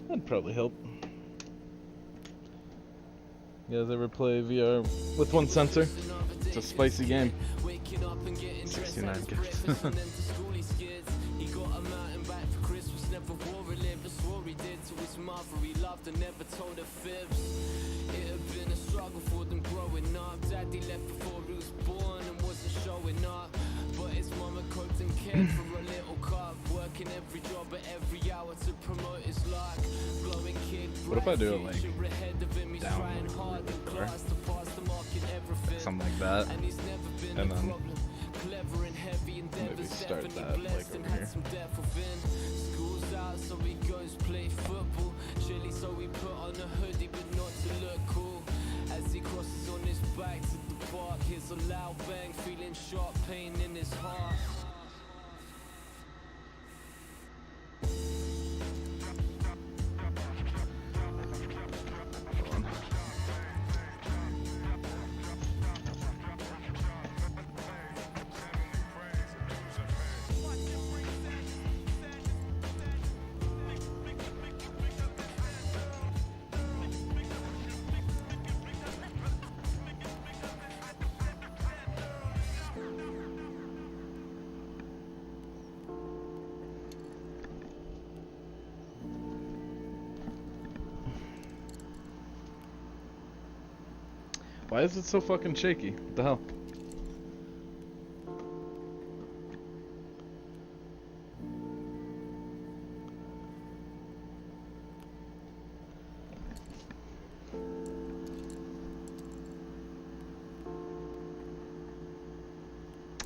That'd probably help. You guys ever play VR with one sensor? It's a spicy game. 69 gifts. It had been a struggle for them growing up. Daddy left before he was born and wasn't showing up. But his mama cooked and cared for a little cup. Working every job at every hour to promote his luck. Glowing kid, what if I do it like down something like that, and then maybe start that like over here. School's out, so he goes play football. Chilly, so he put on a hoodie, but not to look cool. As he crosses on his back to the park, hears a loud bang, feeling sharp pain in his heart. Why is it so fucking shaky? What the hell?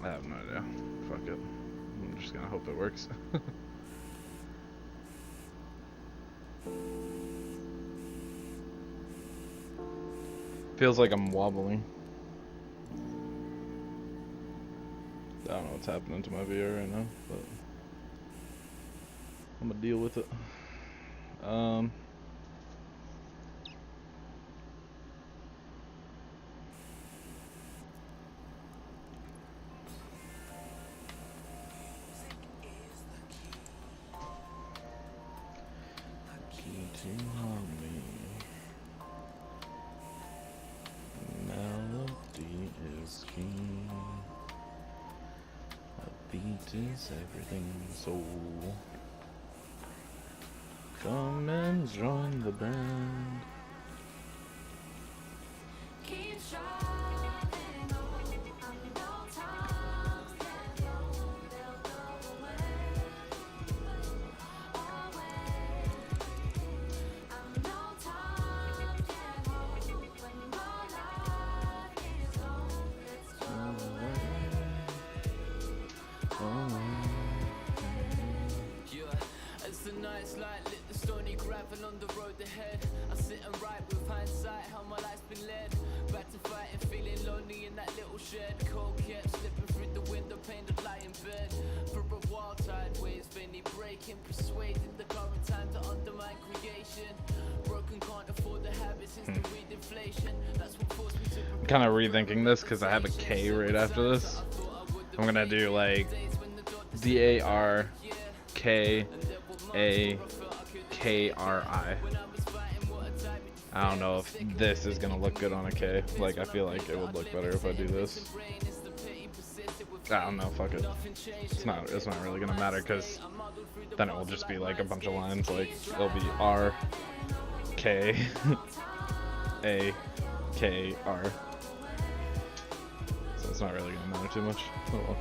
I have no idea. Fuck it. I'm just gonna hope it works. Feels like I'm wobbling. I don't know what's happening to my VR right now, but I'm gonna deal with it. Is everything, so come and join the band. On the road ahead, I sit and write with hindsight how my life's been led. Back to fighting, feeling lonely in that little shed. Cold kept slipping through the window pane to lie in bed. For a while, tide waves vainly breaking, persuading the current time to undermine creation. Broken, can't afford the habits since the weed inflation. That's what forced me to. I'm kind of rethinking this because I have a K right after this. I'm gonna do like DARKAKRI. I don't know if this is gonna look good on a K. Like, I feel like it would look better if I do this. I don't know, fuck it. It's not really gonna matter because then it will just be like a bunch of lines. Like, it'll be R K A K R. So it's not really gonna matter too much. Oh well.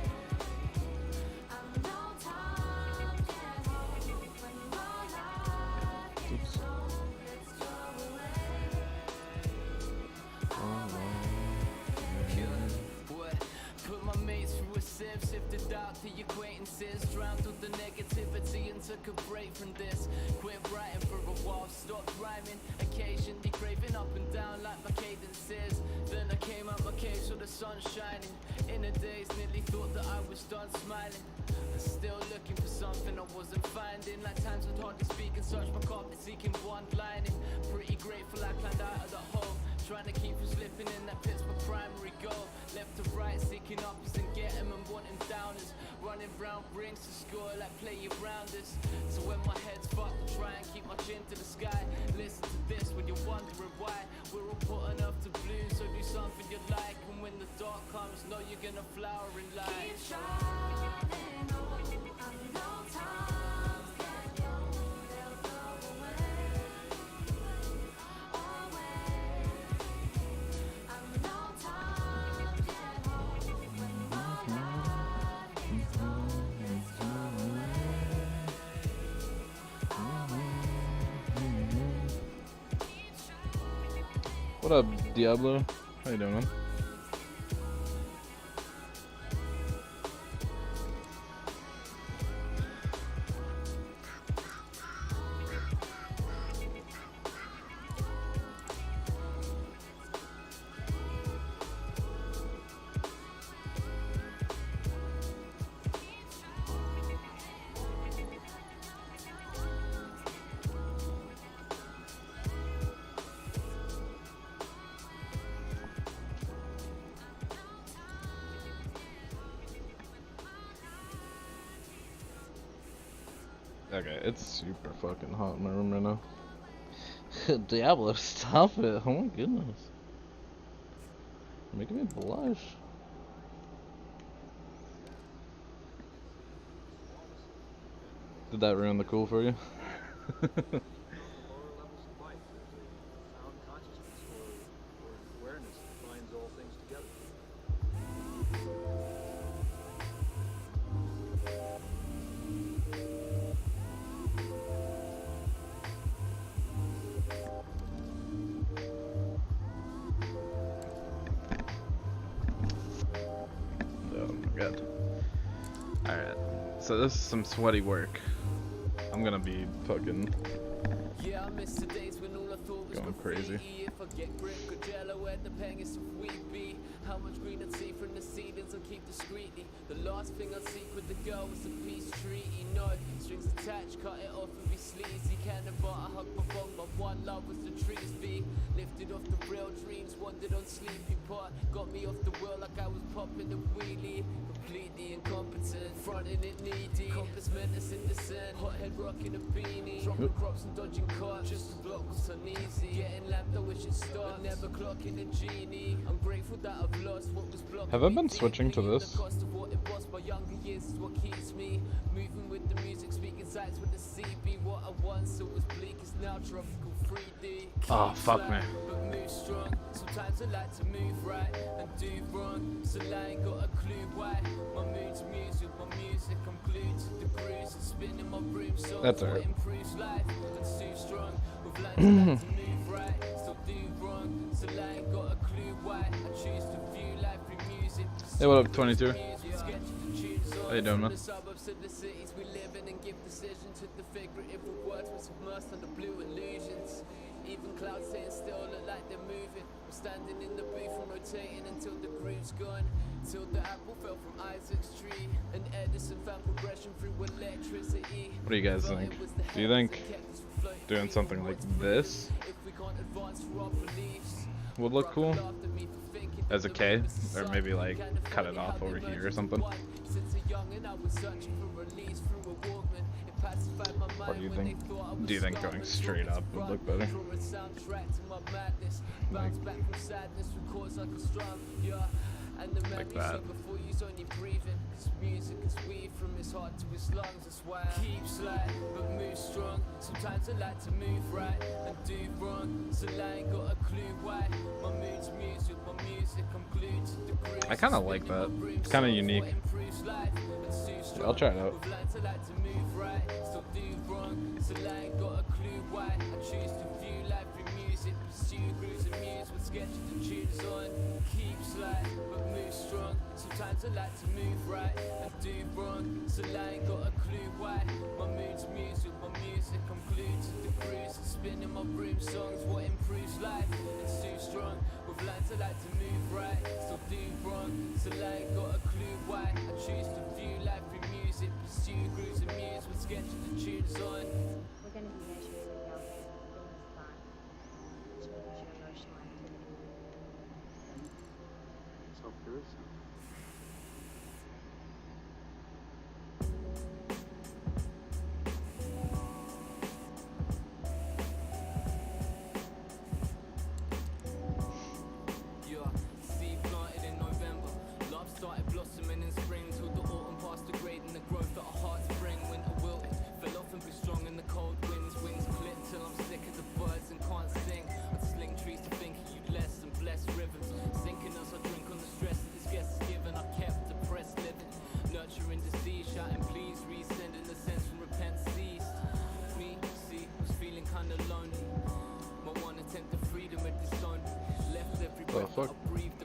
Sifted out the acquaintances, drowned all the negativity and took a break from this. Quit writing for a while, stopped rhyming, occasionally craving up and down like my cadences. Then I came out my cave, saw the sun shining. In a daze, nearly thought that I was done smiling. Still looking for something I wasn't finding. Like times would hardly speak and search my carpet seeking one lining. Pretty grateful I climbed out of the hole. trying to keep from slipping in that pit's my primary goal. Left to right, seeking uppers and get 'em and wanting downers. Running round rings to score like play around us. So when my head's fucked, I try and keep my chin to the sky. Listen to this when you're wondering why. We're all putting up to bloom, so do something you like. And when the dark comes, know you're gonna flower in life. Keep shining on, I know times get long, they'll go away. What up, Diablo? How you doing, man? Okay, it's super fucking hot in my room right now. Diablo, stop it. Oh my goodness. You're making me blush. Did that ruin the cool for you? Good. Alright, so this is some sweaty work. I'm gonna be fucking Yeah, I miss the days when all I thought was going crazy. If I get grip, could jello where the pangest of wheat be. How much green I'd see from the ceilings I'll keep discreetly. The last thing I'd seek with the girl was a peace treaty. No strings attached, cut it off and be sleazy. Cannon but I hug my phone, my one love was the trees be. Lifted off the real dreams, wandered on sleepy pot. Got me off the wheel like I was popping a wheelie. Completely incompetent, fronting it needy. Compass menace in descent, hothead rocking a beanie. Dropping crops and dodging carts, just to block was uneasy. Getting lamped, I wish it stopped, never clocking a genie. I'm grateful that I've lost what was blocking. Have I been switching to this? The cost of what it was, my younger years is what keeps me moving with the music, speaking sights with the CB. What I once thought was bleak is now tropical 3D. Oh, fuck me. But move strong. Sometimes I like to move right and do wrong, so I ain't got a clue why. My mood's music, my music, I'm glued to the grooves and spinning my room songs. That's what alright. improves life and too strong. With lines I like to move right, still do wrong, so I ain't got a clue why. I choose to view life through music. Hey, what up, 22? How you doing, man? The suburbs of the cities we live in and give decision to the figurative of words which submersed under blue illusions. Even clouds sitting still look like they're moving. I'm standing in the booth and rotating until the groove's gone. Till the apple fell from Isaac's tree and Edison found progression through electricity. What do you guys think? Do you think doing something like this would look cool as a K, or maybe like cut it off over here or something? What do you think? Do you think going straight up would look better? Like that. Music is weed from his heart to his lungs, that's why I keep slack but move strong. Sometimes I like to move right and do wrong, so I ain't got a clue why. My mood's music, my music, I'm glued to the grooves. I kind of like that. It's kind of unique. I'll try it out. Still do wrong, so I ain't got a clue why. I choose to view life through music, pursue grooves and muse with sketches and tunes on. Keep slack but move strong. Sometimes I like to move right and do wrong, so I ain't got a clue why. My mood's music, my music, I'm glued to the grooves and spinning my room songs. What improves life? It's too strong. With lines I like to move right, still do wrong, so I ain't got a clue why. I choose to view life through music, pursue grooves and muse with sketches and tunes on. We're going to be measuring your health in this time to measure emotional activity.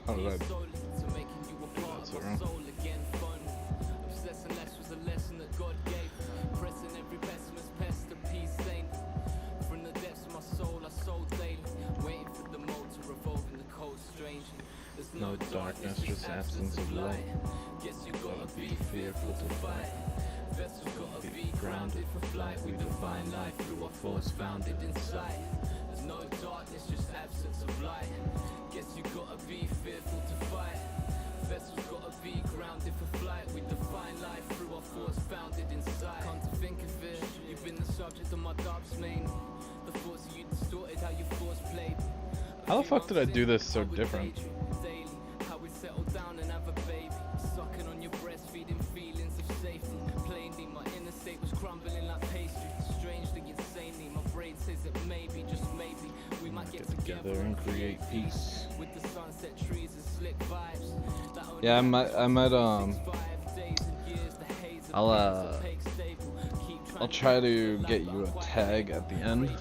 How did I do that so wrong? No darkness, just absence of light. Gotta be fearful to fight. Vessels gotta be grounded for flight. We define life through a force founded in sight. There's no darkness, just absence of light. Guess you gotta be fearful to fight. Vessels gotta be grounded for flight. We define life through a force founded in sight. Come to think of it, you've been the subject of my doubts, main. The thoughts of you distorted how your force played. How the fuck did I do this so different? Settle down and have a baby, sucking on your breast, feeding feelings of safety. Plainly, my inner state was crumbling like pastry. Strangely, insanely, my brain says that maybe, just maybe, we might get together and create peace. With the sunset trees and slick vibes. Yeah, I might I'll try to get you a tag at the end.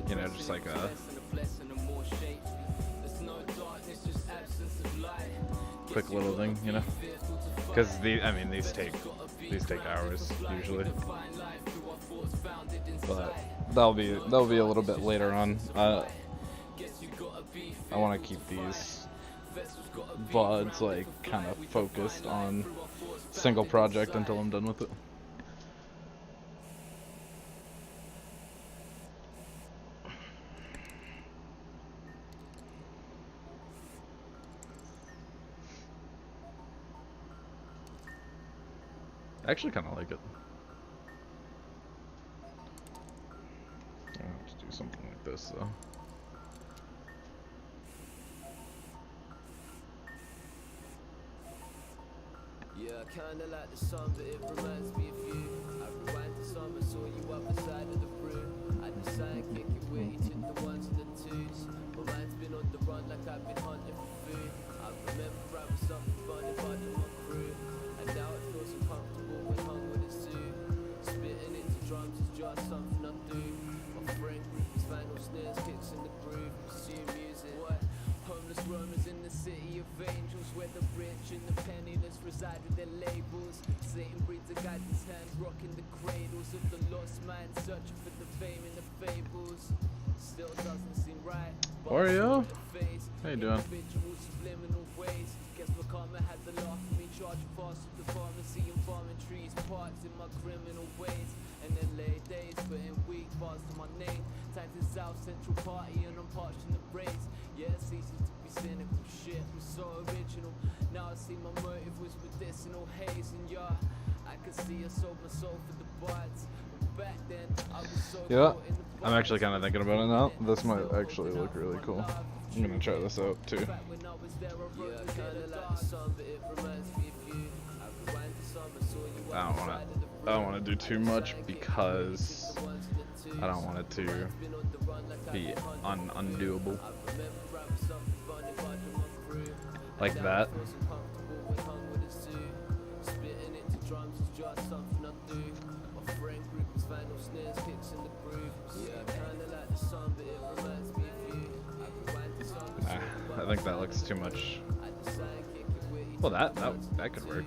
You know, just like a quick little thing, you know, because these take hours usually, but that'll be a little bit later on. I want to keep these VODs like kind of focused on single project until I'm done with it. I actually kind of like it. I'll have to do something like this though. Yeah, I kinda like the song, but it reminds me of you. I rewind the song, but saw you up the side of the room. I decided kick it where you took the ones and the twos. My mind's been on the run like I've been hunting for food. I remember I was up and running by my crew. I doubt it feels so comfortable when hung with a suit. Spitting into drums is just something I do. My friend group is vinyl snares, kicks in the groove, pursue music. What? Homeless roamers in the city of angels, where the rich and the penniless reside with their labels. Satan breeds a guide his hands, rocking the cradles of the lost mind, searching for the fame in the fables. Still doesn't seem right. Oreo? How you doing? Subliminal ways. Guess my karma had the laugh of me, charging fast with the pharmacy and farming trees, parts in my criminal ways. And then late days, putting weak bars to my name. Time to South Central Party and I'm parched in the brains. Yeah, it's easy to be cynical, shit was so original. Now I see my motive was medicinal haze. And yeah, I could see I sold my soul for the buds. Back then, I was so yeah, I'm actually kind of thinking about it now. This might actually look really cool. I'm gonna try this out too. I don't want to do too much because I don't want it to be undoable. Like that. I think that looks too much. Well, that could work.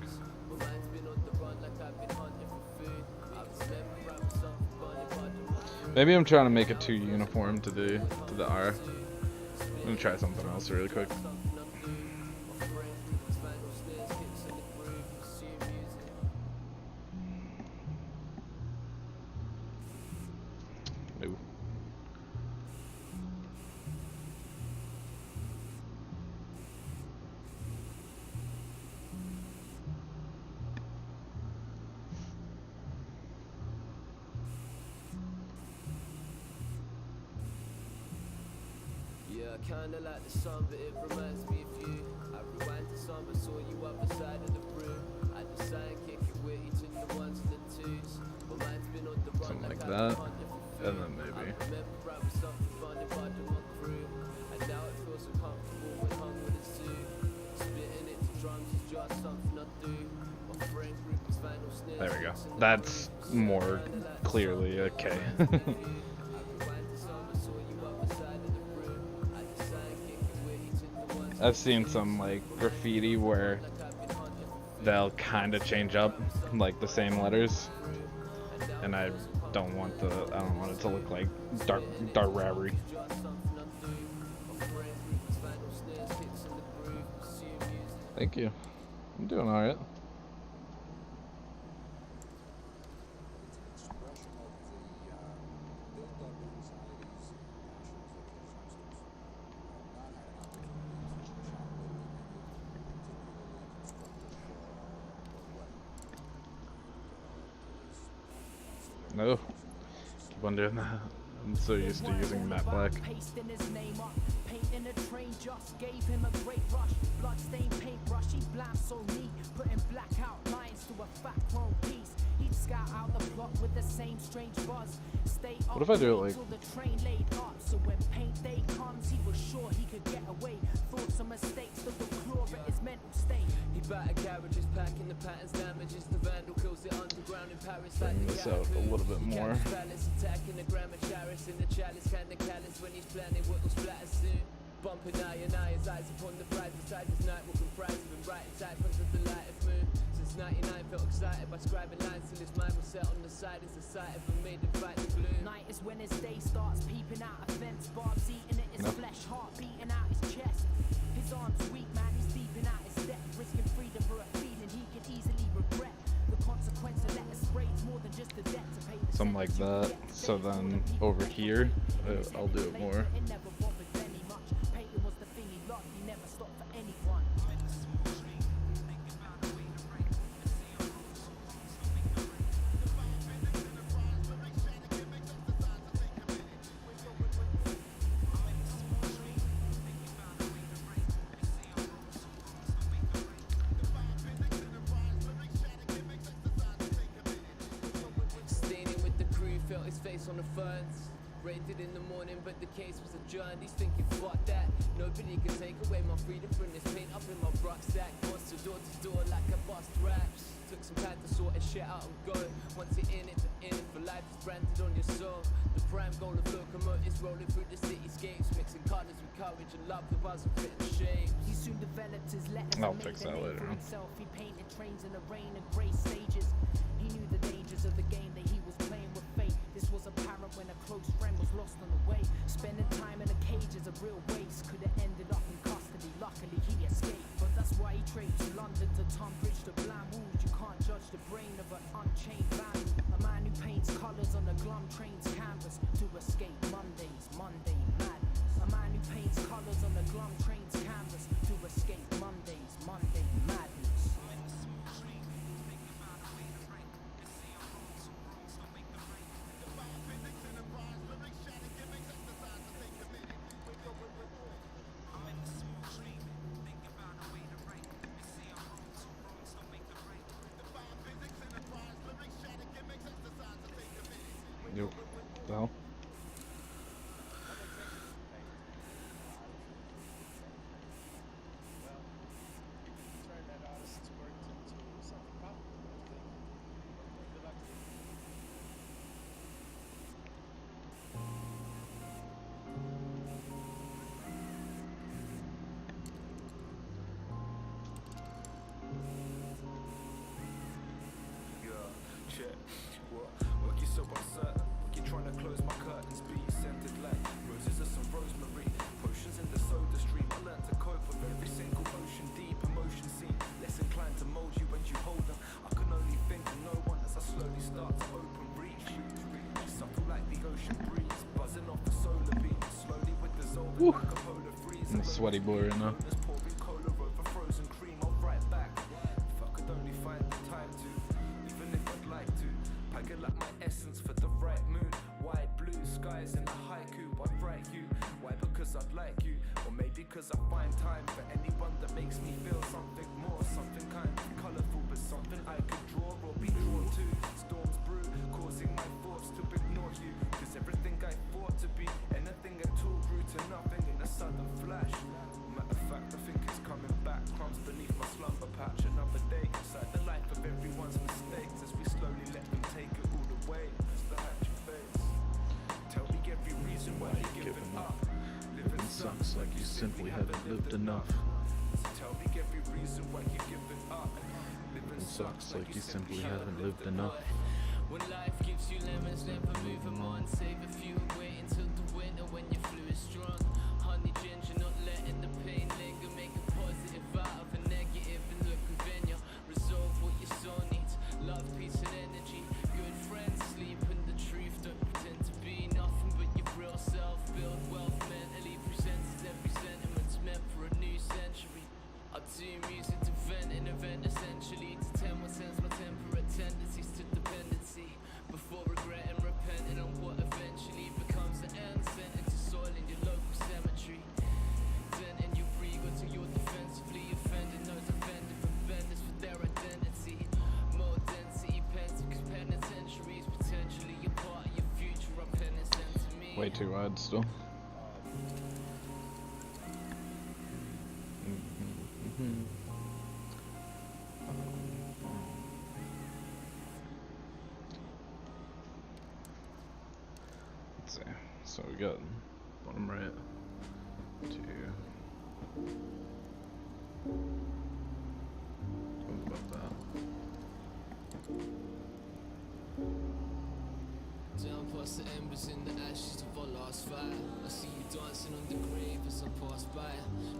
Maybe I'm trying to make it too uniform to the R. I'm gonna try something else really quick. No. Yeah, I kinda like the song, but it reminds me of you. I rewind the song, but saw you up the side of the room. I decided kick it where you took the ones and the twos. My mind's been on the run Something like that, and then maybe. I remember I was something funny about my crew. I doubt it feels so comfortable when hung with a suit. Spitting it to drums is just something I do. My friend group is vinyl snares. There we go. more clearly a K. I've seen some like graffiti where they'll kind of change up like the same letters, and I don't want it to look like Darkakri. Thank you. I'm doing all right. No. Keep on doing that. I'm so used to using matte black. Pasting his name up, painting a train just gave him a great rush. Bloodstained paintbrush, he blamed so neat, putting black outlines to a fat grown piece. He'd scout out the plot with the same strange buzz. Stay up What if I do it like till the train laid up, so when paint day comes, he was sure he could get away. Thoughts and mistakes that would claw at his mental state. He battered garages, packing the patterns, damages the vandal, kills it underground in Paris. bring this out a little bit more? Attacking the grammar chalice in the chalice, kinda callous when he's planning what will splatter soon. Bumping eye and eye, his eyes upon the prize beside his night, will comprise of him writing type under the light of moon. Since 99 felt excited by scribing lines till his mind was set on the side. It's the sight of him made him fight the gloom. Night is when his day starts peeping out a fence, barbs eating at his flesh, heart beating out his chest. His arms weak, man, he's deeping out his depth, risking freedom for a feeling he could easily regret. The consequence of letter sprays more than just the debt to pay. Something like that. So then over here, I'll do it more. It never bothered Benny much. Painting was the thing he loved. He never stopped for anyone. Staining with the crew, felt his face on the ferns. Raided in the morning, but the case was adjourned. He's thinking, fuck that. Nobody can take away my freedom from this paint up in my rucksack. Monster door to door like a bust raps. Took some time to sort his shit out and go. Once you're in it for life is branded on your soul. The prime goal of locomotives rolling through the cityscapes, mixing colors with courage and love, the buzz of fit and shape. He soon developed his letters. I'll fix that later on. He painted trains in the rain and grey stages. He knew the dangers of the game that he was playing with fate. This was apparent when a close friend was lost on the way. Spending time in a cage is a real waste. Could have ended up in custody. Luckily he escaped. But that's why he traded to London to Tunbridge to Blamwood. You can't judge the brain of an unchained value. A man who paints colours on a glum train's canvas to escape Monday's mundane madness. A man who paints colours on a glum train's canvas to escape Monday's mundane madness. Yo, the hell? So uncertain, you're trying to close my curtains, be scented like roses or some rosemary, potions in the soda stream. I learned to cope with every single ocean, deep emotion scene, less inclined to mold you when you hold them. I can only think of no one as I slowly start to open reach, subtle like the ocean breeze, buzzing off the solar beam, slowly with dissolving like a polar freeze. I'm a sweaty boy right now. Pouring cola over frozen cream, I'll write back. If I could only find the time to, even if I'd like to, pack it like my essence for the right mood. Wide blue skies in a haiku, I'd write you. Why? Because I'd like you, or maybe because I find time for anyone that makes me feel something more, something kind of colourful, but something I could draw or be drawn to. Storms brew, causing my thoughts to ignore you, because everything I thought to be, anything at all grew to nothing in a sudden flash. Matter of fact, I think it's coming back, crumbs beneath my slumber patch. Another day inside the life of everyone's mistakes, as we slowly let them take it all sucks like you simply haven't lived enough. Tell me every reason why you're giving up. Living Sucks like you simply haven't lived enough. When life gives you lemons, never move them on. Save a few and wait until the winter when your flu is strong. Honey ginger, not letting the pain linger. Make a positive out of a negative and look within you. Resolve what your soul needs. Love, peace and energy. Good friends, sleep and the truth. Don't pretend to be nothing but your real self. Build wealth mentally. Presents as every sentiment's meant for a new century. I do music to vent an event essentially. To tend what sends my temperate tendencies to dependency. Before regret and repenting on what eventually becomes the end. Sent into soil in your local cemetery. Denting your ego till you're defensively offending those offended for benders for their identity. More density, cause penitentiaries potentially a part of your future. Are penance sent to me. Way too wide still. Let's see. So we got bottom right to about that. Down past the embers in the ashes of our last fire. I see you dancing on the grave as I pass by.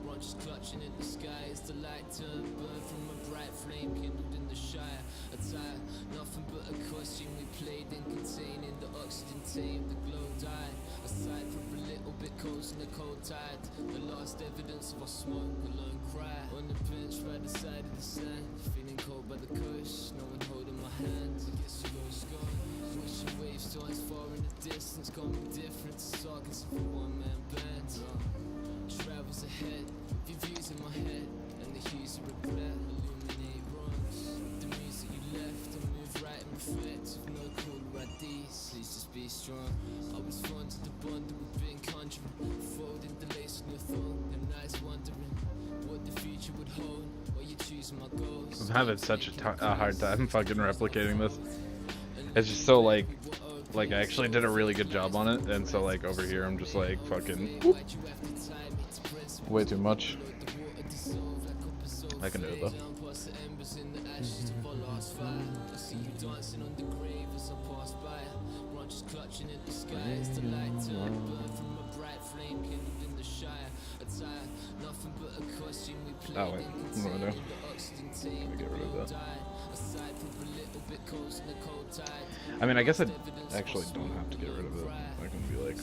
Branches clutching in the sky as the light turned. Burn from a bright flame kindled in the Shire. Attire, nothing but a costume we played in. Containing the oxygen tamed, the glow died. Aside from a little bit cold in the cold tide. The last evidence of our smoke, a lone cry. On the bench by the side of the sand. Feeling cold by the coast, no one holding my hand. I guess your ghost gone. Wishing waves twice far in the distance. Call me different, targets of a one-man band. Travels ahead, your views in my head. And the hues of regret illuminate wrongs. The music you left, I move right and reflect. With no caller IDs, please just be strong. I was fond of the bond that we've been conjuring. Folding the lace on your thumb, and nights wondering what the future would hold. While you're choosing my goals. I'm having such a hard time fucking replicating this. It's just so like I actually did a really good job on it, and so like over here I'm just like fucking whoop, way too much. I can do it though. Oh wait, what do I do? Let me get rid of that. I mean, I guess I actually don't have to get rid of it. I can be like,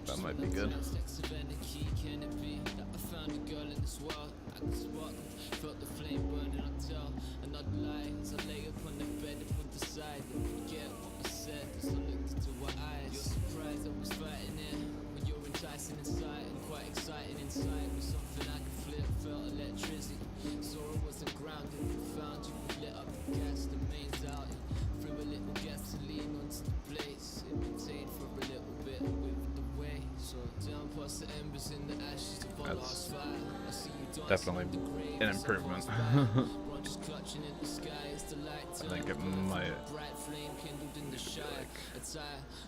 that might be good. Felt the flame burning until another lie as I lay upon the bed and put aside. Don't forget what was said as I looked into her eyes. You're surprised I was fighting it when you're enticing inside and quite exciting inside. Was something I could flip, felt electricity. Saw I wasn't grounded, found you lit up the gas, the mains out. Threw a little gasoline onto the blaze. It maintained for a little bit, withered away. So down past the embers in the ashes of our last fire. I see you definitely an improvement. I think it might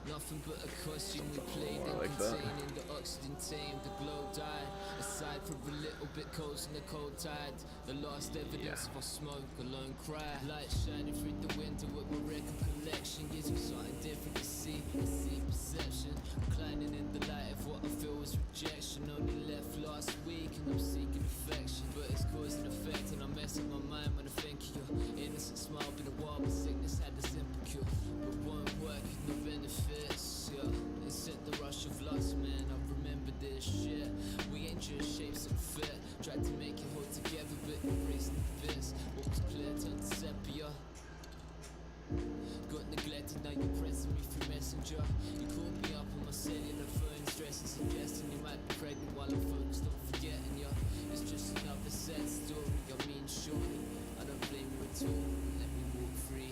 nothing but a costume we played more like that. the oxygen tamed, the glow died. Aside from a little bit cold in the cold tide, the last evidence of our smoke, a lone cry. Light shining through the window with my record collection gives me something different to see. I see perception, reclining in the light of what I feel was rejection. Only left last week and I'm seeking affection, but it's cause and effect, and I mess up my mind when I think of your innocent smile. Been a while, but sickness had a simple cure, but won't work with no benefits. Yeah, it sent the rush of lust, man. I remember this shit. We ain't just shapes and fit. Tried to make it hold together, but embraced the bits. What was clear turned to sepia. Got neglected, now you're pressing me through messenger. You called me up on my cellular phone, stressing, suggesting you might be pregnant while I'm focused on forgetting you. It's just another sad story. I mean, surely I don't blame you at all. Let me walk free.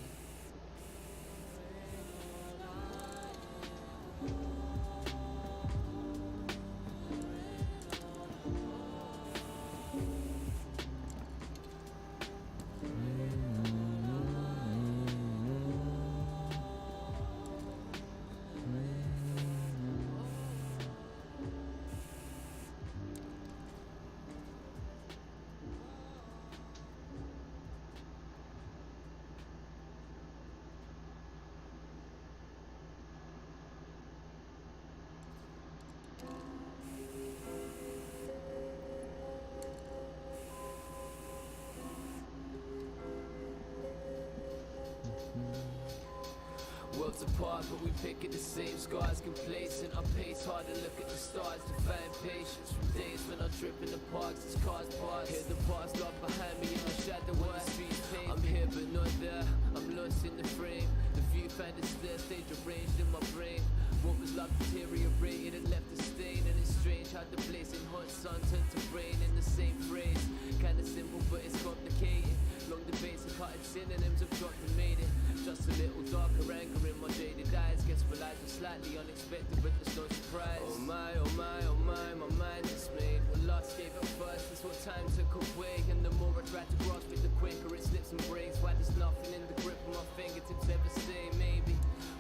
apart, but we pick at the same scars. Complacent, I pace hard to look at the stars. Divine patience from days when I trip in the parks. It's cars past. Hear the past left behind me in my shadow when the streets paint. I'm here but not there. I'm lost in the frame. The viewfinder stare stage arranged in my brain. What was love deteriorated and left a stain. And it's strange how the blazing hot sun turned to rain in the same phrase. Kinda simple but it's complicated. Long debates and cutting synonyms have dropped and made it. Just a little darker anger in my jaded eyes. Gets realized was slightly unexpected but there's no surprise. Oh my, oh my, oh my, my mind is made. What lost gave up first is what time took away. And the more I try to grasp it, the quicker it slips and breaks. Why there's nothing in the grip of my fingertips ever stay, maybe.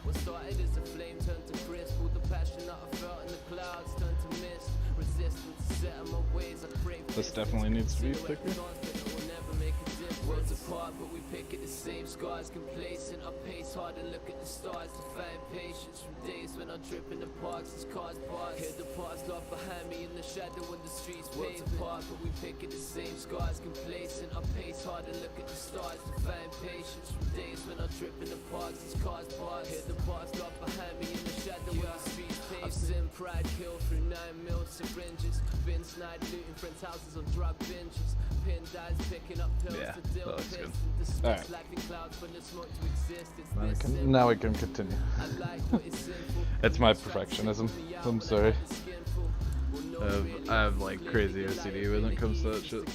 What started as a flame turned to crisp. All the passion that I felt in the clouds turned to mist. Resistance set in my ways. I crave This definitely needs to be thicker. Worlds apart, but we pick at the same scars. Complacent, I pace hard and look at the stars. To find patience from days when I trip in the parks as cars pass. Hear the past left behind me in the shadow when the streets worlds apart, but we pick at the same scars. Complacent, I pace hard and look at the stars. To find patience from days when I trip in the parks as cars pass. Hear the past left behind me in the shadow when the streets pave. I've seen pride kill through 9mm syringes. Been snide looting friends' houses on drug binges. Pin dies picking up pills Yeah, to deal that with looks good. piss. Alright. Life in clouds when there's smoke to exist. It's this Now we can continue. I like what is sinful. It's my perfectionism. I'm sorry. I have like crazy OCD when it comes to that shit.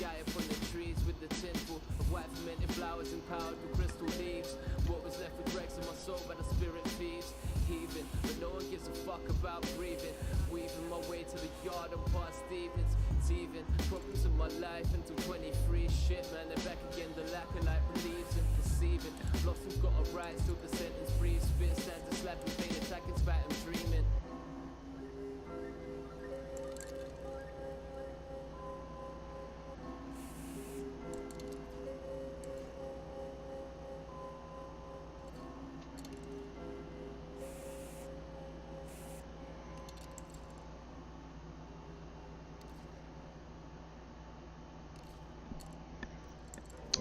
Flowers empowered with crystal leaves. What was left with wrecks in my soul by the spirit thieves. Heaving, but no one gives a fuck about breathing. Weaving my way to the yard and past Stevens. It's even problems in my life until 23. Shit, man, they're back again. The lack of light relieves and perceiving. Lost and got a right, still the sentence breathes. Spit stands and slapping pain, attacking, spatting, dreaming.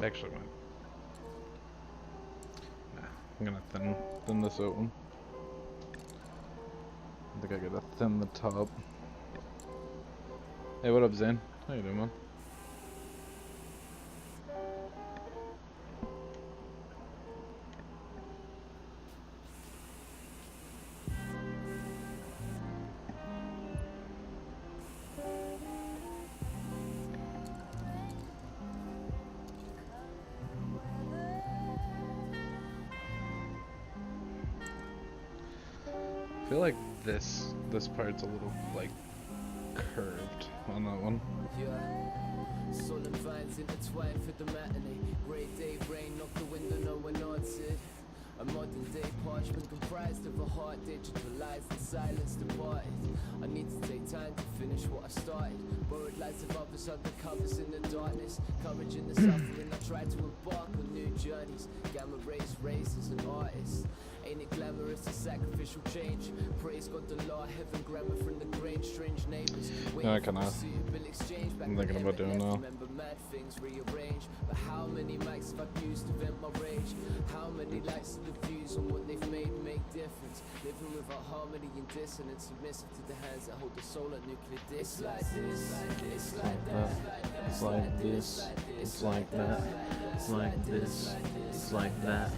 Actually, nah, I'm gonna thin this out one. I think I gotta thin the top. Hey, what up, Zane? How you doing, man? I feel like this part's a little like curved on that one. Yeah. Soul and vines intertwined for the matinee. Great day rain knocked the window, no one answered. A modern day parchment comprised of a heart digitalized and silence departed. I need to take time to finish what I started. Borrowed lights of others under covers in the darkness. Courage in the suffering, I tried to embark on new journeys. Gamma rays, races and artists. Ain't it glamorous, a sacrificial change? Praise God the law, heaven grammar from the grain, strange neighbors. Yeah, I kinda, I'm thinking about doing now. Remember mad things rearrange. But how many mics have I used to vent my rage? How many likes of the views on what they've made make difference? Living without harmony and dissonance, submissive to the hands that hold the soul at nuclear distance. It's like this, it's like that, It's like this, it's like that, it's like this, it's like that.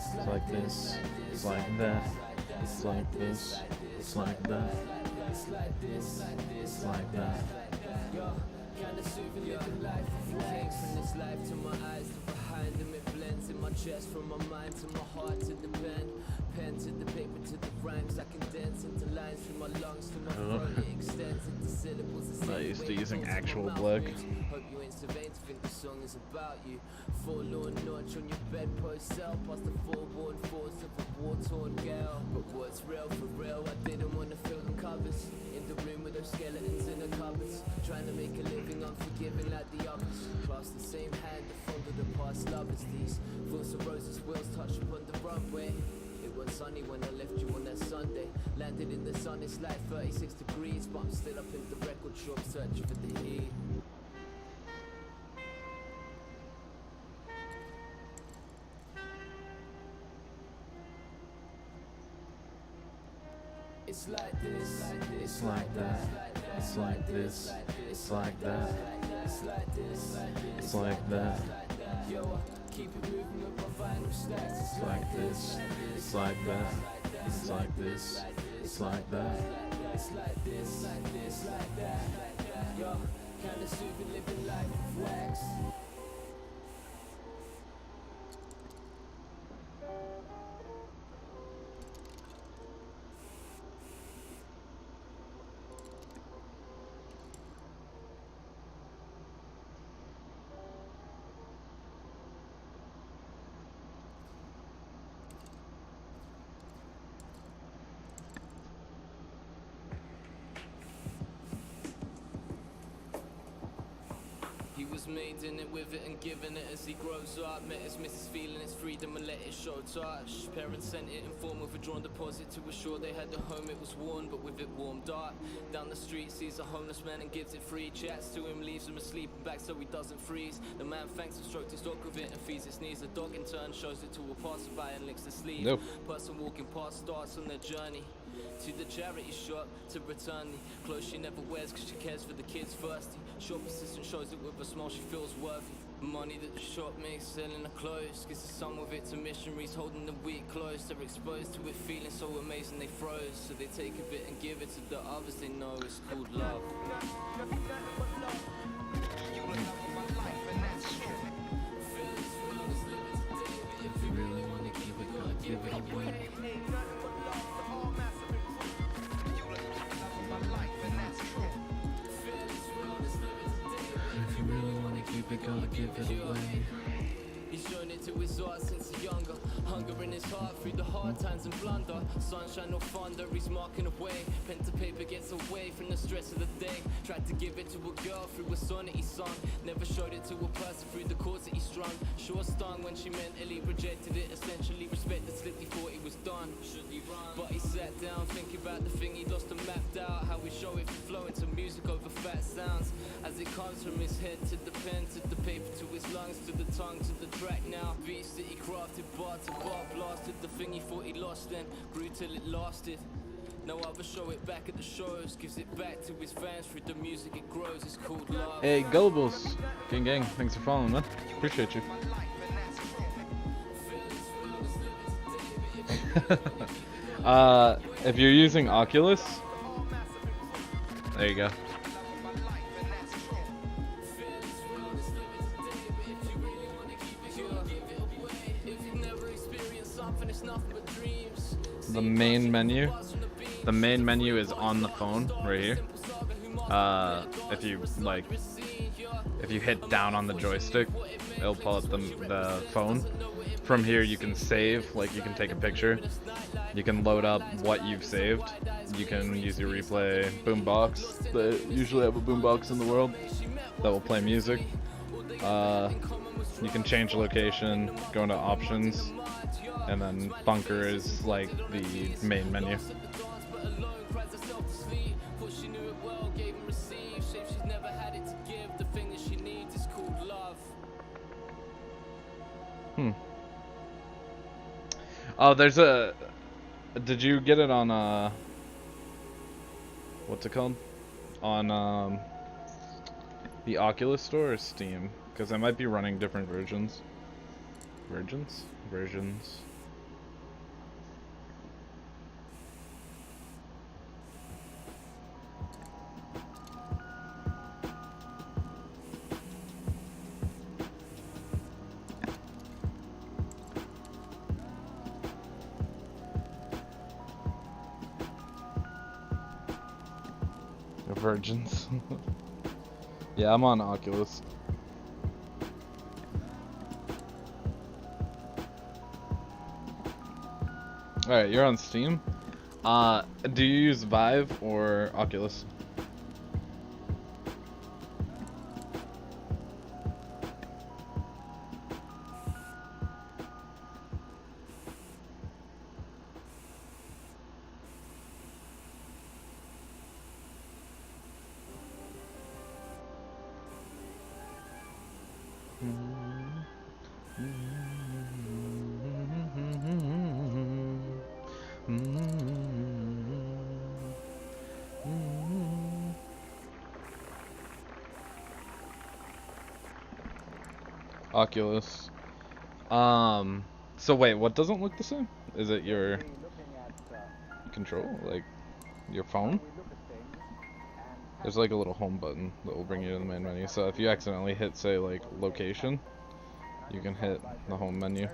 It's like this, it's like that, it's like this, it's like that, it's like this, it's like that. Kinda soothing living life of flags from this life to my eyes to behind them. It blends in my chest from my mind to my heart to the pen to the paper to the rhymes. I condense into lines from my lungs to my throat. It extends into syllables. Not used to using actual black. Hope you ain't so vain to think the song is about you. Forlorn notch on your bedpost cell, past the forewarned force of a war-torn gal. But what's real for real? I didn't want to fill them covers. In the room with those skeletons in the cupboards, trying to make a living unforgiving like the others. Clasp the same hand that fondled the past lovers. These thoughts of roses wheels touch upon the runway. It was sunny when I left you on that Sunday. Landed in the sun, it's like 36 degrees, but I'm still up in the record shop searching for the heat. It's like this, It's like that. It's like this. It's like that. it's like this, It's like that. yo, keep it moving with my vinyl stacks. It's like this. It's like that. It's like this. It's like that. It's like this, like that, yo, kinda stupid living life with wax. He was made in it with it and given it as he grows up. Met his missus feeling his freedom and let it show touch. Parents sent it in form of a drawn deposit to assure they had a home. It was worn but with it warmed up. Down the street sees a homeless man and gives it free. Chats to him, leaves him asleep and back so he doesn't freeze. The man thanks and strokes his dog with it and feeds its knees. The dog in turn shows it to a passerby and licks the sleeve. Nope. Person walking past starts on their journey to the charity shop to return the clothes she never wears cause she cares for the kids thirsty. Shop assistant shows it with a smile she feels worthy. Money that the shop makes selling the clothes gives the some of it to missionaries holding the weak close. They're exposed to it feeling so amazing they froze. So they take a bit and give it to the others they know. It's called love. If you really wanna give it, gotta give it away. If you really wanna keep it, gotta give it away. He's shown it to his heart since he's younger. Hunger in his heart through the hard times and blunder. Sunshine or thunder, he's marking away. Pen to paper gets away from the stress of the day. Tried to give it to a girl through a sonnet he sung. Never showed it to a person through the chords that he strung. Sure stung when she mentally rejected it. Essentially respected, slipped, he thought he was done. Should he run? But he sat down thinking about the thing he lost and mapped out. How we show it flowing to music over fat sounds. As it comes from his head to the pen, to the paper, to his lungs, to the tongue, to the track now. Beats that he crafted, bar to bar, blasted. The thing he thought he lost then grew till it lasted. Now I will show it back at the shows. Gives it back to his fans through the music it grows. It's called love. Hey, Gullables. Gang, thanks for following, man. Appreciate you. If you're using Oculus, there you go. The main menu. The main menu is on the phone right here. If you hit down on the joystick, it'll pull up the phone. From here you can save, like you can take a picture. You can load up what you've saved. You can use your replay boombox. They usually have a boombox in the world that will play music. You can change location, go into options, and then bunker is like the main menu. Oh, there's a... Did you get it on, what's it called? On, the Oculus Store or Steam? Because I might be running different versions. Versions? Virgins. Yeah, I'm on Oculus. Alright, you're on Steam. Do you use Vive or Oculus? Oculus. So wait, what doesn't look the same? Is it your control, like your phone? There's like a little home button that will bring you to the main menu. So if you accidentally hit, say, like location, you can hit the home menu.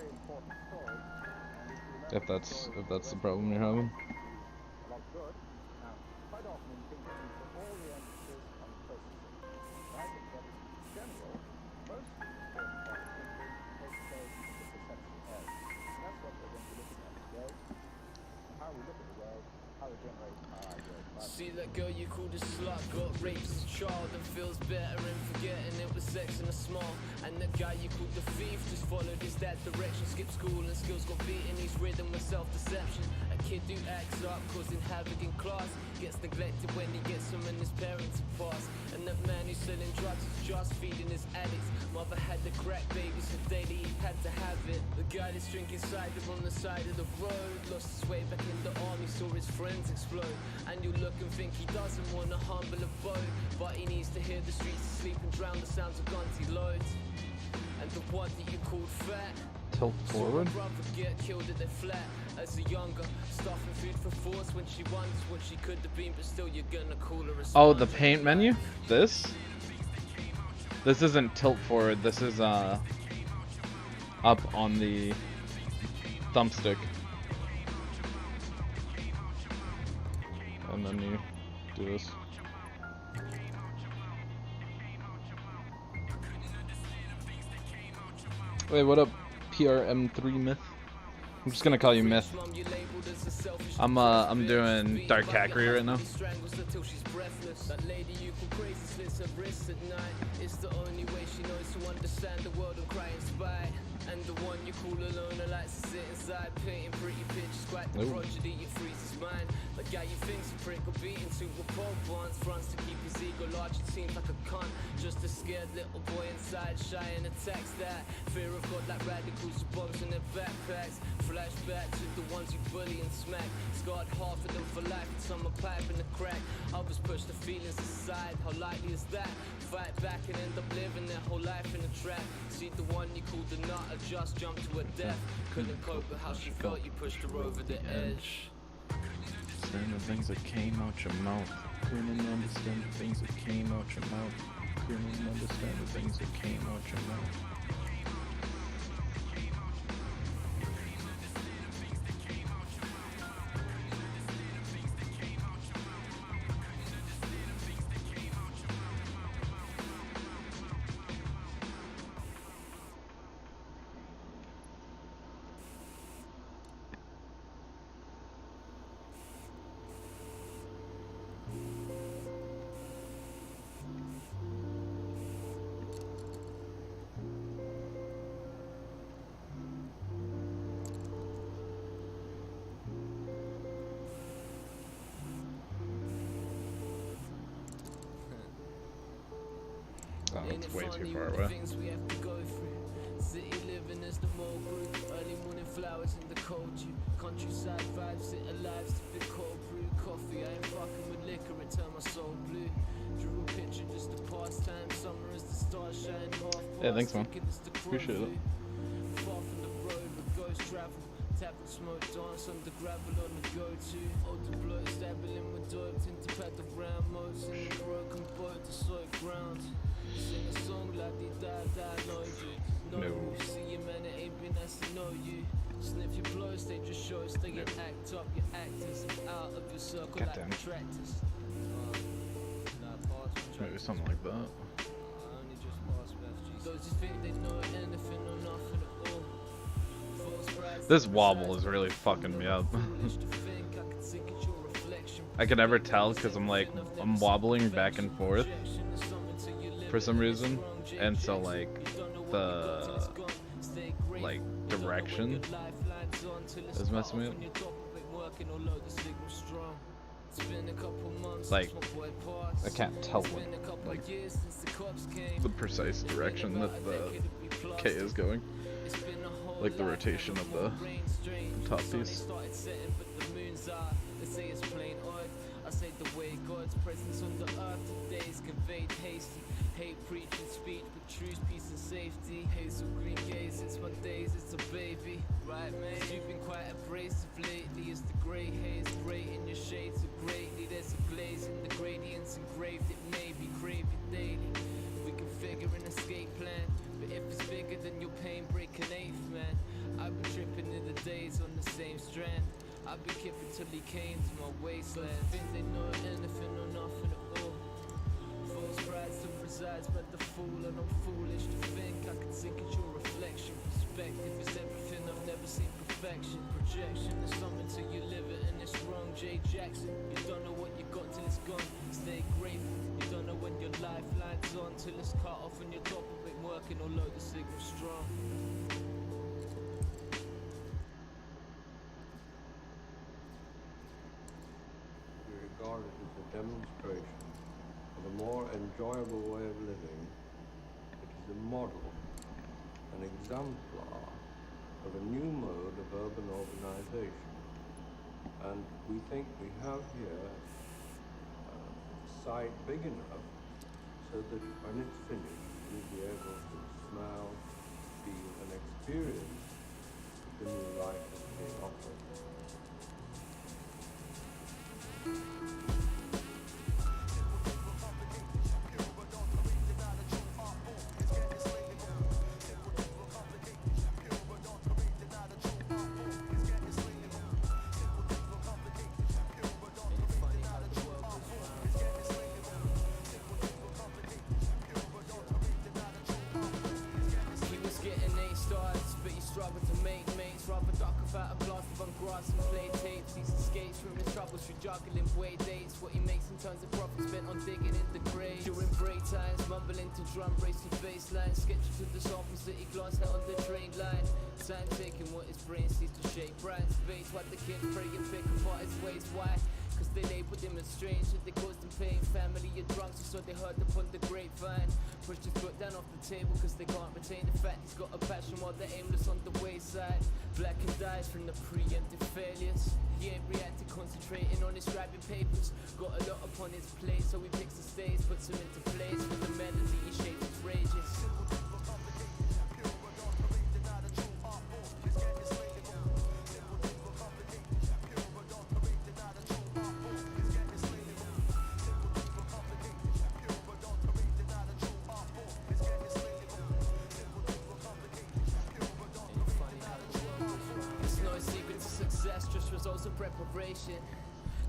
If that's the problem you're having. See that girl you called a slut, got raped as a child and feels better in forgetting it was sex in a small. And the guy you called the thief just followed his dad's direction, skipped school and skills got beaten, he's ridden with self-deception. A kid who acts up, causing havoc in class, gets neglected when he gets home and his parents are past. And that man who's selling drugs is just feeding his addicts. Mother had the crack babies so daily he had to have it. The guy that's drinking cider on the side of the road lost his way back in the army, saw his friends explode. And you look and think he doesn't want a humble abode, but he needs to hear the streets asleep and drown the sounds of guns he loads. And the one that you called fat, Tilt forward. saw her brother get killed at their flat as a younger, stuffing food for force when she wonders what she could have been, but still you're gonna call her a Oh, the sponge. paint menu? This isn't tilt forward, this is up on the thumbstick. And then you do this. Wait, what up, PRM3 Myth? I'm just gonna call you Myth. I'm doing Darkakri right now. That lady you call crazy slits her wrists at night. It's the only way she knows to understand the world and cry in spite. And the one you call alone likes to sit inside, painting pretty pictures, quite the prodigy, it frees his mind. The guy you think's a prick or beaten to a pole barns, fronts to keep his ego large, it seems like a cunt. Just a scared little boy inside, shy and attacks that fear of God like radicals with bombs in their backpacks. Flashback to the ones you bully and smack, scarred half of them for life, and some are pipe in the crack. Others push the feelings aside, how likely is that? Fight back and end up living their whole life in a trap. See the one you called the nut, just jumped to her death. Couldn't cope with how she felt, you pushed her over the edge. Understand the things that came out your mouth. Couldn't understand the things that came out your mouth. Couldn't understand the things that came out your mouth. Oh, it's way too far away. City living is the more group. Early morning flowers in the cold dew. Countryside vibes, sit alive, sipping cold brew coffee. I ain't fucking with liquor, it turned my soul blue. Drew a picture just to pass time. Summer as the stars shine half. Yeah, thanks, man. Appreciate it. Far from the road with ghost travel. Tap and smoke, dance on the gravel on the go-to. Older blood dabbling with dope. Into pad the round modes in the broken boat to soil ground. Sing a song like they die, know you. No, see you, man, it ain't been nice to know you. Sniff your blows, they just show us they get act up. Your actors out of your circle like Goddamn. attractors. Maybe something like that. Those who think they know anything or nothing at all. False pride, This wobble is really fucking me up. foolish to think I could sink at your reflection. I can never tell because I'm wobbling back and forth for some reason, and so like the direction is messing me up. Like I can't tell what like the precise direction that the K is going, like the rotation of the top piece. I say the way God's presence on the earth today is conveyed hasty. Hate preaching speech, but truth, peace and safety. Hazel green gaze, it's my days, it's a baby. Right, mate? You've been quite abrasive lately. It's the grey haze, great in your shades so greatly. There's a glaze in the gradients engraved. It may be craved daily. We can figure an escape plan, but if it's bigger than your pain, break an eighth, man. I've been tripping in the days on the same strand. I've been kipping till he came to my wasteland. Think they know anything or nothing at all. False pride still resides, but the fool, and I'm foolish to think I could sink at your reflection. Perspective is everything, I've never seen perfection. Projection is something till you live it and it's wrong. Jay Jackson, you don't know what you got till it's gone. Stay grateful, you don't know when your lifeline's on till it's cut off and your top of it working, although the signal's strong. Be regarded as a demonstration of a more enjoyable way of living. It is a model, an exemplar of a new mode of urban organization. And we think we have here a site big enough so that when it's finished, we'll be able to smell, feel, and experience the new life that's being offered. He was getting 8 stars, but he struggled to make mates. Rather duck without a blast on grass and play tapes. He escapes from his troubles through juggling way dates. What he makes in terms of profit spent on digging in the grave. During break times, mumbling to drum racing bass lines. Sketching to the song from city glance out on the train line. Time taking what his brain sees to shape. Bright space, what the kid pray and pick apart his ways. Why? Cause they labeled him as strange and they caused him pain. Family are drunk, so they heard upon the grapevine. Pushed his foot down off the table cause they can't retain the fact he's got a passion while they're aimless on the wayside. Black and dies from the preemptive failures. He ain't reacting, concentrating on his scribing papers. Got a lot upon his plate, so he picks the stage, puts him into place. With the melody he shapes his rages. It's no secret to success, just results of preparation.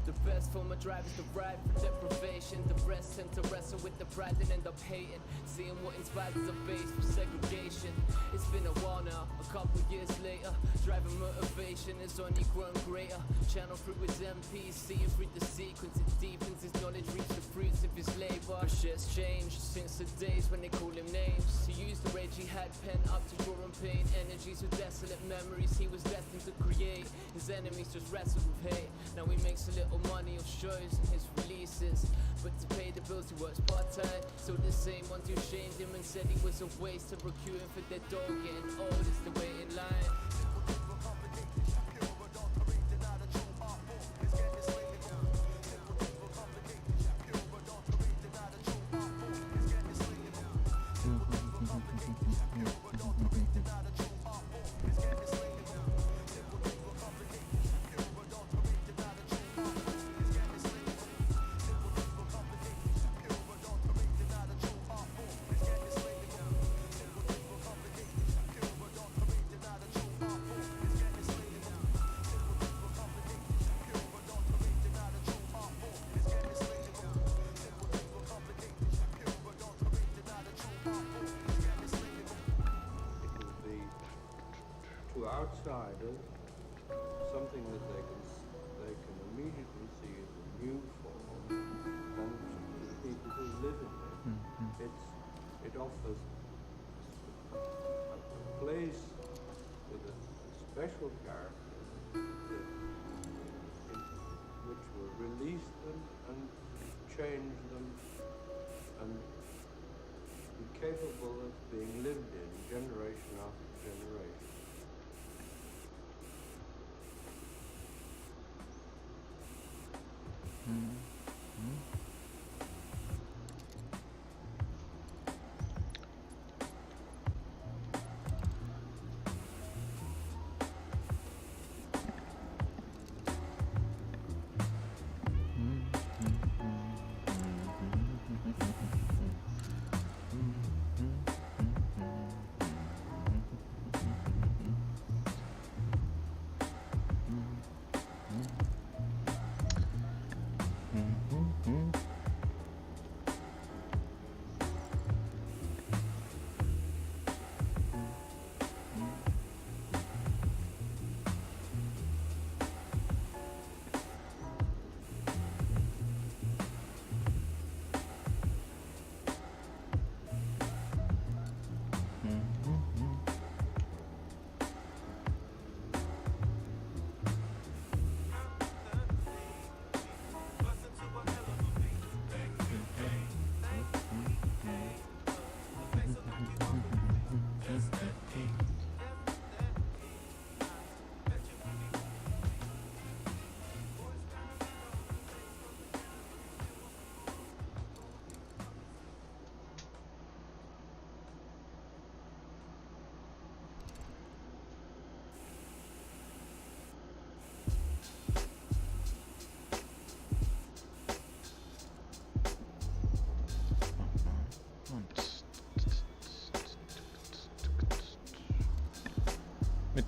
The best form of drive is the ride for deprivation. The rest tend to wrestle with the pride and end up hating. Seeing what inspires the base for segregation. It's been a while now, a couple years later. Driving motivation has only grown greater. Channel through his MPs, seeing through the sequence. It deepens his knowledge, reaps the fruits of his labor. But shit's changed since the days when they call him names. He used the rage he had pent up to draw on pain. Energies with desolate memories he was destined to create. His enemies just wrestle with hate. Now he makes a little money off shows and his releases, but to pay the bills he works part-time. So the same ones who shamed him and said he was a waste to recruit him for their dog getting old is the way in line. To outsiders, something that they can immediately see as a new form, and to the people who live in it, it offers a place with a special character which will release them and change them and be capable of being lived in generation after generation. Mm.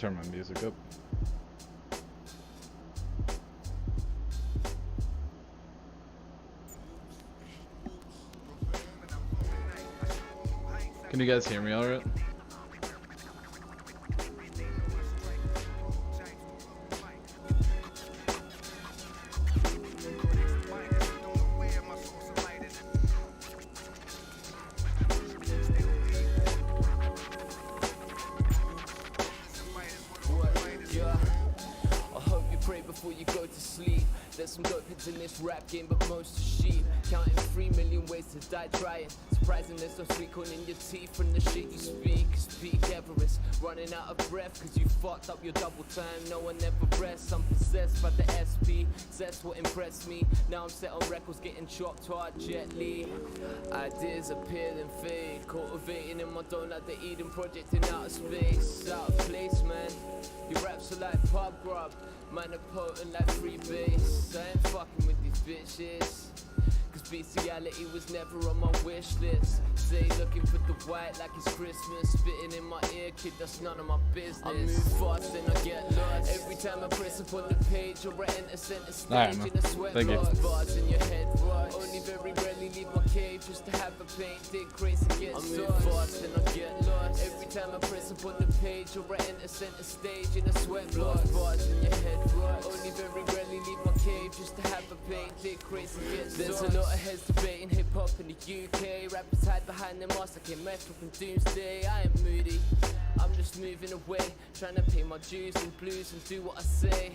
turn my music up. Can you guys hear me alright? Before you go to sleep, there's some dope hits in this rap game, but most are sheep. Counting 3 million ways to die trying. Surprising there's no sweet corn in your teeth from the shit you speak. Peak Everest, running out of breath cause you fucked up your double time. No one ever rests, I'm possessed by the SP. That's what impressed me. Now I'm set on records getting chopped hard gently. Ideas appear and fade, cultivating in my dome like the Eden Project in outer space. Out of place, man. Your raps are like pub grub, mine are potent like free bass. I ain't fucking with these bitches, cause bestiality was never on my wish list. Say looking for the white like it's Christmas, spitting in my ear, kid, that's none of my business. I move fast and I get lost every time I press upon the page or I enter center stage in a sweat box. Bars in your head, right? Only very rarely leave my cave just to have a paint, dig crazy and get sauce. I move fast and I get lost every time I press upon the page or I enter center stage in a sweat box. Bars in your head, right? Only very rarely leave my cave just to have a paint, dig crazy and get sauce. There's a lot of heads debating hip hop in the UK. Rappers hide behind their masks like a mess from doomsday. I ain't moody, I'm just moving away, trying to pay my dues and blues and do what I say.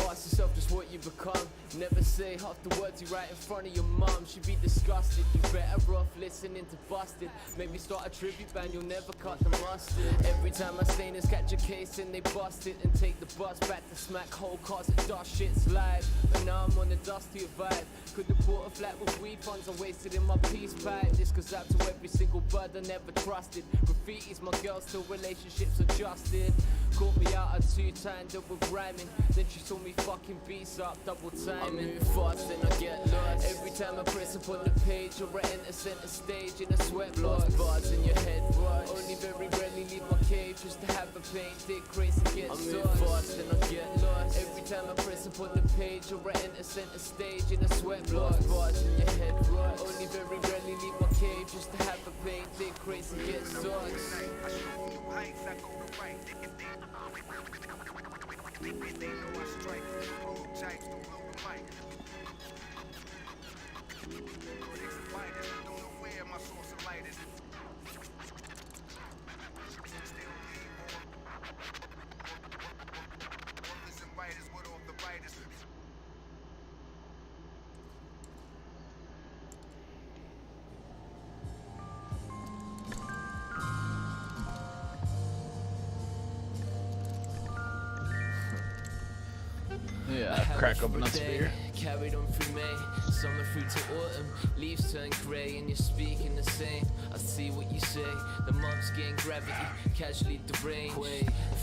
Ask yourself just what you become. Never say half the words you write in front of your mum. She'd be disgusted. You better off listening to Busted. Make me start a tribute band, you'll never cut the mustard. Every time I stain is catch a case and they bust it and take the bus back to smack whole cars and dust shit's live. But now I'm on the dustier vibe. Could have bought a flat with weed funds I wasted in my peace pipe. This goes out to every single bird I never trusted. Graffiti's my girl, still relationships adjusted. Caught me out at 2 times double rhyming. Then she saw me fucking beats up double time. I move fast and I get lost every time I press upon the page or I enter center stage in a sweat box. Bars in your head, right? Only very rarely leave my cave just to have a paint, dig crazy and get sauce. I move fast and I get lost every time I press upon the page or I enter center stage in a sweat box. Bars in your head, right? Only very rarely leave my cave just to have a paint, dig crazy and get sauce. They know I strike, road types, don't blow the mic. Critics are fighting, don't know where my source of light is. Still leave on listen writers, what all the writers. Yeah, crack open a spear. Carried on through May, summer through to autumn. Leaves turn grey and you're speaking the same. I see what you say, the months gain gravity, casually deranged.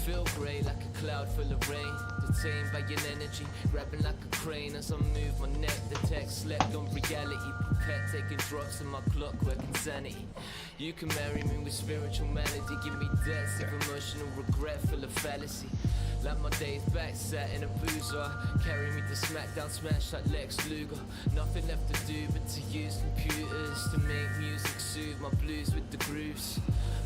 Feel grey like a cloud full of rain. Detained by your energy, grabbing like a crane. As I move my neck, the text slept on reality. Prepared taking drops in my clockwork insanity. You can marry me with spiritual melody. Give me depths of emotional regret full of fallacy. Like my days back, sat in a boozer. Carry me to SmackDown, smash like Lex Luger. Nothing left to do but to use computers to make music, soothe my blues with the grooves.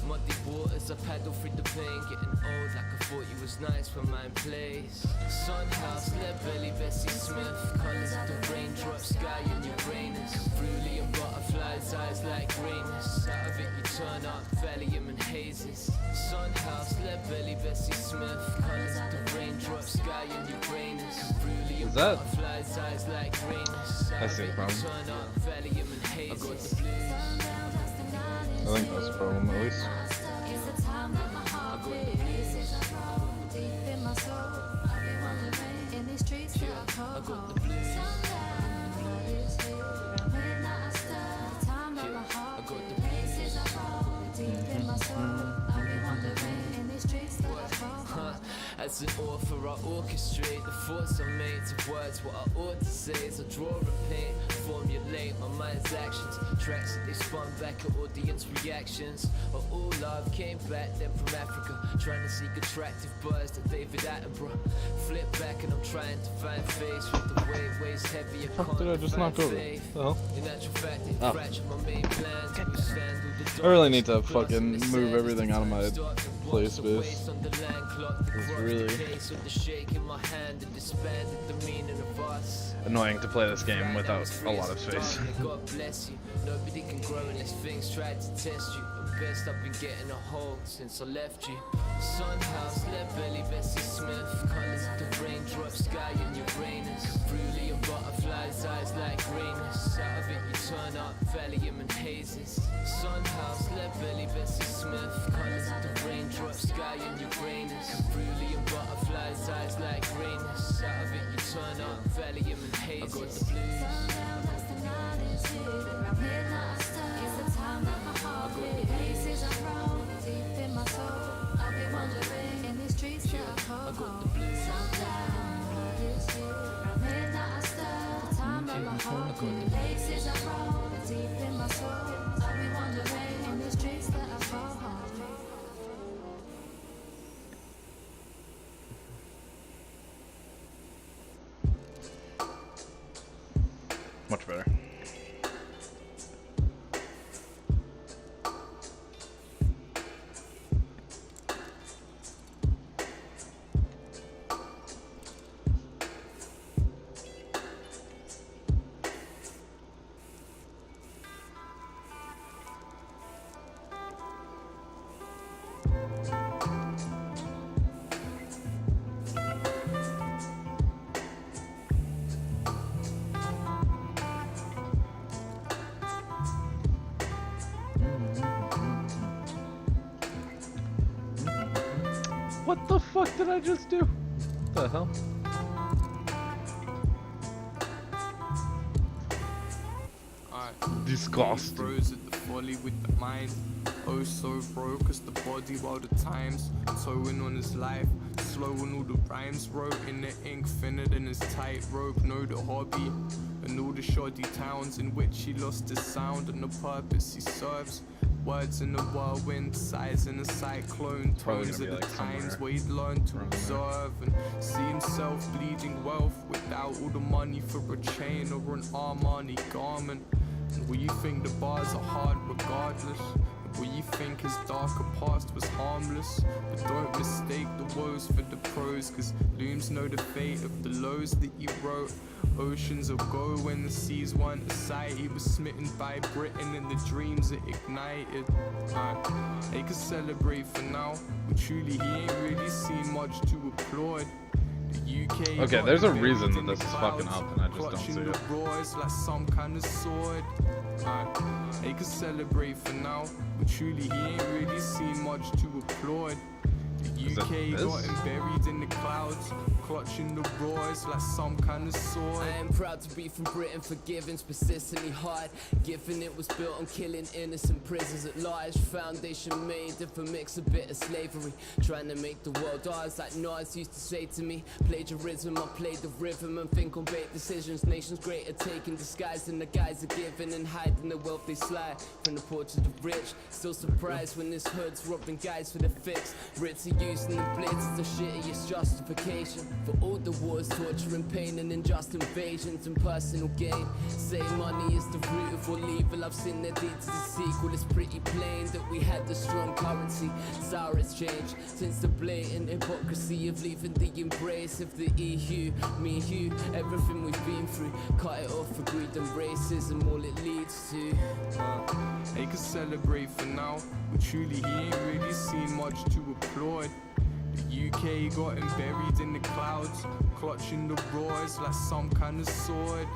Muddy waters, I paddle through the pain. Getting old like I thought you was nice when mine plays. Sunhouse, lead belly, Bessie Smith. Colours of the raindrops, sky in Uranus. Fruity and butterflies, eyes like greenness. Out of it you turn up, Valium and hazes. Sunhouse, lead belly, Bessie Smith. Colours of the raindrops, sky in Uranus. Fruity and butterflies, eyes like greenness. I see the problem. Turn up, Valium and hazes. I got the blues. I think that's the problem, at least. I got the blues. I got the As an author, I orchestrate the thoughts I made. creative words, what I ought to say is I draw and paint, formulate my mind's actions. Tracks that they spun back at audience reactions. Or all love came back then from Africa, trying to seek attractive buzz that David Attenborough. Flip back and I'm trying to find face with the weight weighs heavy. Fuck did I just knock over? Oh. In actual fact, they fractured my main plans. We stand through the I really need to fucking move everything out of my play space. It's really annoying to play this game without a lot of space. God bless you. Nobody can grow unless things try to test you. Best I've been getting a hold since I left you. Sunhouse, lead belly, Bessie Smith. Colors of the raindrops, sky and Uranus. Fruity and butterflies, eyes like greenness. Out of it you turn up, Valium and hazes. Sunhouse, lead belly, Bessie Smith. Colors of the raindrops, sky and Uranus. Fruity and butterflies, eyes like greenness. Out of it you turn up, Valium and hazes. I got the blues. Much better. What the fuck did I just do? What the hell? Disgusting. Bros at the folly with the mind. Oh, so broke as the body while the times towing on his life. Slow on all the rhymes wrote in the ink, thinner than his tightrope. Know the hobby and all the shoddy towns in which he lost his sound and the purpose he serves. Words in the whirlwind, sighs in a cyclone. Tones at the times where he'd learned to observe and see himself bleeding wealth without all the money for a chain or an Armani garment. And will you think the bars are hard regardless? Will you think his darker past was harmless? But don't mistake the woes for the pros, cause looms know the fate of the lows that he wrote. Oceans ago when the seas weren't a sight, he was smitten by Britain and the dreams it ignited. They could celebrate for now, but truly he ain't really seen much to applaud. The UK Okay, there's a reason that this is fucking up and I just don't see the it. roars like some kind of sword. They could celebrate for now, but truly he ain't really seen much to applaud. The UK got him buried in the clouds, clutching the roars like some kind of sword. I am proud to be from Britain, forgiving's persistently hard. Given it was built on killing innocent prisoners at large. Foundation made of a mix of bitter slavery, trying to make the world ours like Nas used to say to me. Plagiarism, I play the rhythm and think on bait decisions. Nations great at taking disguise and the guys are giving and hiding the wealth they slide from the poor to the rich. Still surprised when this hood's robbing guys for the fix. Ritzy using the blitz as the shittiest justification for all the wars, torture and pain and unjust invasions and personal gain. Say money is the root of all evil. I've seen their deeds as a sequel. It's pretty plain that we had the strong currency. Sour it's changed since the blatant hypocrisy of leaving the embrace of the EU. Me, you, everything we've been through. Cut it off for greed and racism, all it leads to. They could celebrate for now, but truly he ain't really seen much to applaud. The UK got him buried in the clouds, clutching the roars like some kind of sword.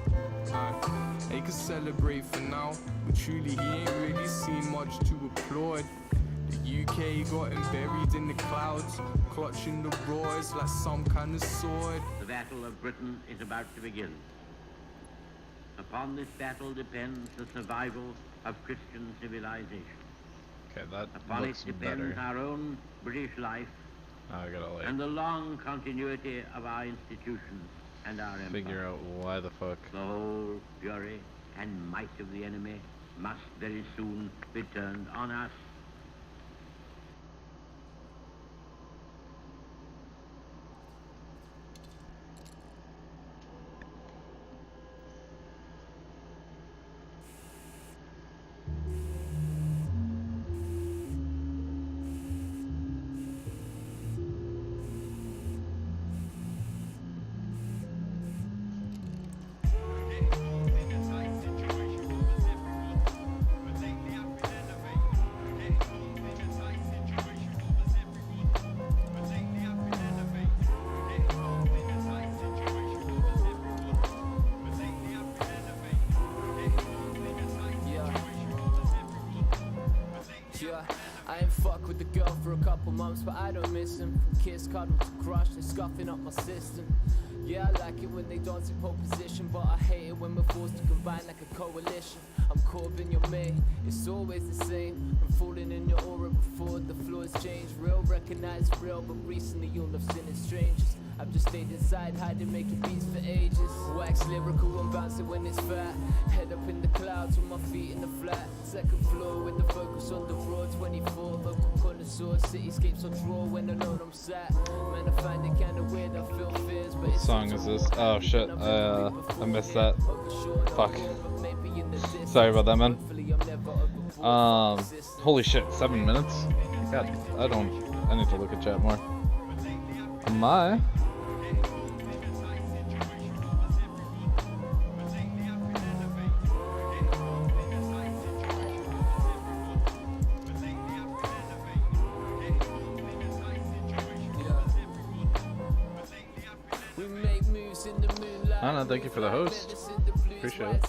They could celebrate for now, but truly he ain't really seen much to applaud. The UK got him buried in the clouds, clutching the roars like some kind of sword. The battle of Britain is about to begin. Upon this battle depends the survival of Christian civilization. Okay, that Upon looks it depends better. our own British life I gotta like. and the long continuity of our institutions. and our empire. Figure out why the fuck. The whole fury and might of the enemy must very soon be turned on us. Yeah, I ain't fuck with the girl for a couple months, but I don't miss him. From kiss, cuddle to crush, they're scuffing up my system. Yeah, I like it when they dance in pole position, but I hate it when we're forced to combine like a coalition. I'm Corbin, your mate, it's always the same. I'm falling in your aura before the floors change. Real, recognize real, but recently all I've seen is strangers. I've just stayed inside, hiding, making beats for ages. Wax lyrical and bouncing when it's fat. Head up in the clouds with my feet in the flat. Second floor with the focus on the road. 24, local connoisseur. Cityscapes on draw when alone I'm sat. Man, I find it kinda weird, I feel fears. But What song is this? Oh shit, I missed that. Fuck. Sorry about that, man. Holy shit, 7 minutes? God, I need to look at chat more. Am I? Anna, thank you for the host. Appreciate it.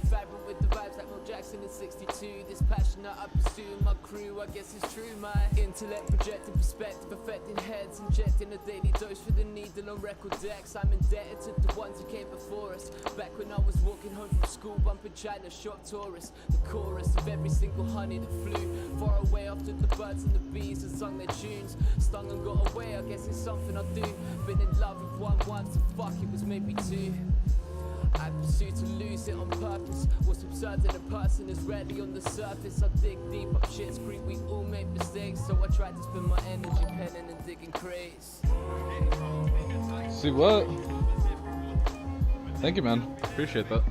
Vibrant with the vibes like Mel Jackson in 62. This passionate I pursue my crew, I guess it's true. My intellect projecting perspective, affecting heads, injecting a daily dose for the needle on record decks. I'm indebted to the ones who came before us. Back when I was walking home from school, bumping China shop tourists. The chorus of every single honey that flew far away after the birds and the bees and sung their tunes. Stung and got away, I guess it's something I do. Been in love with one once, and fuck, it was maybe two. I pursue to lose it on purpose. What's absurd in a person is rarely on the surface. I dig deep up shit's creek, we all make mistakes. So I try to spend my energy penning and digging crates. See what? Thank you, man. Appreciate that.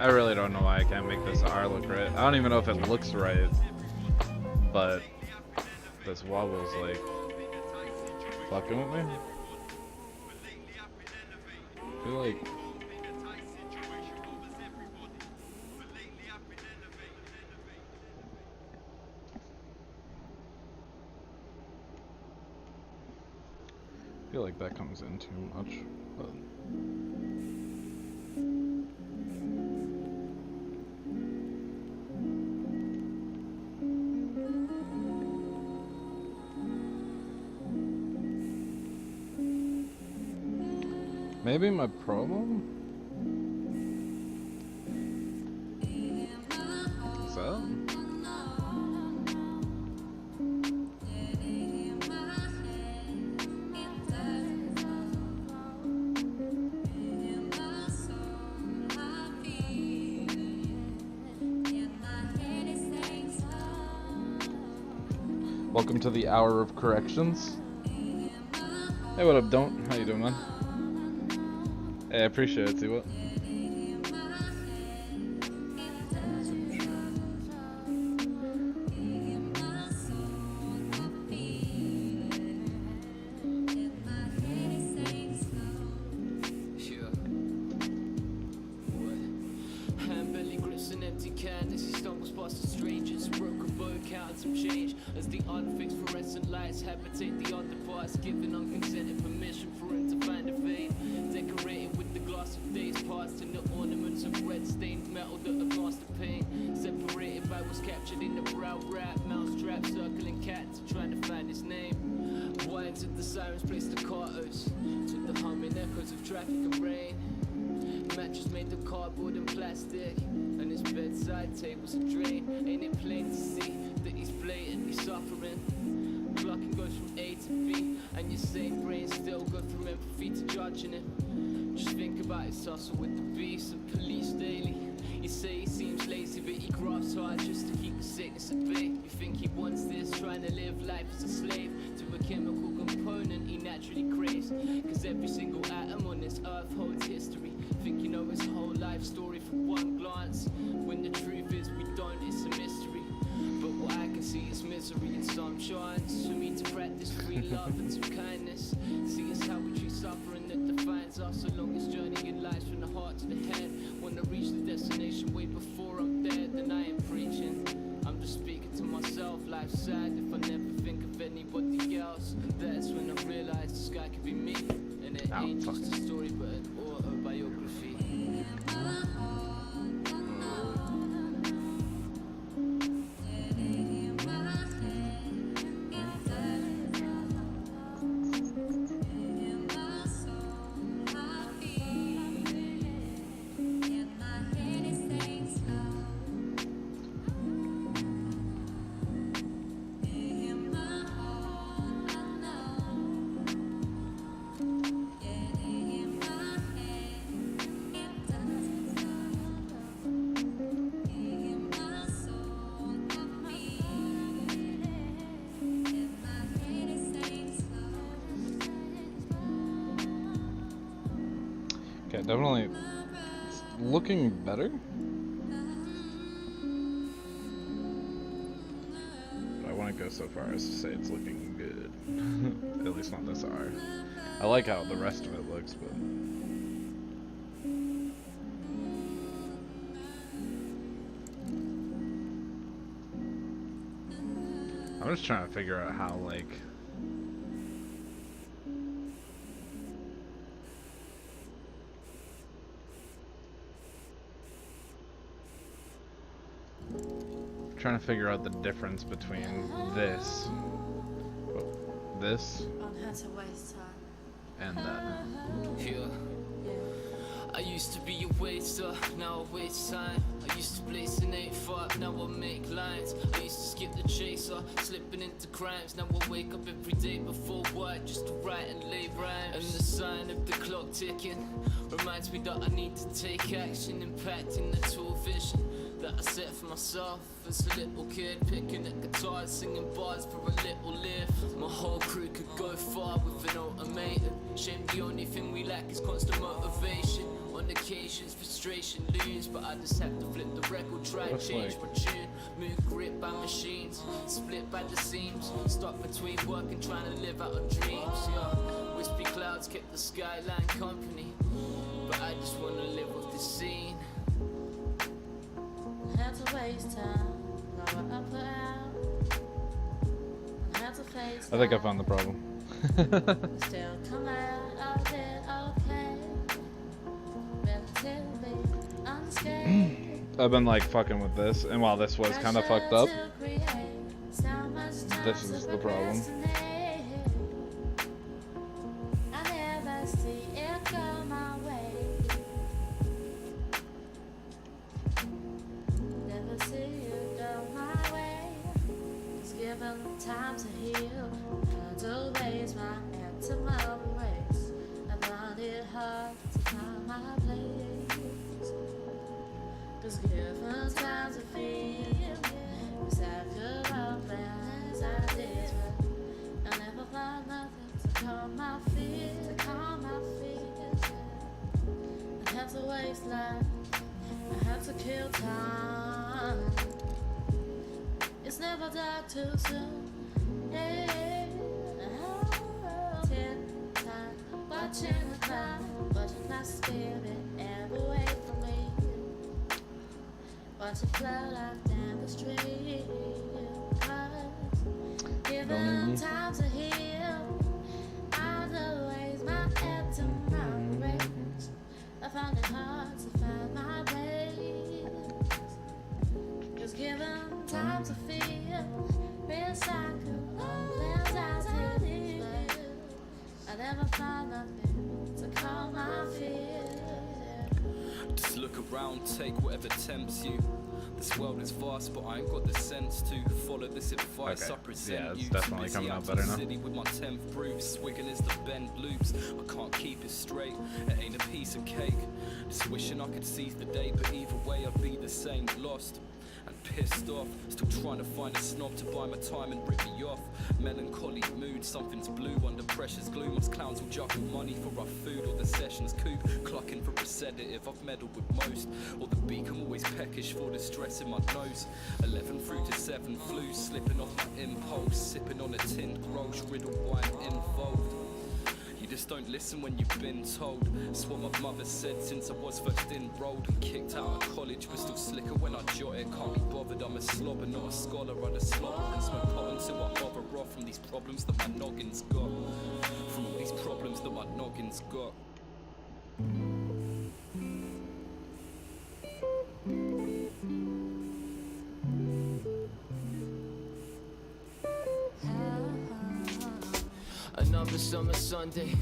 I really don't know why I can't make this R look right. I don't even know if it looks right, but this wobble's like fucking with me. I feel like that comes in too much, but maybe my problem? What's that? Welcome to the hour of corrections. Hey, what up, Don't? How you doing, man? Hey, I appreciate it, see what? Habitate the underpass. past, giving unconsented permission for him to find a vein. Decorated with the glass of days past and the ornaments of red stained metal that have masked the pain. Separated by what's captured in the brow wrap, mousetrap circling cats trying to find his name. Winds of the sirens place staccatos to the humming echoes of traffic and rain. Mattress made of cardboard and plastic, and his bedside table's a drain. Ain't it plain to see that he's blatantly suffering? Clocking goes from A to B, and your same brain still go from empathy to judging him. Just think about his hustle with the beast and police daily. You say he seems lazy, but he grafts hard just to keep the sickness at bay. You think he wants this, trying to live life as a slave to a chemical component he naturally craves. Cause every single atom on this earth holds history. Think you know his whole life story from one glance, when the truth is we don't, it's a mystery. But what I can see is misery and some chance for me to practice free love and some kindness. See it's how we treat suffering that defines us. The longest journey in life from the heart to the head. Wanna reach the destination way before I'm dead, and I ain't preaching. I'm just speaking to myself. Life's sad if I never think of anybody else. That's when I realize the sky could be me, and it ain't just a story but an autobiography. Okay, definitely it's looking better. But I wouldn't go so far as to say it's looking good. At least not this hour. I like how the rest of it looks, but I'm just trying to figure out how, like, trying to figure out the difference between this On how to waste time. and that. Yeah. I used to be a waster, now I waste time. I used to blaze an 8-5, now I make lines. I used to skip the chaser, slipping into crimes. Now I wake up every day before work just to write and lay rhymes. And the sign of the clock ticking reminds me that I need to take action, impacting the tool vision that I set for myself as a little kid, picking at guitars, singing bars for a little lift. My whole crew could go far with an automated. Shame the only thing we lack is constant motivation. On occasions frustration looms, but I just have to flip the record track, change my tune, move grip by machines, split by the seams, stuck between work and trying to live out of dreams. Yeah, wispy clouds kept the skyline company, but I just wanna live with the scene. Had to waste time, lower up or out. Had to face I think I found the problem. still come out of it okay. Relatively unscathed. I've been like fucking with this, and while this was kind of fucked up, this is the problem. I never see it go my way. Never see it go my way. It's given time to heal. Had to raise my empty memories. I found it hard to find my place. Just given time to feel. Cause I could run as I did. I never found nothing to calm my fears. To calm my fears. I had to waste life. I had to kill time. It's never dark too soon. Yeah. Time, watching the cloud, watching my spirit every way from me. Watch it flow like down the street. Give them time to heal. never find nothing to calm my fears. Just look around, take whatever tempts you. This world is vast, but I ain't got the sense to follow this advice. Okay. I present Yeah, it's you. definitely Busy coming out out better in the now. city with my 10th brew, swigging as the bend loops. I can't keep it straight, it ain't a piece of cake. Just wishing I could seize the day, but either way I'd be the same, lost and pissed off. Still trying to find a snob to buy my time and rip me off. Melancholy mood, something's blue under pressure's gloom. Us clowns will juggle money for our food or the session's coupe. Clucking for a sedative, I've meddled with most. Or the beak, I'm always peckish for the stress in my nose. 11 through to 7 flu, slipping off my impulse. Sipping on a tinned Grolsch, riddled wine involved. You just don't listen when you've been told. It's what my mother said since I was first enrolled and kicked out of college, but still slicker when I jot it. Can't be bothered, I'm a slobber, not a scholar. I just slobber and smoke pot until I hover off from these problems that my noggin's got. From all these problems that my noggin's got. Another summer Sunday,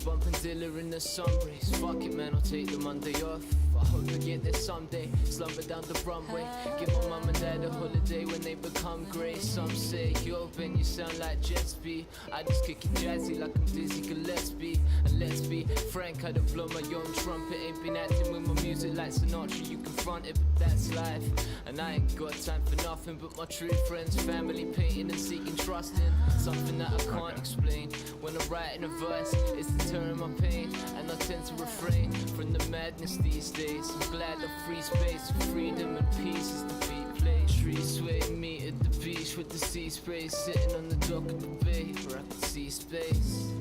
bumping Dilla in the sun breeze. Fuck it, man, I'll take the Monday off. I hope I get there someday. Slumber down the runway. Give my mum and dad a holiday when they become grey. Some say, yo, Ben, you sound like Jet Speed. I just kick it jazzy like I'm Dizzy Gillespie. And let's be frank, I don't blow my own trumpet. Ain't been acting with my music like Sinatra. You confront it, but that's life. And I ain't got time for nothing but my true friends, family, painting and seeking trust in something that I can't explain. When I'm writing a verse, it's deterring my pain, and I tend to refrain from the madness these days. I'm glad I free space, freedom and peace is the beat play. Trees sway me at the beach with the sea spray, sitting on the dock of the bay where I can see space.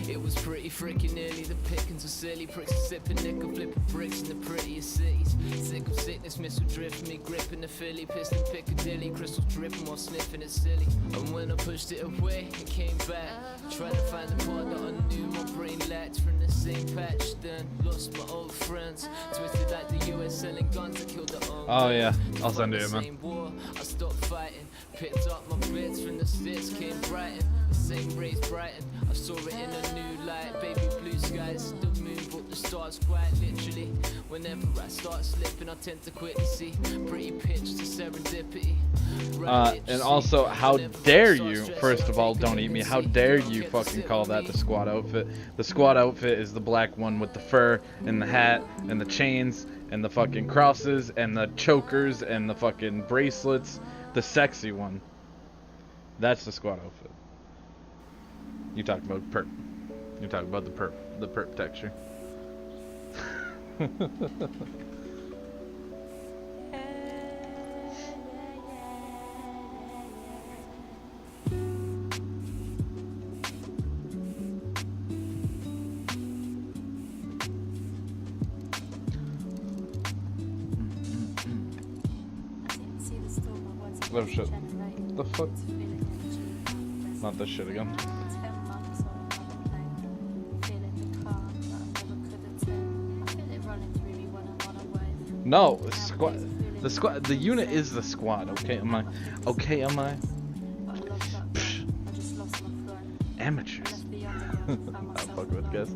It was pretty freaking early, the pickings were silly. Pricks are sipping nickel, flipping bricks in the prettiest cities. Sick of sickness, missile drift me, gripping the Philly. Piston Piccadilly, crystals dripping while sniffing it silly. And when I pushed it away, it came back. Trying to find the part that I knew my brain lacked. From the same patch, then lost my old friends. Twisted like the US selling guns that killed their own. Oh yeah, I'll send it, man. Same war, I stopped fighting. Picked up my bits from the sticks, came Brighton. The same rays brighten. I saw it in a new light, baby blue skies. The moon brought the stars quite literally. Whenever I start slipping, I tend to quickly see pretty pitch to serendipity. And also, how dare you, first of all, don't eat me, how dare you fucking call that the squad outfit? The squad outfit is the black one with the fur and the hat and the chains and the fucking crosses and the chokers and the fucking bracelets. The sexy one. That's the squad outfit. You talk about perp. You talk about the perp texture. Oh shit. The fuck? Not this shit again. No, the unit is the squad. Okay, am I? Okay, am I? Psh. Amateurs. I fuck with guys.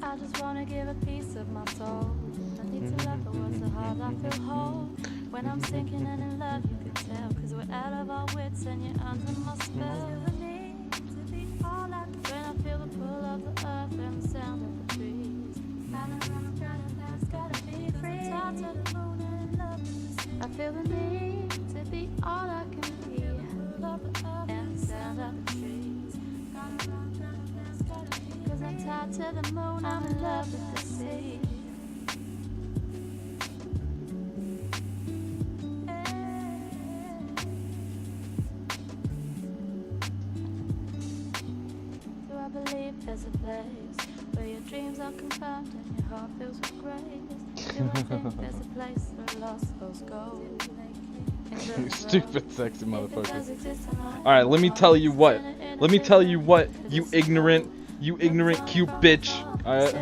I just wanna give a piece of my soul. I need to love, but what's so hard? I feel whole. When I'm sinking and in love, you can tell. Cause we're out of our wits and you're under my spell. I need to be all I can. When I feel the pull of the earth and the sound of the trees. It's gotta be free. Talk to the moon and in love with the sea. I feel the need to be all I can be. Love the earth and the sound of the trees. Cause I'm tied to the moon, I'm in love with the sea. Do I believe there's a place where you dreams are confirmed and your heart feels with grace. Do I think there's a place where lost souls go? You stupid sexy motherfucker. Alright, let me tell you what. Let me tell you what, you ignorant cute bitch. Alright.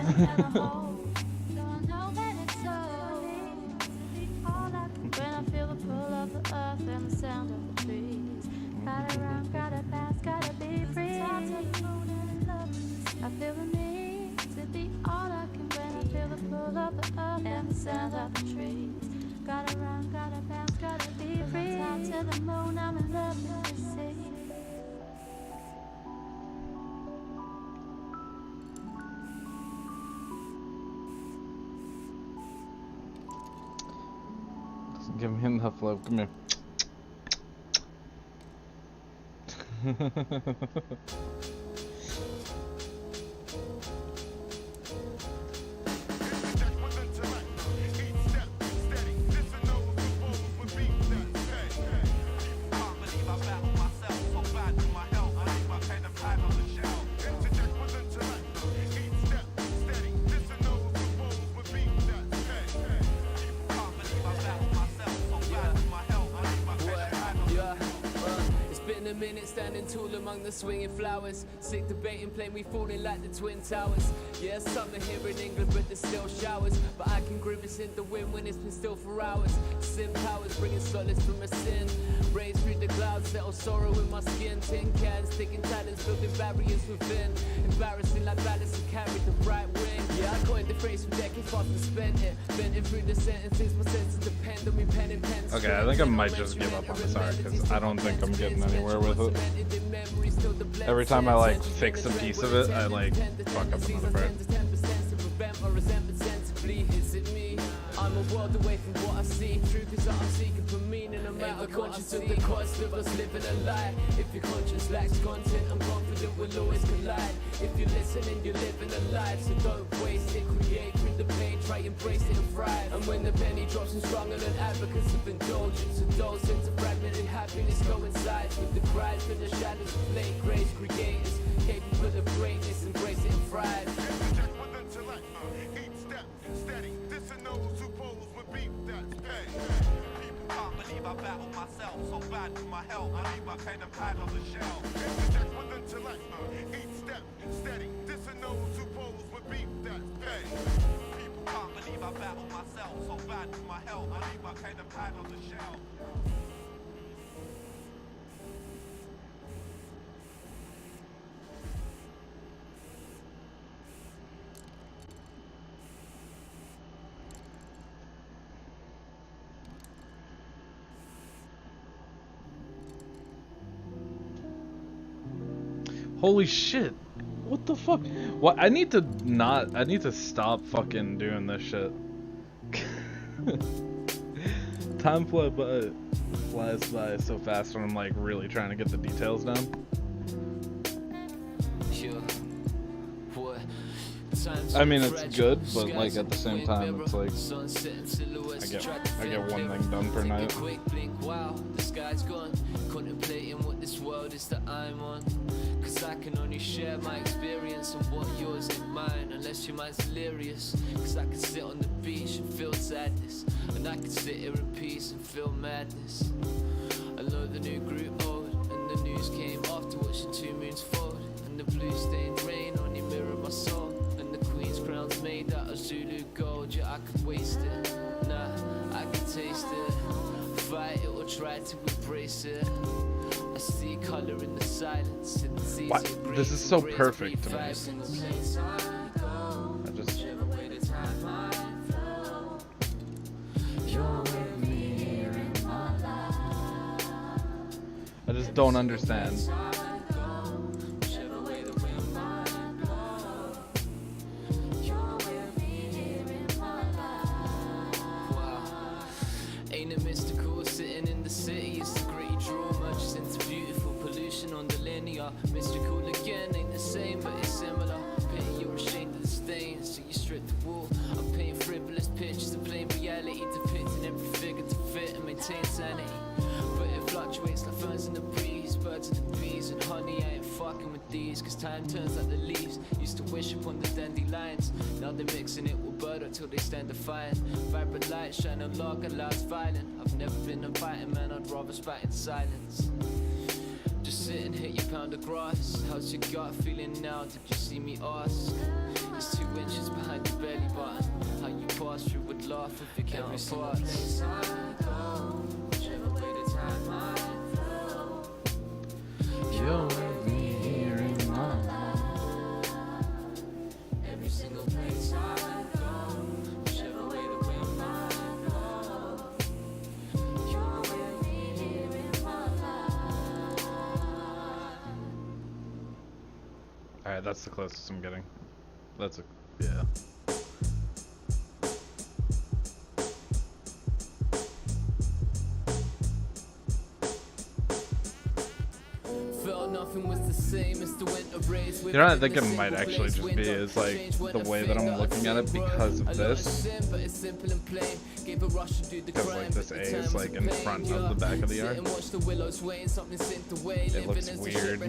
When I feel the pull of the earth and the sound of the trees, gotta run, gotta pass, gotta be free. I feel the need to be all I can when I feel the pull of the earth and the sound of the trees. Gotta run, gotta pass, gotta be free. Top to the moon, I'm in love with the sea. Give me enough love. Come here. A minute standing tall among the swinging flowers. Sick debating, playing we falling like the Twin Towers. Yeah, summer here in England, but there's still showers. But I can grimace in the wind when it's been still for hours. Sin powers bringing solace from a sin. Raise through the clouds, settle sorrow in my skin. Tin cans, sticking talents, building barriers within. Embarrassing like balance and carry the right wing. Yeah, I coined the phrase for decades, fast and spent it. Bent it through the sentences, my senses depend on me pen and pen. Okay, I think I might just give up on this art because I don't think I'm getting anywhere with it. Every time I like fix a piece of it, I like fuck up another part. I'm a world away from what I see. Truth is that I'm seeking for meaning. I'm out of conscious of the cost of us living a lie. If your conscience lacks content, I'm confident we'll always collide. If you're listening, you're living a life. So don't waste it, create through the pain, try embrace it and thrive. And when the penny drops and stronger than advocates of indulgence, adults into fragmented happiness coincides with the cries from the shadows of late grace creators, capable of greatness, embrace it and thrive. I battle myself, so bad for my health. I leave my pen and pad on the shelf. Interject with intellect, each step steady. This and those who pose with beef that's pay. People can't believe I battle myself, so bad for my health. I leave my pen and pad on the shelf. Holy shit. What the fuck? What? I need to stop fucking doing this shit. Time flies by so fast when I'm like really trying to get the details down. I mean, it's good, but like at the same time, it's like I get one thing done per night. The sky's gone, contemplating what this world is that I'm on. Cause I can only share my experience and what yours ain't mine, unless your mind's delirious. Cause I can sit on the beach and feel sadness, and I can sit here in peace and feel madness. I know the new grew old, and the news came after watching two moons fold, and the blue stained rain only mirrored my soul, and the queen's crown's made out of Zulu gold. Yeah, I could waste it, nah, I could taste it. Fight it or try to embrace it. I see color in the silence. What? This is so perfect to me. I just don't understand. Ain't it mystical sitting in the city? It's the gritty draw merges into beautiful pollution on the linear. Mystical again, ain't the same, but it's similar. Pity you're ashamed of the stains, so you strip the wall. I'm painting frivolous pictures of plain reality, depicting every figure to fit and maintain sanity. But it fluctuates like ferns in the breeze. birds and the bees. And honey, I ain't fucking with these, cause time turns like the leaves. Used to wish upon the dandelions, now they're mixing it with burdock till they stand defiant. Vibrant light shine on log and loud's violent. I've never been a fighting man, I'd rather spat in silence. Just sit and hit your pound of grass. How's your gut feeling now? Did you see me ask? It's 2 inches behind your belly button. How you pass through would laugh if you count Every single apart. place I go, whichever way the time I flow, You're with me here in my life. every single place I go, whichever way the wind might blow, you're with me here in my life. Alright, that's the closest I'm getting. That's a, yeah. Felt nothing was the same as the winter race. You know what I think it might actually just be is like the way that I'm looking at it because of this. Because like this A is like in front of the back of the R. It looks weird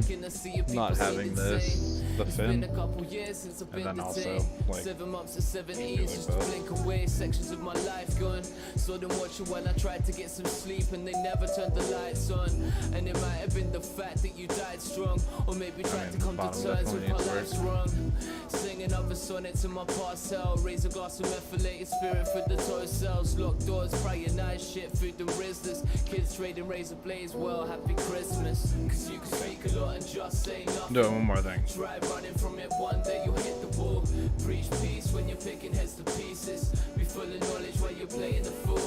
not having this, the fin, and then also like 7 months to 7 years, just like to blink away. Sections of my life gone. Saw them watching while I tried to get some sleep, and they never turned the lights on. And it might have been the fact that you died strong, or maybe tried to come to bottom terms with my definitely life's needs wrong. Sing another sonnet to my past self. Raise a glass of methylated spirit for the toast cells. Locked doors, crying night shit, food and Rizzlers. Kids trading razor blades, well, happy Christmas. Cause you can speak a lot and just say nothing. do one more thing. Try running from it, one day you'll hit the wall. Preach peace when you're picking heads to pieces. Be full of knowledge while you're playing the fool.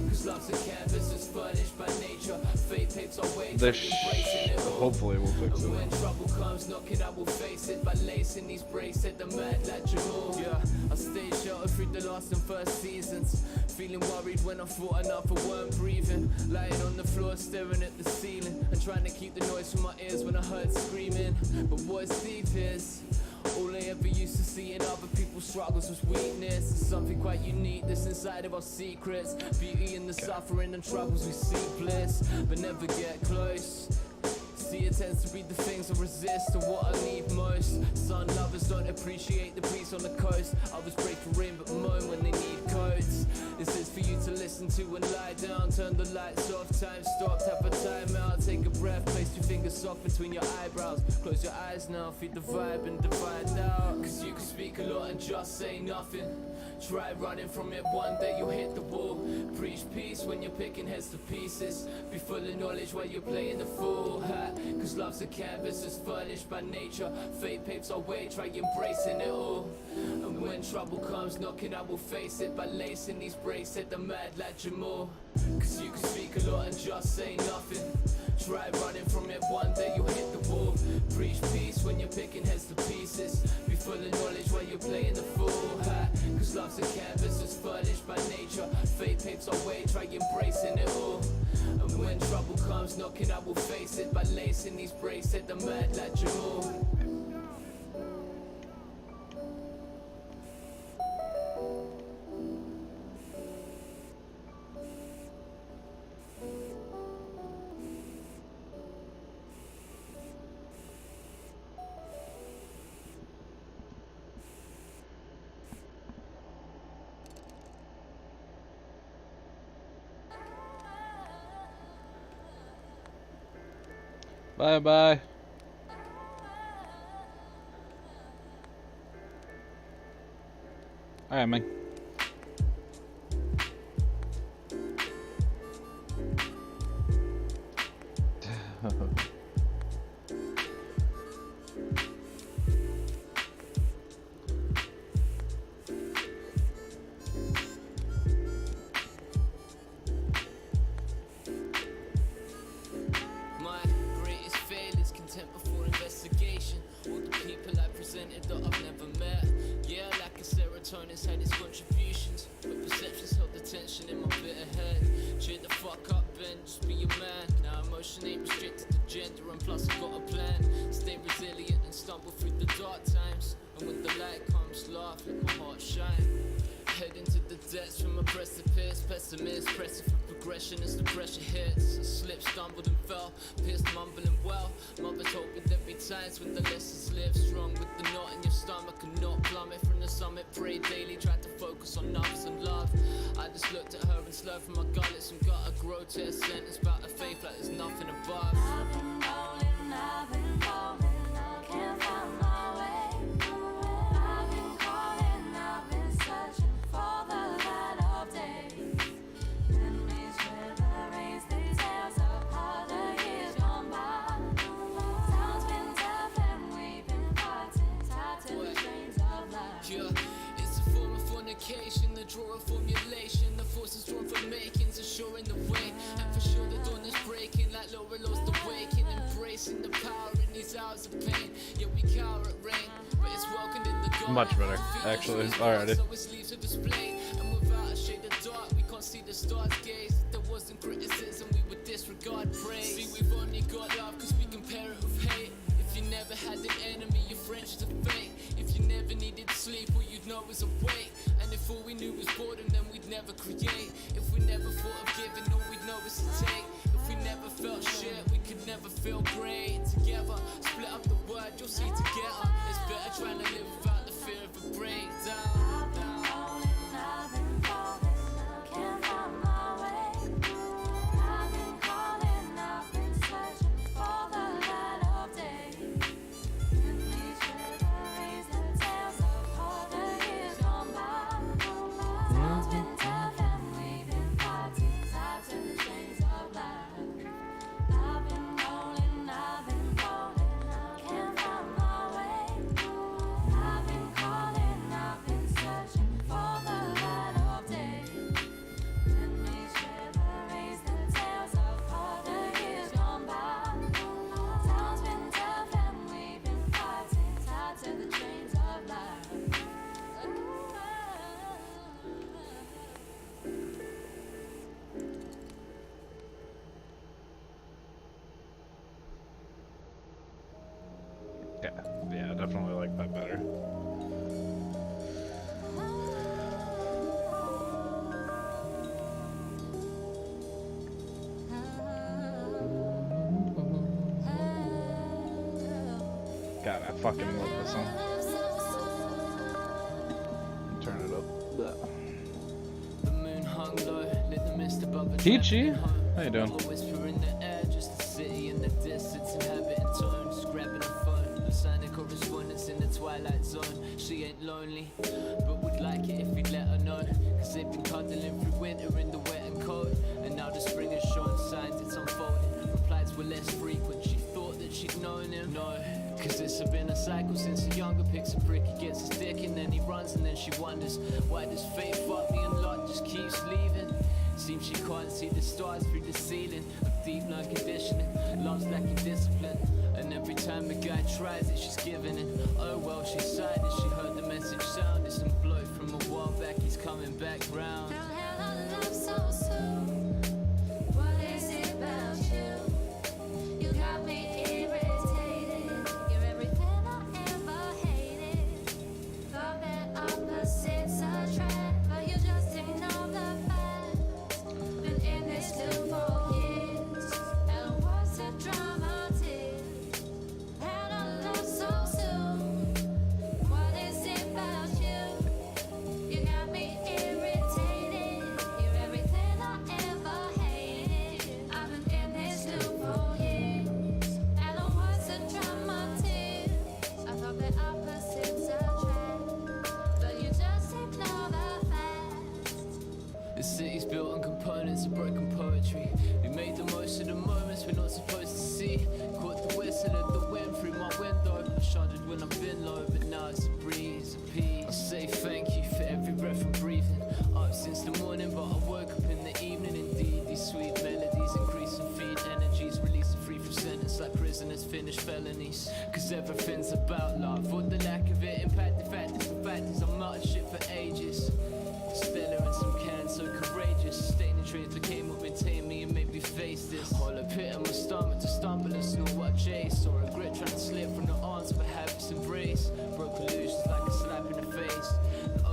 Cause love's a canvas is furnished by nature. Fate paves our way, This embracing it all. hopefully will fix And it. when trouble comes knocking, I will face it by lacing these brakes at the mad lad Jamal. Yeah, I stayed sheltered through the last and first seasons. Feeling worried when I thought enough, I weren't breathing. Lying on the floor, staring at the ceiling, and trying to keep the noise from my ears when I heard screaming. But what's deep is all I ever used to see in other people's struggles was weakness. It's something quite unique that's inside of our secrets. Beauty in the suffering and troubles we seek bliss, but never get close. See, it tends to be the things I resist or what I need most. Sun lovers don't appreciate the breeze on the coast. Others break for rain but moan when they need coats. This is for you to listen to and lie down. Turn the lights off, time stopped, have a time out. Take a breath, place your fingers soft between your eyebrows. Close your eyes now, feed the vibe and divide out. Cause you can speak a lot and just say nothing. Try running from it, one day you'll hit the wall. Preach peace when you're picking heads to pieces. Be full of knowledge while you're playing the fool. Cause love's a canvas is furnished by nature. Fate paves our way, try embracing it all. And when trouble comes knocking, I will face it by lacing these brakes at the mad lad Jamal. Cause you can speak a lot and just say nothing. Try running from it, one day you'll hit the wall. Preach peace when you're picking heads to pieces. Be full of knowledge while you're playing the fool. Cause love's a canvas is furnished by nature. Fate paves our way, try embracing it all. And when trouble comes knocking, I will face it by lacing these brakes at the mad lad Jamal. Bye bye. Alright, man. My greatest failure is contempt before investigation. All the people I presented that I've never met. Yeah, lack of serotonin's had its contributions, but perceptions held the tension in my bitter head. Cheer the fuck up, Ben, just be a man. Now emotion ain't restricted to gender, and plus I got a plan. Stay resilient and stumble through the dark times. And when the light comes, laugh, let my heart shine. Head into the depths from a precipice, pessimist, pressing for progression as the pressure hits. I slipped, stumbled and fell, pissed, mumbling well. Mother told me there'd be times when the lessons live strong with the knot in your stomach and not plummet from the summit. Pray daily, tried to focus on numbers and love. I just looked at her and slurred from my gullets and got a grotesque sentence about a faith like there's nothing above. I've been rolling, I've been falling, I can't find my way. I've been calling, I've been searching for the light of day. Memories reveries, the tales of how the years gone by. Time's been tough and we've been fighting, tied to the chains of life. Yeah, it's a form of fornication, the draw of formulation, the forces drawn from makings, assuring the way. And for sure the dawn is breaking, like Laura lost the waking, embracing the power in these hours of pain. Yeah, we cower at rain, but it's welcomed in the dark. Much better, actually. Alrighty. So it's leaves to display, and without a shade of dark, we can't see the stars gaze. If there wasn't criticism, we would disregard praise. See, we've only got love because we compare it with hate. If you never had an enemy, your friends are fake. If you never needed sleep, all you'd know was awake. And if all we knew was boredom, then we'd never create. If we never thought of giving, all we'd know is to take. If we never felt shit, we could never feel great. Together, split up the word, you'll see together. It's better trying to live without the fear of a breakdown. I've been rolling, I've been falling, I can't find my way. I've been calling, I've been searching for the light of day. In these reveries, the tales of all the years gone by. Time's been tough and we've been fighting, tied to the chains of life. I've been rolling, I've been falling, I can't find my way. I've been calling, I've been searching for the light of day. In these reveries, the tales of all the years gone by. Time's been tough and we've been fighting, tied to the chains of life. Yeah, definitely like that better. God, I fucking love this song. Turn it up. The moon hung low, lit the mist above the Peachy, traveling home. how you doing? A whisper in the air, just a city in the distance, inhabiting tones, grabbing a phone. The sign of correspondence in the twilight zone. She ain't lonely, but would like it if we'd let her know. Cause they've been cuddling through winter in the wet and cold. And now the spring has shown signs it's unfolding. Replies were less frequent, she thought that she'd known him. No, cause it's been a cycle since a younger picks a prick. He gets a stick and then he runs and then she wonders, why does fate fuck me and luck just keeps leaving? Seems she can't see the stars through the ceiling. Of deep lung conditioning, love's lacking discipline. And every time a guy tries it, she's giving it. Oh well, she sighed as she heard the message sound. It's some bloke from a while back, he's coming back round. Don't have a love so soon. What is it about you? You got me irritated. You're everything I ever hated. Thought that opposites attract, but you just ignore the facts. Been in this loop for years, and what's the drama till? Had a love so soon. What is it about you? You got me irritated. You're everything I ever hated. I've been in this loop for years, and what's the drama till? I thought that opposites attract, but you just ignore the facts. The city's built on components of broken poetry. We made the most of the moments we're not supposed to see. Caught the whistle of the wind through my window. I shuddered when I've been low, but now it's a breeze, a peace. I say thank you for every breath I'm breathing. Up since the morning, but I woke up in the evening. Indeed, these sweet melodies increase and feed energies, release free from sentence like prisoners finish felonies. Cause everything's about love, or the lack of it. Impact the factors, the factors. I'm out of shit for ages. Stellar and some cans, so courageous. Staying in trains that came up, maintain me and make me face this. Hollow pit in my stomach to stumble and snort what I chase. Or regret trying to slip from the arms of a habit's embrace. Broken loose like a slap in the face. The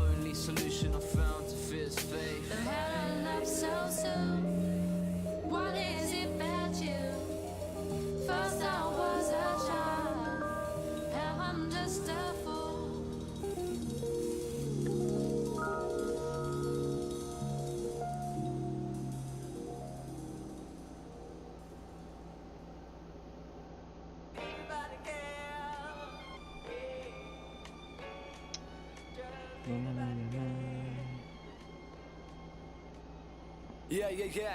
Yeah,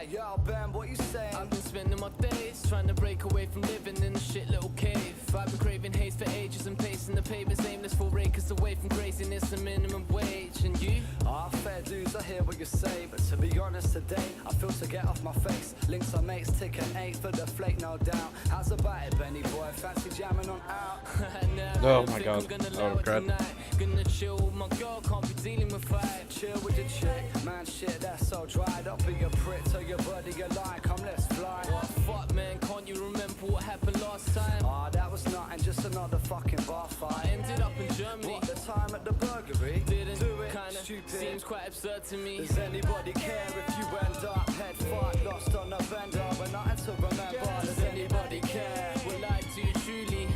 yo, Ben, what you saying? I've been spending my days trying to break away from living in a shit little cave. I've been craving haze for ages and pacing the pavements aimless for acres away from craziness and minimum wage. And you? Ah, fair dues, I hear what you say, but to be honest today, I feel to get off my face. Links on mates, ticket 8 for the flake, no doubt. How's about it, Benny boy? Fancy jamming on out? Oh my god, oh crap. Gonna chill with my girl, can't be dealing with fight. Chill with your chick, man, shit, that's so dried up. Be a prick, tell your buddy you like, come let's fly. Oh fuck man, can't you remember what happened last time? Ah, that was nothing, just another fucking bar I fight. ended up in Germany. What, the time at the burglary? Didn't do it, kinda stupid. seems quite absurd to me. Does anybody care if you end up head fucked, lost on a bender, but nothing to remember? Does anybody care? Well, I do truly.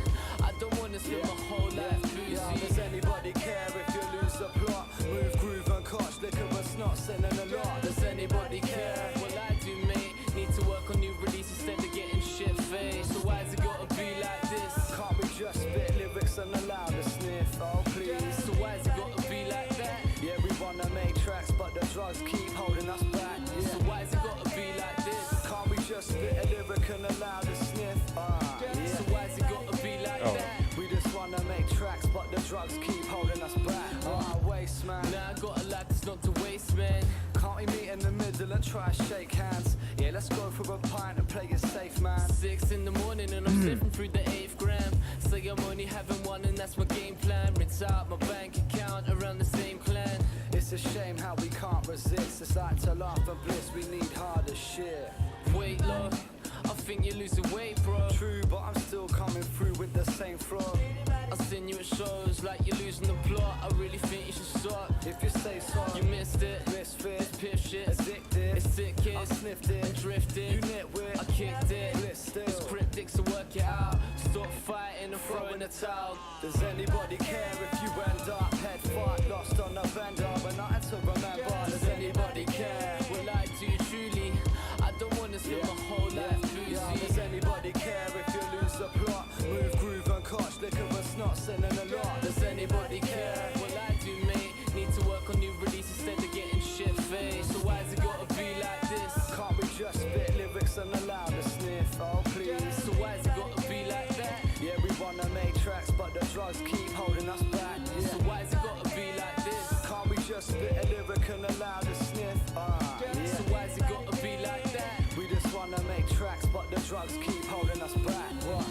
I don't wanna spend my whole life Yeah, boozy. does anybody care if you lose the plot? Move, groove and coach, liquor and snot, sinning a lot. Does anybody care? Well, I do, mate. Need to work on new releases instead of getting shit faced. So why's it gotta be like this? Can't we just spit lyrics and allow the sniff? Oh please. So why's it gotta be like that? Yeah, we wanna make tracks, but the drugs keep holding us back. So Yeah. why's it gotta be like this? Can't we just spit a lyric and allow the sniff? Yeah. So why's it gotta be like Oh. that? We just wanna make tracks, but the drugs keep holding us back. Waste man. Now I got a life that's not to waste, man. Can't we meet in the middle and try to shake hands? Yeah, let's go for a pint and play it safe, man. 6 in the morning and I'm slipping through the 8th gram. Say I'm only having one and that's my game plan. Rinse out my bank account around the same clan. It's a shame how we can't resist. It's like to laugh and bliss, we need harder shit. Wait, love, I think you're losing weight, bro. True, but I'm still coming through with the same flow. I've seen you at shows like you're losing the plot. I really think you should stop. If you say so, You missed it. misfit, It's piff shit. addicted, It's sick, I kids. sniffed it, And drifted. you nitwit, I kicked it. Bliss It's still. cryptic, so work it out. Stop fighting and throwing the towel. Does anybody care if you end up head fucked, lost on a bender, but nothing to remember? Does anybody care? Well, I do truly. I don't wanna spend my whole life Yeah, boozy. does anybody care if you lose the plot? Move, groove and coach, liquor and snot, sinning a lot. Does anybody care? Well, I do, mate. Need to work on new releases instead of getting shit faced. So why's it gotta be like this? Can't we just spit lyrics and allow the sniff? Oh please. So why's it gotta be like that? Yeah, we wanna make tracks, but the drugs keep holding us back. So Yeah. why's it gotta be like this? Can't we just spit a lyric and allow the sniff? So Yeah. why's it gotta be like that? We just wanna make tracks, but the drugs keep holding us back. What?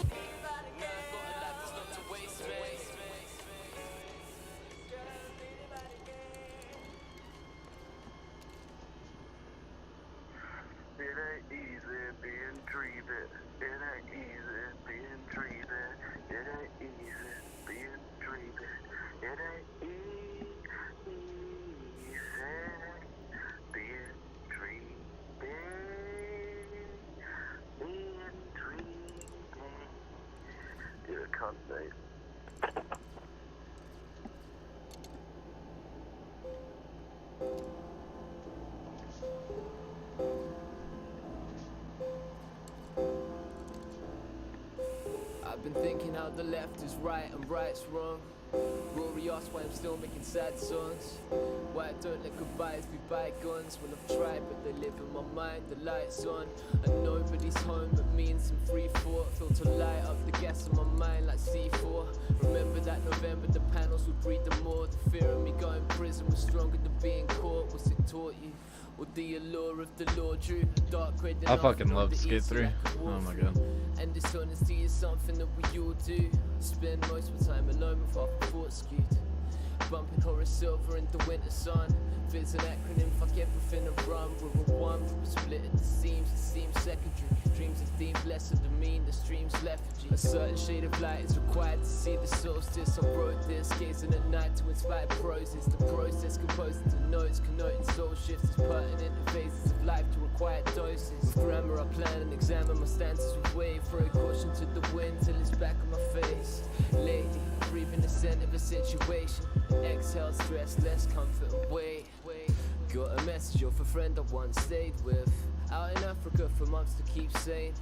It ain't easy being treated. It ain't easy being treated. It ain't easy being treated. It ain't easy being treated. Being treated. You're a cunt, mate. I've been thinking how the left is right and right's wrong. Rory asked why I'm still making sad songs. Why I don't let goodbyes be bygones. Well, I've tried, but they live in my mind. The light's on, and nobody's home but me and some free thought. Feel to light up the gas in my mind like C4. Remember that November, the panels would breed the more. The fear of me going prison was stronger than being caught. What's it taught you? Or the allure of the law drew Darkakri. I fucking love Skate 3. Oh my god. And dishonesty is something that we all do. Spend most of my time alone with half the thoughts skewed. Bumping Horace Silver in the winter sun. Fits an acronym, fuck everything and run. We're a one, we're split at the seams, it seems secondary. Dreams are themed lesser than mean, the stream's lethargy. A certain shade of light is required to see the solstice. I wrote this, gazing at night to inspire proses. The process composed into notes, connoting soul shifts as pertinent to phases of life to required doses. With grammar I plan and examine my stances with wave. Throw caution to the wind till it's back on my face. Lately, breathing the scent of a situation. Exhale, stress, less comfort and weight. Got a message off a friend I once stayed with. Out in Africa for months to keep sane.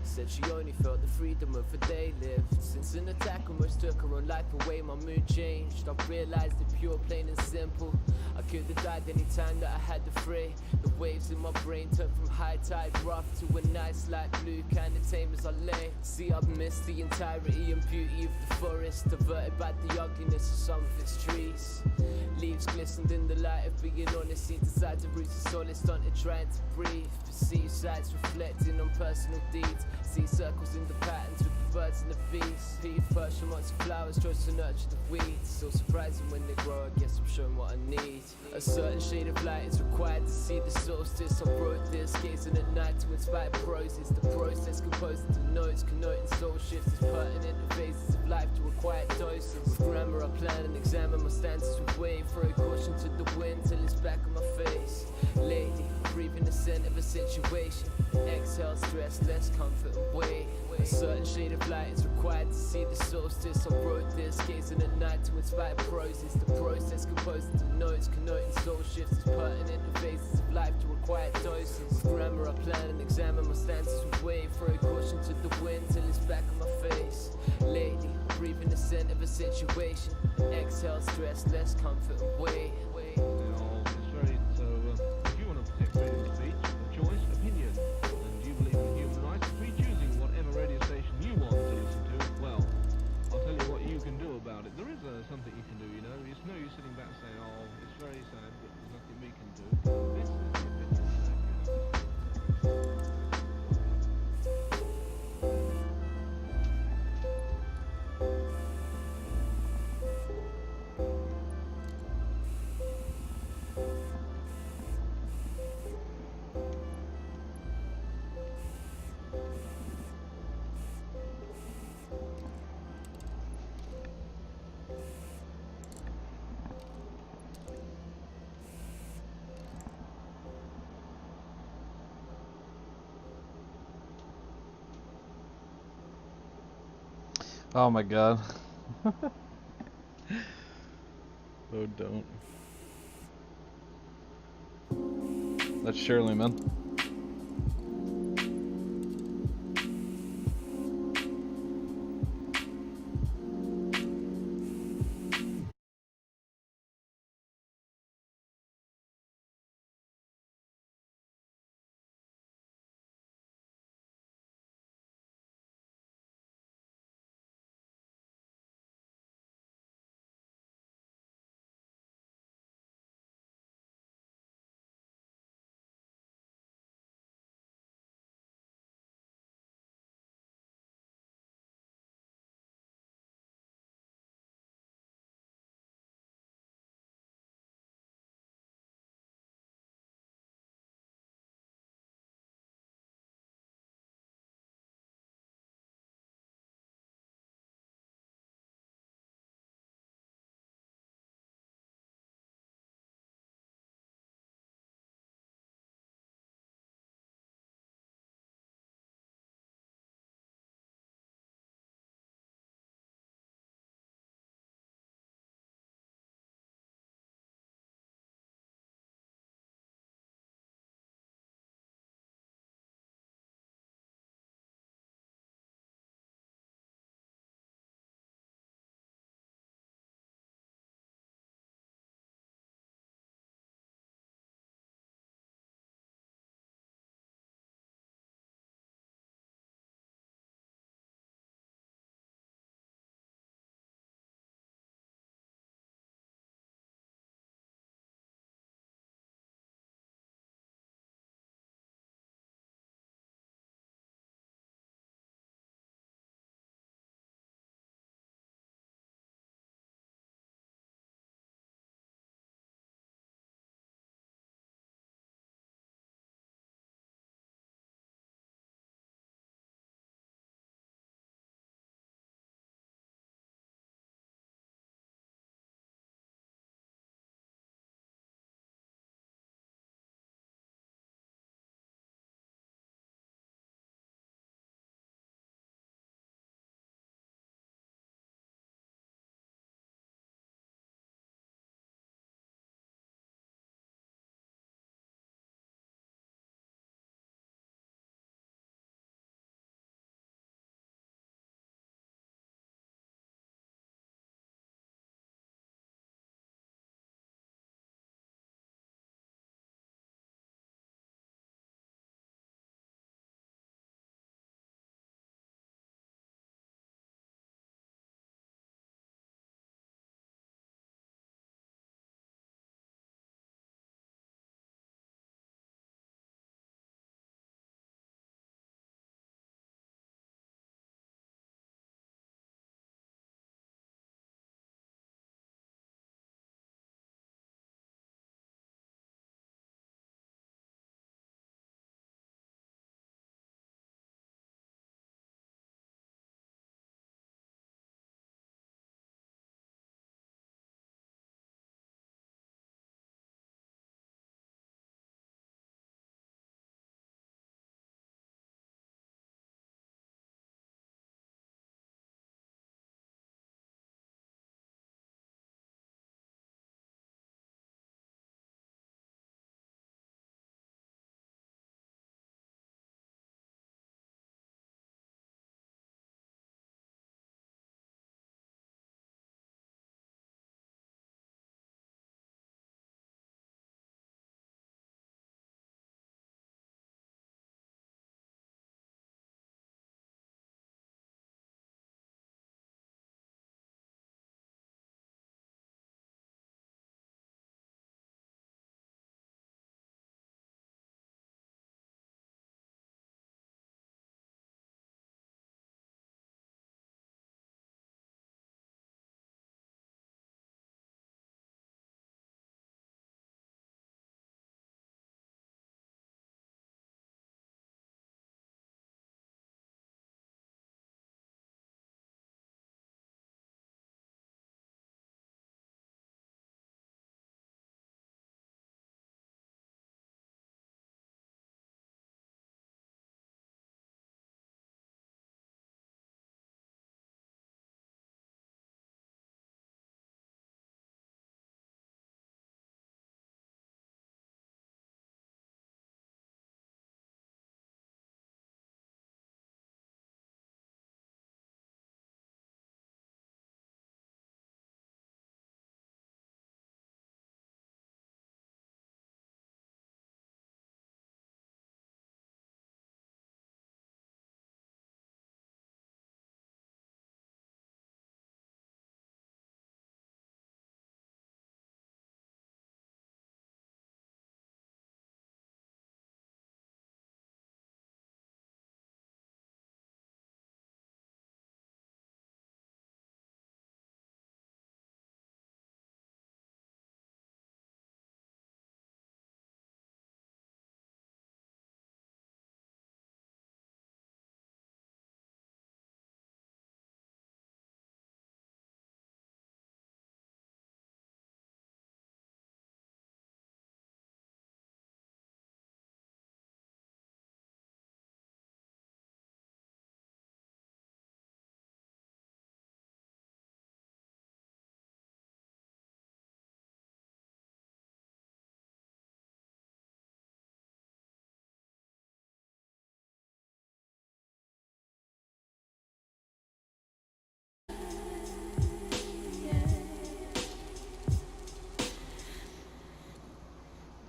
Said she only felt the freedom of a day lived. Since an attack almost took her own life away, my mood changed. I've realized it pure, plain and simple. I could have died any time that I had the fray. The waves in my brain turned from high tide rough to a nice light blue, kinda tame as I lay. See, I've missed the entirety and beauty of the forest, diverted by the ugliness of some of its trees. Leaves glistened in the light of being honest. See inside the roots of solace, stunted trying to breathe. Perceive sights reflecting on personal deeds. See circles in the patterns with the birds and the bees. Pea perched amongst the flowers, chose to nurture the weeds. So surprising when they grow, I guess I'm showing what I need. A certain shade of light is required to see the solstice. I wrote this, gazing at night to inspire proses. The process composed into notes, connoting soul shifts is pertinent to phases of life to acquire doses. With grammar I plan and examine my stanzas with weight. Throw caution to the wind till it's back on my face. Lady, breathing the scent of a situation. Exhale stress, less comfort and weight. A certain shade of light is required to see the solstice. I wrote this, gazing at night to inspire proses. The process composed into notes, connoting soul shifts is pertinent to phases of life to require doses. With grammar I plan and examine my stanzas with weight. Throw caution to the wind till it's back on my face. Lady, breathing the scent of a situation. Exhale stress, less comfort and weight. It's very so. If you want to protect freedom of speech, of choice, opinion, and you believe in human rights, free choosing whatever radio station you want to listen to, well, I'll tell you what you can do about it. There is something you can do. You know, it's no use sitting back saying, "Oh, it's very sad, but there's nothing we can do." This is the opinion. Oh my god. Oh, don't. That's Shirley, man.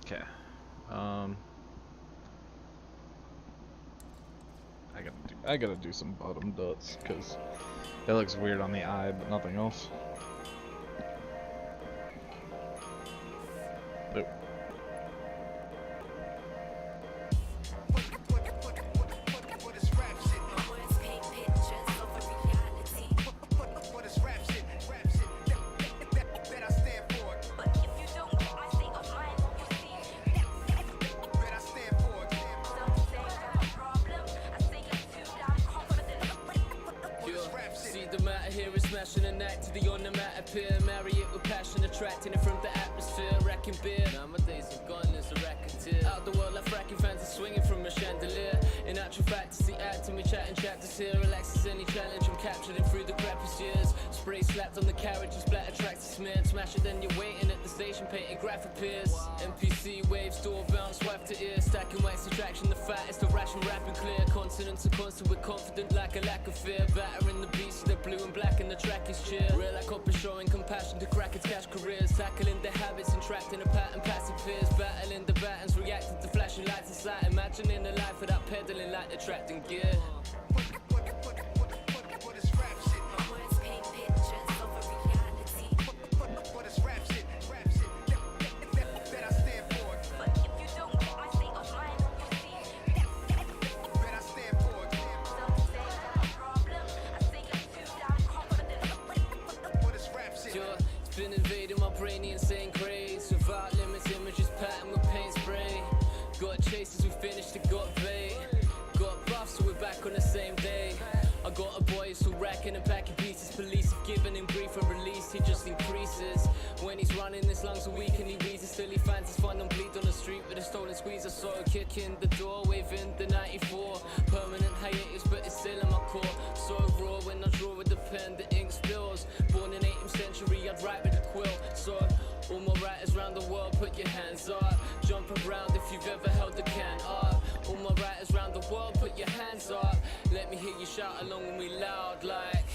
Okay. I gotta do some bottom dots because it looks weird on the eye, but nothing else. Nope. Smashing an act to the onomatopoeia, marry it with passion, attracting it from the atmosphere, racking beer. Now my days are gone as a racketeer. Out the world like fracking fans are swinging from a chandelier. In actual fact, it's the act and we chatting chapters here. Relaxes any challenge, I'm captured in through the crappiest years. Spray slapped on the carriage, and splatter tracks are smeared. Smash it, then you're waiting at the station, painted graphic appears. NPC waves, door bounce, wipe to ear. Stacking wax attraction, the fattest, the ration rapping clear. Consonants are constant, we're confident like a lack of fear. Battering the beats, they're blue and black and the track is cheer. Real like copper showing compassion to crack its cash careers. Tackling their habits and tracking a pattern, passive fears. Battling the battens, reacting to flashing lights inside. Imagining a life without pedaling like the trapped in gear. Been invading my brain, the insane craze. Without limits, images pattern with paint spray. Got chasers who finished and got bait. Got buffs, so we're back on the same day. I got a boy who's still racking and packing pieces. Police have given him grief and release, he just increases. When he's running, his lungs are weak and he wheezes. Still he finds his fun and bleed on the street with a stolen squeezer. So kicking the door, waving the 94. Permanent hiatus, but it's still in my core. So raw when I draw with the pen, the ink spills. Born in 18th century, I'd write with a quill. So all my writers around the world, put your hands up. Jump around if you've ever held a can up. All my writers around the world, put your hands up. Let me hear you shout along with me loud like.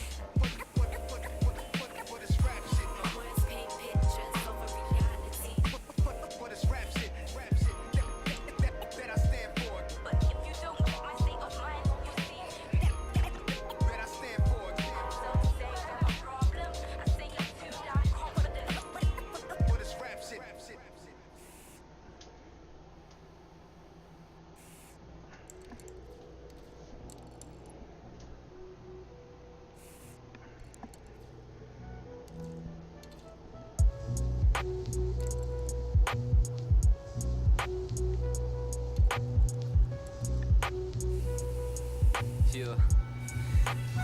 Yeah.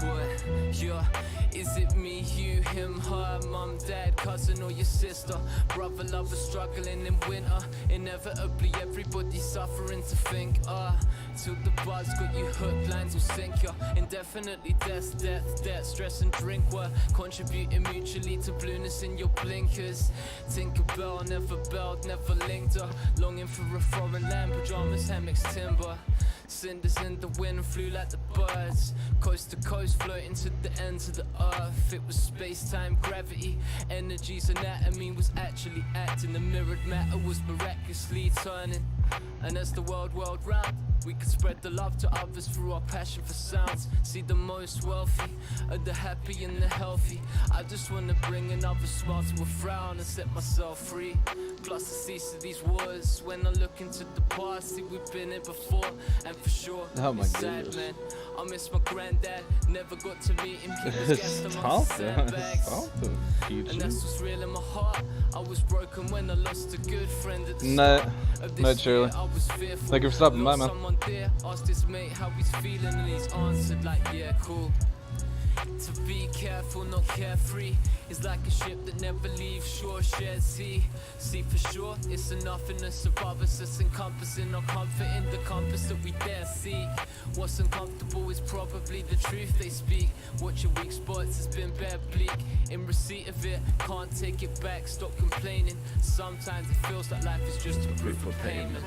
What? Yeah. Is it me, you, him, her, mum, dad, cousin or your sister? Brother, lover, struggling in winter. Inevitably everybody's suffering to think, till the buzz got you hooked, lines will sink ya. Indefinitely death, stress and drink were contributing mutually to blueness in your blinkers. Tinkerbell, never belled, never linked her. Longing for a foreign land, pajamas, hammocks, timber. Cinders in the wind flew like the birds. Coast to coast, floating to the ends of the earth. It was space-time, gravity. Energy's anatomy was actually acting. The mirrored matter was miraculously turning. And as the world whirled round, we could spread the love to others through our passion for sounds. See the most wealthy, are the happy and the healthy. I just wanna bring another smile to a frown and set myself free. Plus the cease of these wars. When I look into the past, see we've been here before. And for sure, Oh my it's goodness. sad, man. I miss my granddad, never got to meet him. He was gassed amongst the sandbags. And that's what's real in my heart. I was broken when I lost a good friend at the No, start of no, this Shirley. year. I was fearful. Thank you for stopping by, Lost man. someone dear, asked his mate how he's feeling and he's answered like, yeah, cool. To be careful, not carefree, is like a ship that never leaves shore, shared sea. See for sure, it's the nothingness of others that's encompassing our comfort in the compass that we dare seek. What's uncomfortable is probably the truth they speak. Watch your weak spots, it's been bare bleak. In receipt of it, can't take it back, stop complaining. Sometimes it feels like life is just a proof of payment.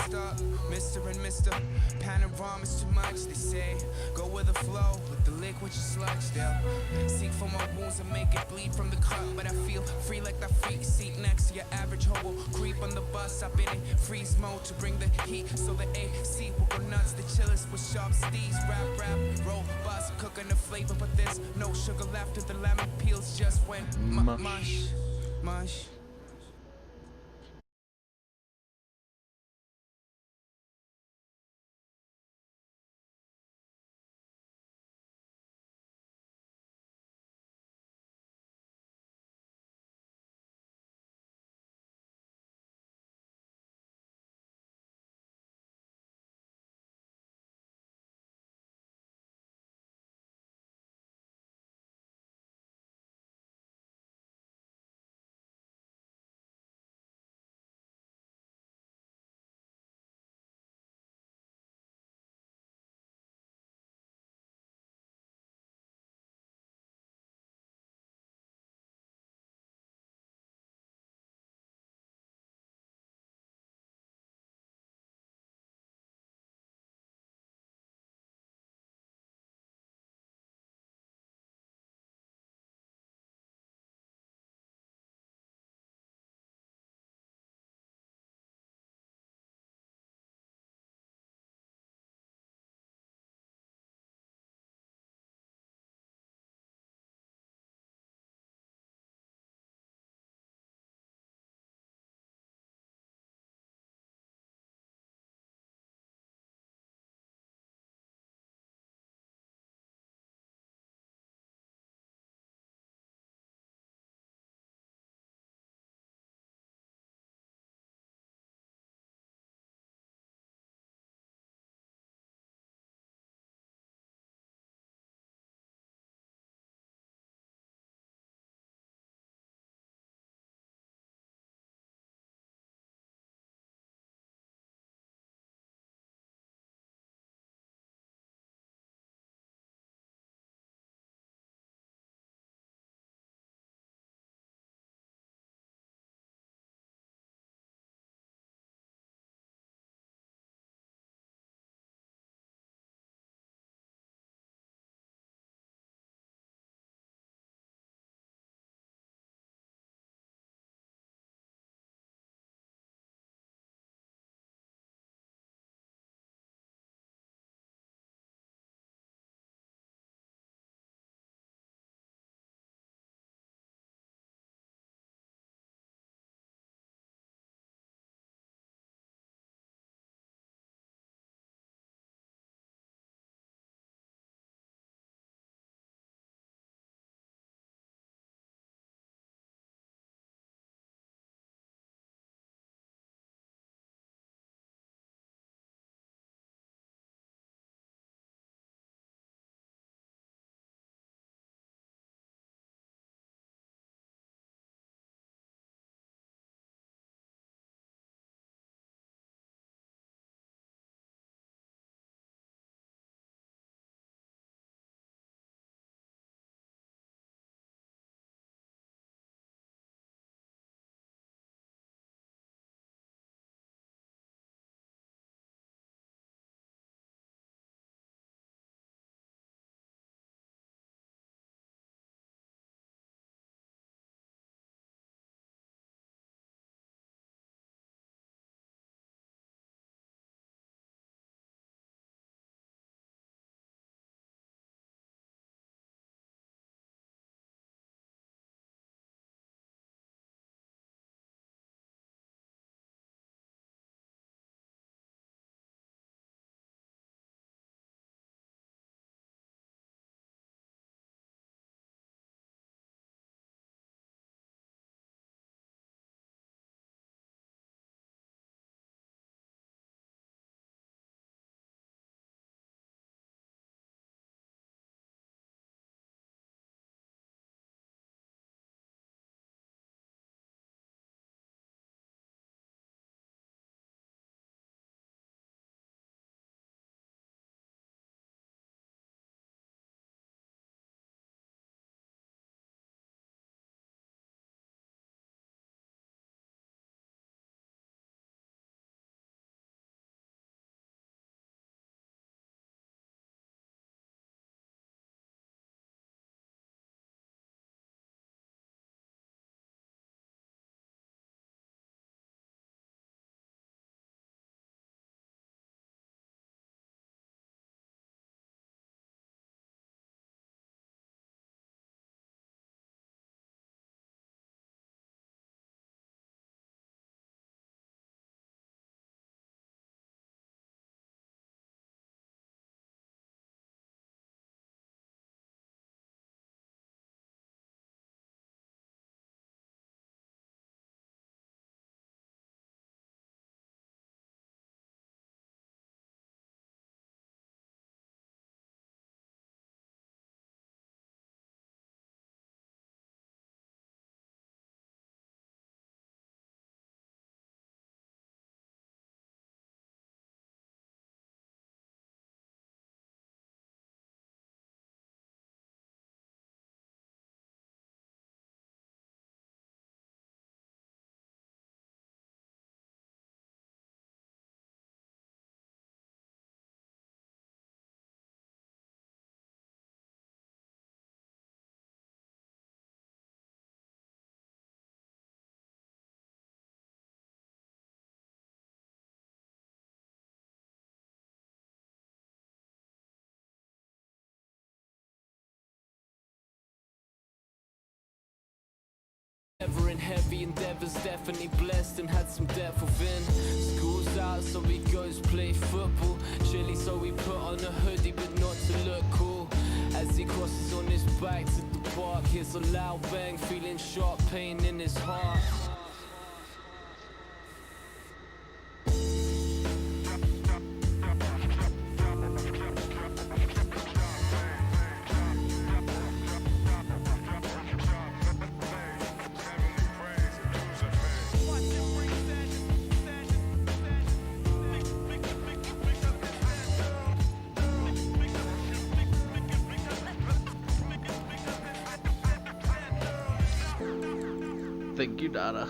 stop. Mr. and Mr. Panorama's too much, they say. Go with the flow, with the liquid you sludge. They'll seek for my wounds and make it bleed from the cut. But I feel free like that freak seat next to your average hobo. Creep on the bus, I've been in freeze mode to bring the heat. So the AC will go nuts, the chillers with sharp steez. Rap, robust, cooking the flavor. But there's no sugar left if the lemon peels just went mush. and heavy endeavors, definitely blessed and had some depth within. School's out, so he goes play football. Chilly, so he put on a hoodie, but not to look cool. As he crosses on his bike to the park, hears a loud bang, feeling sharp pain in his heart. Thank you, Dada.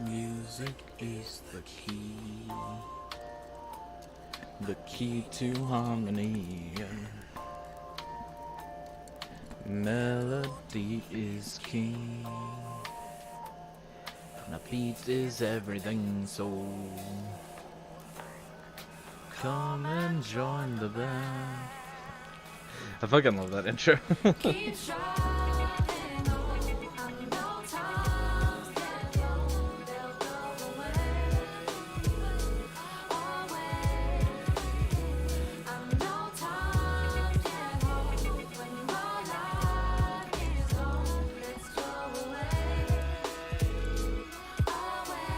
Music is the key to harmony. Melody is king, and a beat is everything, so come and join the band. I fucking love that intro. Keep striving on. I know times get low, they'll go away. Always. I know times get hard when my life is gone. Let's go away. Always.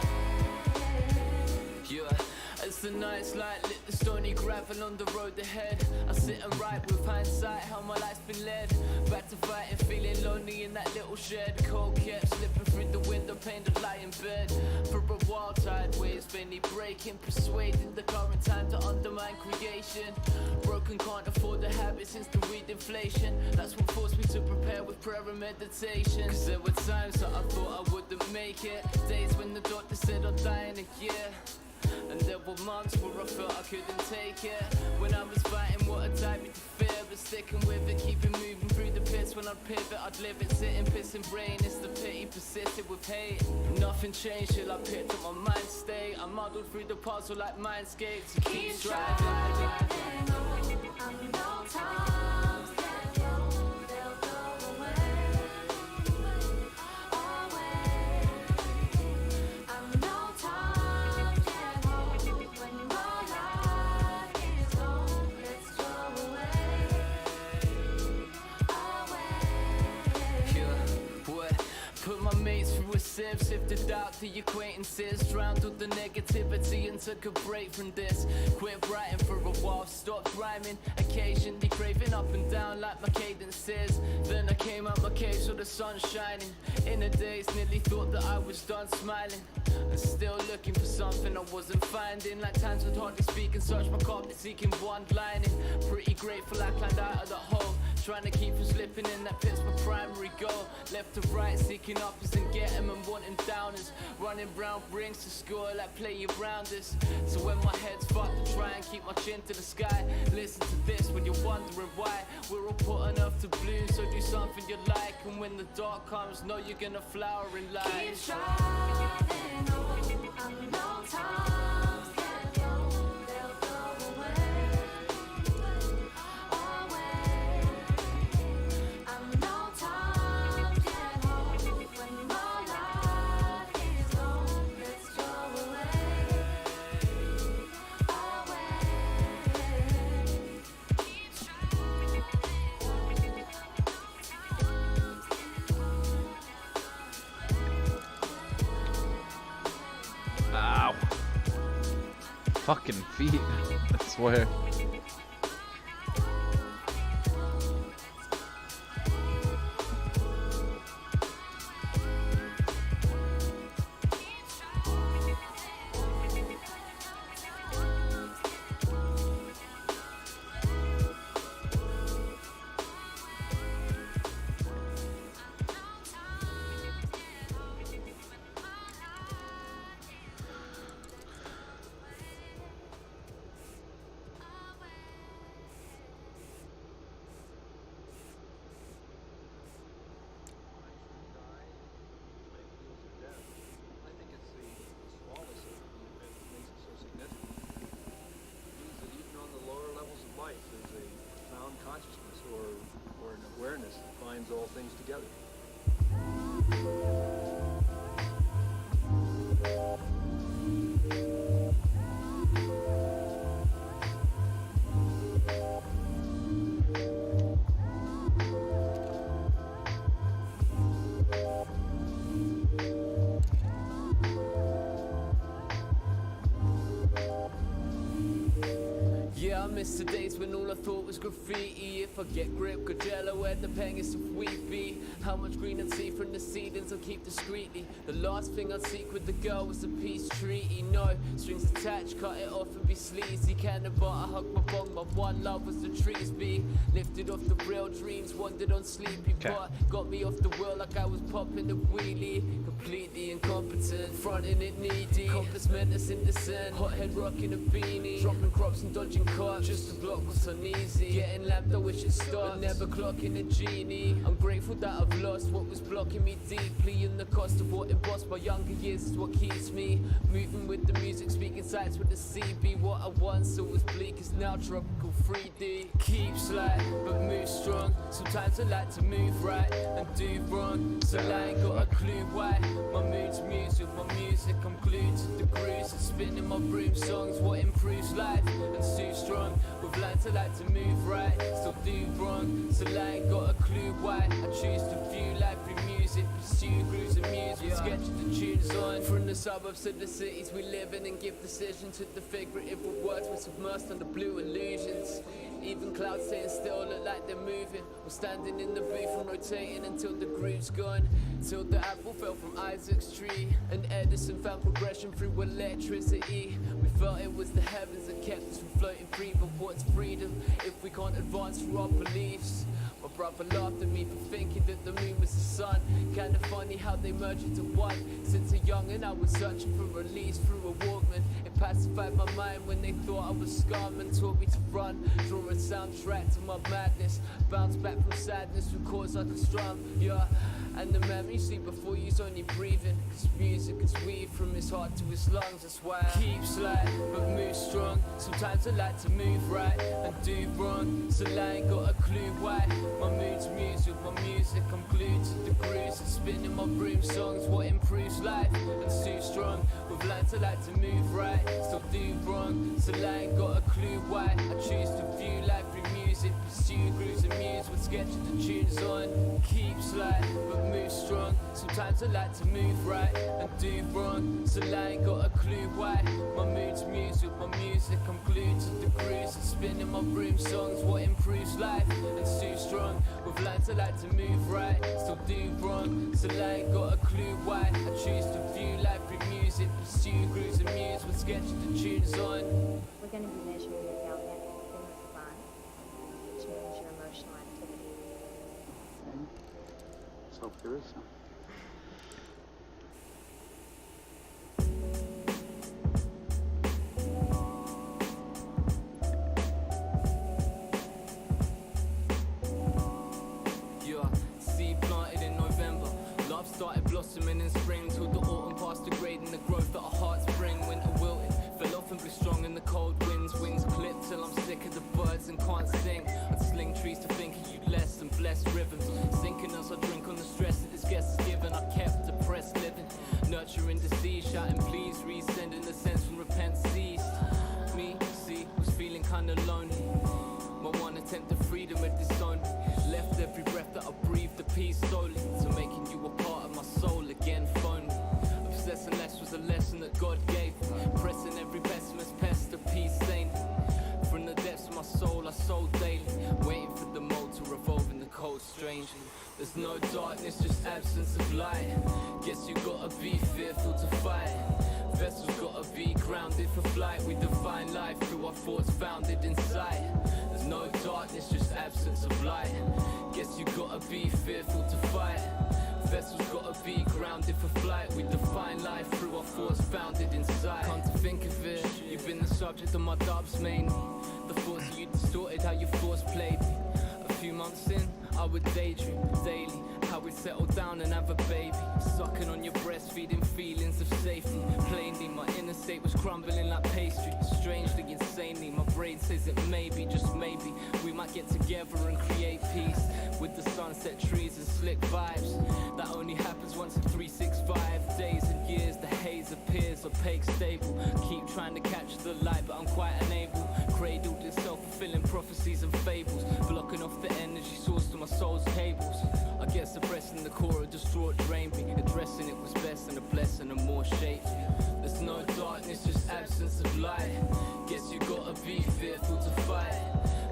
Yeah, as the night's light lit the stony gravel on the road ahead, I sit and write with hindsight how my life's been led. Back to fighting, feeling lonely in that little shed. Cold kept slipping through the window pane to lie in bed. For a while, tide waves vainly breaking, persuading the current time to undermine creation. Broken, can't afford the habit since the weed inflation. That's what forced me to prepare with prayer and meditation. Cause there were times that I thought I wouldn't make it, days when the doctor said I'd die in a year. And there were months where I felt I couldn't take it, when I was fighting what had tied me to fear. But sticking with it, keeping moving through the pits. When I'd pivot, I'd live it, sitting, pissing brain. It's the pity persisted with hate. Nothing changed till I picked up my mind state. I muddled through the puzzle like mindscapes. Keep striving. I know times get low, they'll go away. Always. I know times get hard when my life is gone. Let's go away. Always. Yeah, what? Put my mates through a sieve, sifted out the acquaintances, drowned all the negativity and took a break from this. Quit writing for a while, stopped rhyming, occasionally craving up and down like my cadences. Then I came out my cave, saw the sun shining. In a daze, nearly thought that I was done smiling. And still looking for something I wasn't finding. Like times would hardly speak and search my carpet, seeking one lining. Pretty grateful I climbed out of the hole, trying to keep from slipping in that pit's my primary goal. Left to right, seeking uppers and getting and wanting downers. Running round rings to score like playing rounders. So when my head's fucked, I try and keep my chin to the sky. Listen to this when you're wondering why. We're all put enough to bloom, so do something you like. And when the dark comes, know you're gonna flower in light. Keep striving on. I know times get low, they'll go away. Always. I know times get hard when my life is gone. Let's go away. Always. Keep striving. fucking feet. I swear. Awareness that binds all things together. Yeah, I miss the days when all I thought was graffiti. If I get grip, could jello where the pangest of wheat be. How much green I'd see from the seedings I'll keep discreetly. The last thing I'd seek with the girl was a peace treaty. No strings attached, cut it off and be sleazy. Can of butter, hug my bong, my one love was the trees be. Lifted off the real dreams, wandered on sleepy but got me off the wheel like I was popping a wheelie. Completely incompetent, fronting it needy. Compass menace indecent, hothead rocking a beanie. Dropping crops and dodging cops, just to block what's uneasy. Getting lamped, I wish it stopped, but never clocking a genie. I'm grateful that I've lost what was blocking me deeply. And the cost of what embossed my younger years is what keeps me moving with the music, speaking sights with the CB. What I once thought was bleak is now tropical 3D. Keep slight, but move strong. Sometimes I like to move right and do wrong, so I ain't got a clue why. My mood's music, my music, I'm glued to the grooves and spinning my broom songs. What improves life and too strong. With lines I like to move right, still do wrong, so I ain't got a clue why. I choose to view life through music, pursue grooves and music, sketch the tunes on. From the suburbs to the cities we live in, and give decision to the figurative with words we're submersed under blue illusions. Even clouds staying still look like they're moving. We're standing in the booth and rotating until the groove's gone. Till the apple fell from Isaac's tree, and Edison found progression through electricity. We felt it was the heavens that kept us from floating free. But what's freedom if we can't advance through our beliefs? My brother laughed at me for thinking that the moon was the sun. Kinda funny how they merge into one. Since a youngin' I was searching for release through a Walkman. It pacified my mind when they thought I was scum and taught me to run. Draw a soundtrack to my madness. Bounce back from sadness with chords like a strum. Yeah, and the memory you see before you's only breathing. Cause music is weed from his heart to his lungs. That's why I keep slight but move strong. Sometimes I like to move right and do wrong, so I ain't got a clue why. My mood's music, my music, I'm glued to the grooves and spinning my broom songs. What improves life and too strong. With lines I like to move right, still do wrong, so I ain't got a clue why. I choose to view life through music, pursue grooves and muse with sketches the tunes on. Keep slight but move strong. Sometimes I like to move right and do wrong, so I ain't got a clue why. My mood's music, my music, I'm glued to the grooves and spinning my broom songs. What improves life and too strong. With lines I like to move right, still do wrong, so I ain't got a clue why. I choose to view life through music, pursue grooves and muse with sketches the tunes on. We're going to be measuring your galvanic things fun, which means your emotional activity. Let's hope there is some. Started blossoming in spring till the autumn passed degrading the growth that our hearts bring. Winter wilted, fell off and blew strong in the cold winds. Wings clipped till I'm sick of the birds and can't sing. I'd sling trees to think of you less and bless rhythms. Sinking as I drink on the stress that this guest is given. I kept depressed living, nurturing disease, shouting please, resending the sense from repent ceased. Me, see, was feeling kinda lonely. My one attempt at freedom had disowned me. Left every breath that I breathed a piece solely to making you a part of my soul again. Phone me. Obsessing less was a lesson that God gave me. Pressing every pessimist pest to change. There's no darkness, just absence of light. Guess you gotta be fearful to fight. Vessels gotta be grounded for flight. We define life through our thoughts founded in sight. There's no darkness, just absence of light. Guess you gotta be fearful to fight. Vessels gotta be grounded for flight. We define life through our thoughts founded in sight. Come to think of it, you've been the subject of my dubs mainly. The thoughts of you distorted how your thoughts played me. A few months in, I would daydream daily how we'd settle down and have a baby. Sucking on your breast, feeding feelings of safety. Plainly, my inner state was crumbling like pastry. Strangely, insanely, my brain says that maybe, just maybe, we might get together and create peace. With the sunset trees and slick vibes. That only happens once in 365 days and years. The haze appears opaque, stable. Keep trying to catch the light, but I'm quite unable. Cradled in self-fulfilling prophecies and fables. Blocking off the energy source to my soul's cables. I guess suppressing the core of distraught drained me. Addressing it was best and a blessing and more shaped me. There's no darkness, just absence of light. Guess you gotta be fearful to fight.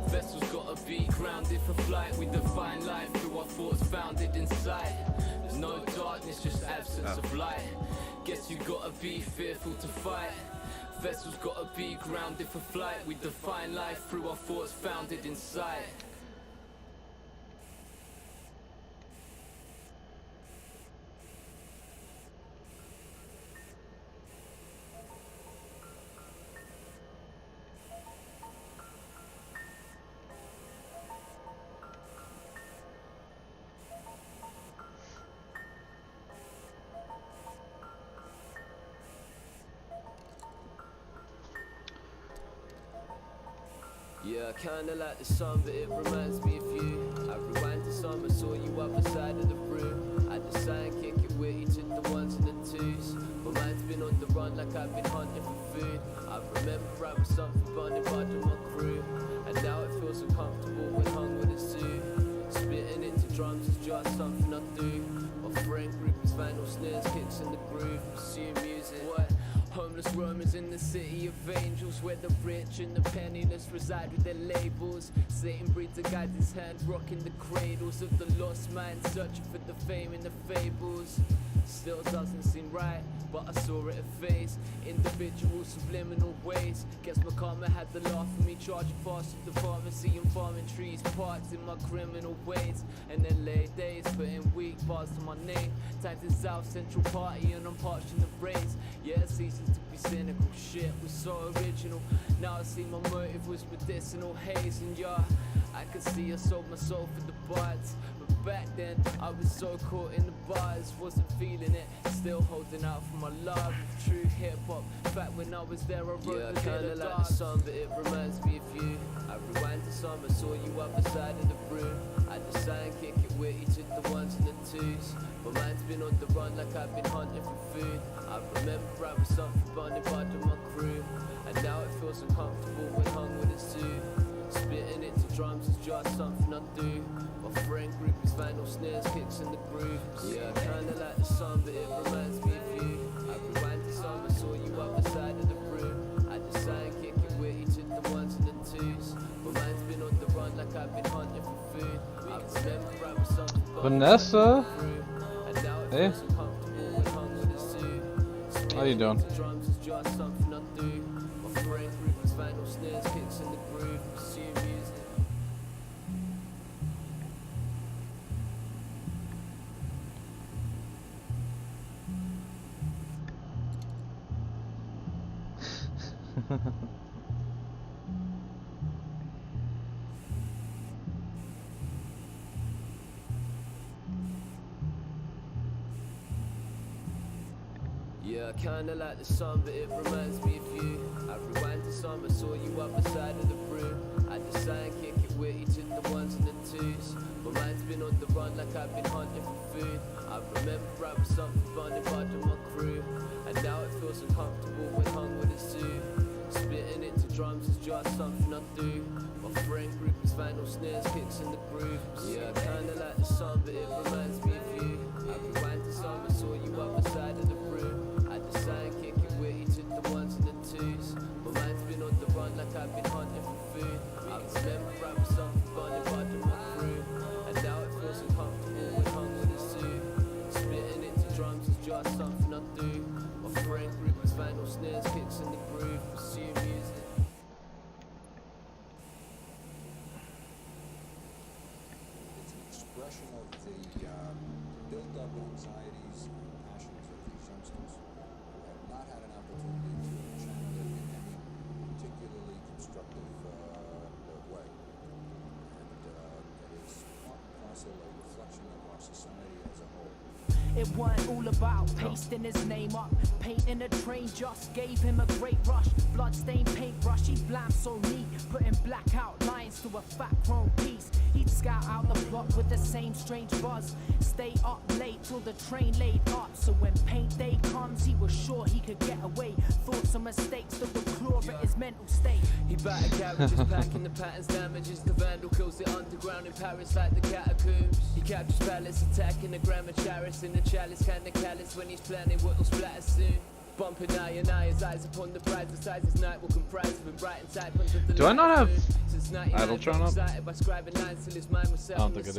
Vessels gotta be grounded for flight. We define life through our thoughts founded in sight. There's no darkness, just absence of light. Guess you gotta be fearful to fight. Vessels gotta be grounded for flight. We define life through our thoughts founded in sight. Yeah, I kinda like the sun, but it reminds me of you. I rewind to summer, saw you other side of the room. I decided kick it with you, took the ones and the twos. My mind's been on the run like I've been hunting for food. I remember I was something burning by my crew. And now it feels uncomfortable when hung with a zoo. Spitting into drums is just something I do. My friend group is vinyl snares, kicks in the groove. Pursue music. What? Homeless roamers in the city of angels, where the rich and the penniless reside with their labels. Satan breeds a guide his hand, rocking the cradles of the lost mind, searching for the fame in the fables. Still doesn't seem right, but I saw it at face. Individual subliminal ways. Guess my karma had the laugh of me, charging fast at the pharmacy and farming trees, parts in my criminal ways. And then late days, putting weak bars to my name. Tagged in South Central Party and I'm parched in the brains. Yeah, it's easy to be cynical, shit was so original. Now I see my motive was medicinal haze. And yeah, I could see I sold my soul for the buds. But back then, I was so caught in the bars, wasn't feeling it. Still holding out for my love of true hip-hop. Back when I was there, I wrote Yeah, the kinda like like the sun, but it reminds me of you. I rewind to summer, saw you other side of the room. I decided kick it with you, took the ones and the twos. My mind's been on the run like I've been hunting for food. I remember I was something burning by my crew. And now it feels uncomfortable when hung with a zoo. Spitting into drums is just something I do. My friend group is vinyl snares, kicks in the groove. Yeah, I kinda like the sun, but it reminds me of you. I rewind to summer, saw you other side of the room. I decided kick it with you, took the ones and the twos. My mind's been on the run like I've been hunting for food. I remember I was something Vanessa? and now it Hey. feels uncomfortable when hung with a zoo. How you doing? Drums is just something I do. My friend group is vinyl snares, kicks in the groove. Pursue music. Yeah, I kinda like the sun, but it reminds me of you. I rewind to summer, saw you other side of the room. I decided kick it with you, took the ones and the twos. My mind's been on the run like I've been hunting for food. I remember I was something burning by my crew. And now it feels uncomfortable when hung with a zoo. Spitting into drums is just something I do. My friend group is vinyl snares, kicks in the groove. Yeah, I kinda like the sun, but it reminds me of you. I rewind to summer, saw you other side of the room. I decided kick it with you, took the ones and the twos. My mind's been on the run like I've been hunting for food. I remember I was something burning by my crew. And now it feels uncomfortable snares, kicks in the groove, pursue music. It's an expression of the built-up anxieties and passions of these youngsters who have not had an opportunity to channel it in any particularly constructive way. And it is part and parcel a reflection of our society as a whole. It wasn't all about pasting his name up. Painting a train just gave him a great rush. Bloodstained paintbrush, he blamed so neat. Putting blackout lines to a fat chrome piece. He'd scout out the block with the same strange buzz. Stay up late till the train laid up. So when paint day comes, he was sure he could get away. Thoughts and mistakes that would claw at his mental state. He battered carriages, packing the patterns, damages the vandal, kills the underground in Paris like the catacombs. He captures palace, attacking the grammar chalice in the chalice, kinda callous when he's planning what'll splatter soon. Bumping eye and eye, his eyes upon the prize, besides his night will comprise of him bright inside. Do I not have Idletron up? I don't think I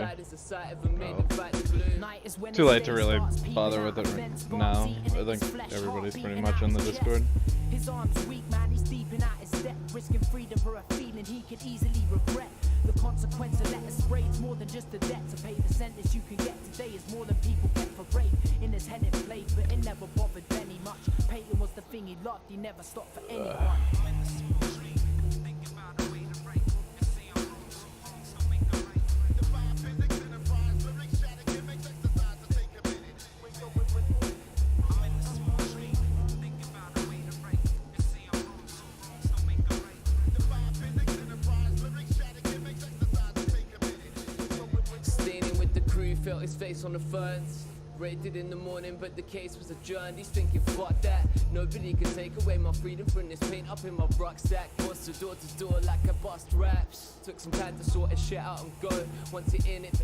do. Too late to really bother with it right now. I think everybody's pretty much in the Discord. His arms weak, man, he's deep in out his depth, risking freedom for a feeling he could easily regret. The consequence of letter spray is more than just a debt. To pay the sentence you can get today is more than people get for rape. In his head it played, but it never bothered Benny much. Peyton was the thing he loved, he never stopped for anyone. Felt his face on the ferns. Raided in the morning, but the case was adjourned. He's thinking, fuck that. Nobody can take away my freedom from this paint up in my rucksack. Busted door to door like I bust raps. Took some time to sort his shit out and go. Once you're in it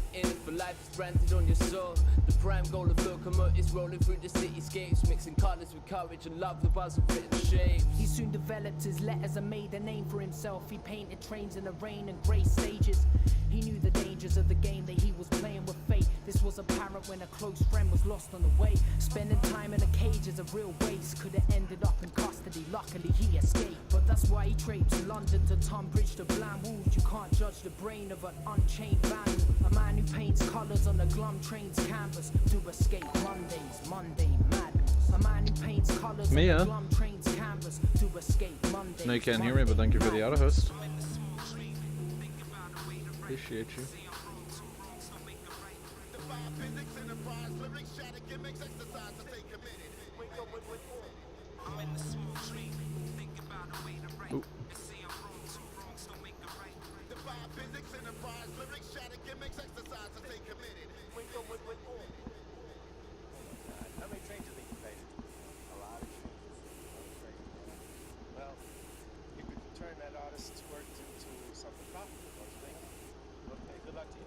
for life, it's branded on your soul. The prime goal of locomotives rolling through the cityscapes, mixing colors with courage and love, the buzz of written shapes. He soon developed his letters and made a name for himself. He painted trains in the rain and grey stages. He knew the dangers of the game that he was playing with fate. This was apparent when a close friend was lost on the way. Spending time in a cage is a real waste. Could have ended up in custody, luckily he escaped. But that's why he traipsed London to Tunbridge to Bland Wolves. You can't judge the brain of an unchained vandal. A man who paints colours on a glum train's canvas to escape Monday's mundane madness. A man who paints colours on a glum train's canvas to escape Monday's. No, you can't hear me, but thank you for the auto host. Appreciate you. Ooh. Well, you could turn that artist's work into something profitable, don't you think? Okay, good luck to you.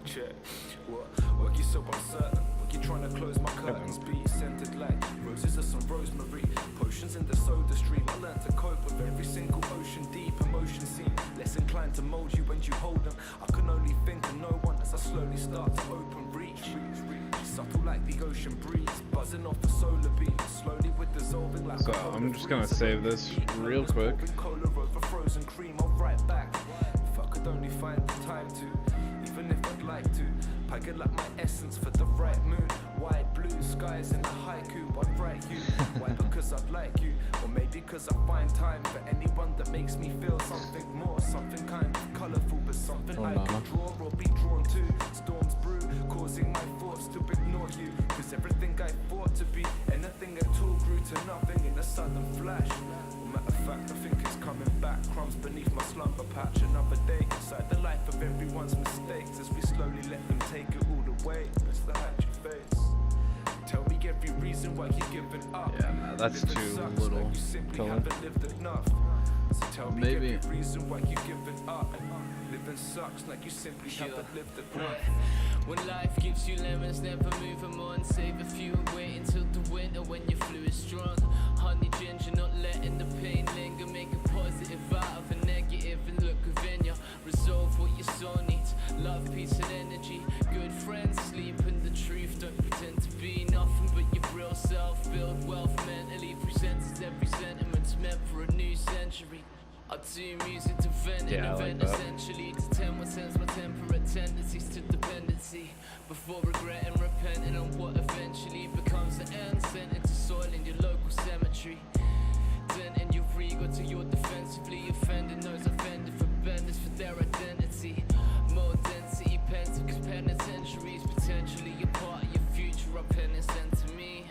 Check. What you so uncertain? What you trying to close my curtains? Be scented like roses or some rosemary. Potions in the soda stream. I learned to cope with every single ocean deep emotion scene. Less inclined to mold you when you hold them. I can only think of no one as I slowly start to open reach. Subtle like the ocean breeze, buzzing off the solar beam, slowly with dissolving like. So I'm just gonna save this real quick. Cola over frozen cream, I'll right back. If I could only find the time to, even if I'd like to, pack like my essence for the right moon. Wide blue skies in a haiku, I'd write you. Why? Because I'd like you, or maybe because I find time for anyone that makes me feel something more, something kind of colourful, but something I can draw or be drawn to. Storms brew, causing my thoughts to ignore you. Cause everything I thought to be, anything at all, grew to nothing in a sudden flash. Matter of fact, I think it's coming back. Crumbs beneath my slumber patch. Another day inside the life of everyone's mistakes, as we slowly let them take it all away. It's the hat you face. Tell me every reason why you're giving up. Yeah, nah, that's too little. Like you simply haven't lived enough. So tell me every reason why you're giving up. Living living sucks like you simply haven't lived it right. When life gives you lemons, never move them on. Save a few and wait until the winter when your flu is strong. Honey ginger, not letting the pain linger. Make a positive out of a negative and look within you. Resolve what your soul needs. Love, peace and energy. Good friends, sleep and the truth. Don't pretend to be nothing but your real self. Build wealth mentally. Presents as every sentiment's meant for a new century. I do music to vent Yeah, and I like event that. essentially to tend what sends my temperate tendencies to dependency. Before regret and repenting on what eventually becomes the end. Sent into soil in your local cemetery. Denting your ego till you're defensively offending those offended for benders for their identity. More density, pensive, cause penitentiaries potentially a part of your future. A penny sent to me.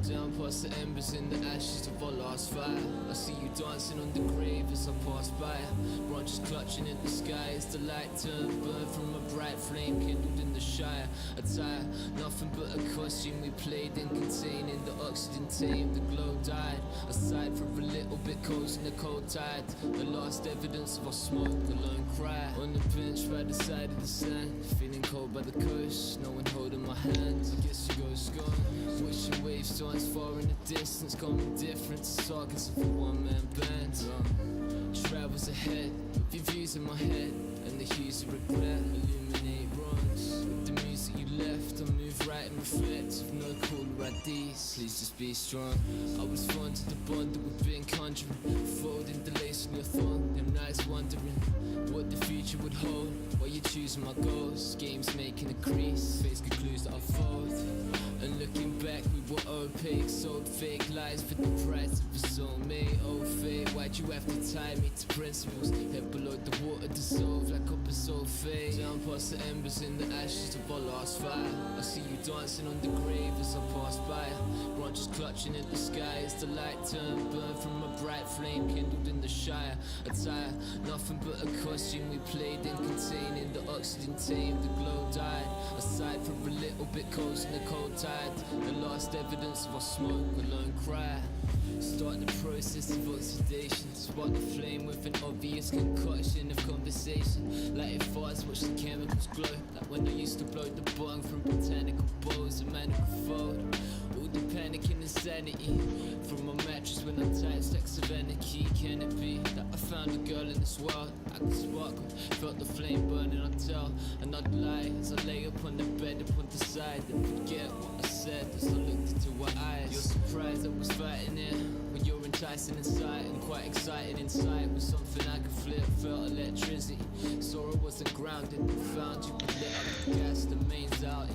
Down past the embers in the ashes of our last fire. I see you dancing on the grave as I pass by. Branches clutching in the sky as the light turned. Burn from a bright flame kindled in the Shire. Attire, nothing but a costume we played in. Containing the oxygen tamed, the glow died. Aside for a little bit coast in the cold tide. The last evidence of our smoke, a lone cry. On the bench by the side of the sand. Feeling cold by the coast, no one holding my hand. I guess you go gone. Wishing waves dance far in the distance. Common difference, targets of a one-man band. Travels ahead, with your views in my head. And the hues of regret illuminate runs. With the music you left, I move right and reflect. With no caller IDs, please just be strong. I was fond of the bond that we've been conjuring. Folding the lace on your thumb, them nights wondering what the future would hold. While you're choosing my goals, games making a crease. Face concludes that I fold. And looking back, we were opaque. Sold fake lies for the price of a soulmate. Oh fate, why'd you have to tie me to principles? Head below the water dissolved like copper sulfate. Down past the embers in the ashes of our last fire. I see you dancing on the grave as I pass by. Branches clutching in the sky as the light turned. Burn from a bright flame kindled in the Shire. Attire, nothing but a costume we played in. Containing the oxygen tamed, the glow died. Aside for a little bit coast in the cold tide. The last evidence of our smoke, a lone cry. Start the process of oxidation. Spark the flame with an obvious concoction of conversation. Light it fast, watch the chemicals glow. Like when I used to blow the bong from botanical bowls. A man who could fold all the panic and insanity from my mattress when I tight stacks of anarchy. Can it be that I found a girl in this world? I could sparkle, felt the flame burning, I'd tell. And I'd lie as I lay upon the bed upon the side. And forget what I said as I looked into her eyes. You're surprised I was fighting it when you're enticing inside and quite excited inside. Was something I could flip, felt electricity. Saw I wasn't grounded, found you, but lit up the gas, the mains out.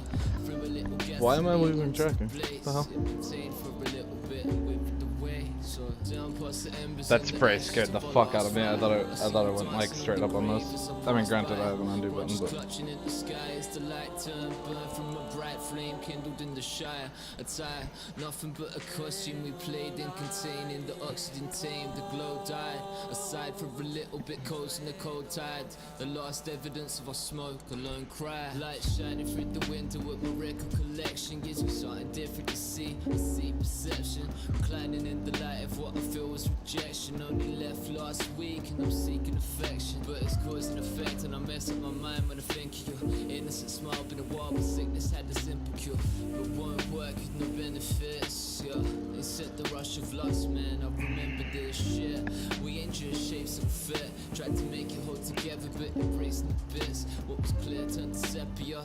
Threw a little gas. Why am I losing tracking? What the hell? for a little bit and whipped away. So down past the embers. That spray scared the fuck out of me. I thought it went like straight up on this. I mean, granted, I have an undo button, but Clutching in the sky as the light turned. Burn from a bright flame kindled in the Shire. Attire, nothing but a costume we played in. Containing the oxygen tamed, the glow died. Aside for a little bit coast in the cold tide. The last evidence of our smoke, a lone cry. Light shining through the window with my record collection. Gives me something different to see. I see perception. Reclining in the light of what I feel was rejection. Only left last week and I'm seeking affection. But it's cause and effect and I mess up my mind when I think of you. Innocent smile, been a while, but sickness had a simple cure. But won't work with no benefits, yeah. They set the rush of lust, man, I remember this shit. We ain't just shapes and fit. Tried to make it hold together, but it breaks in bits. What was clear turned to sepia.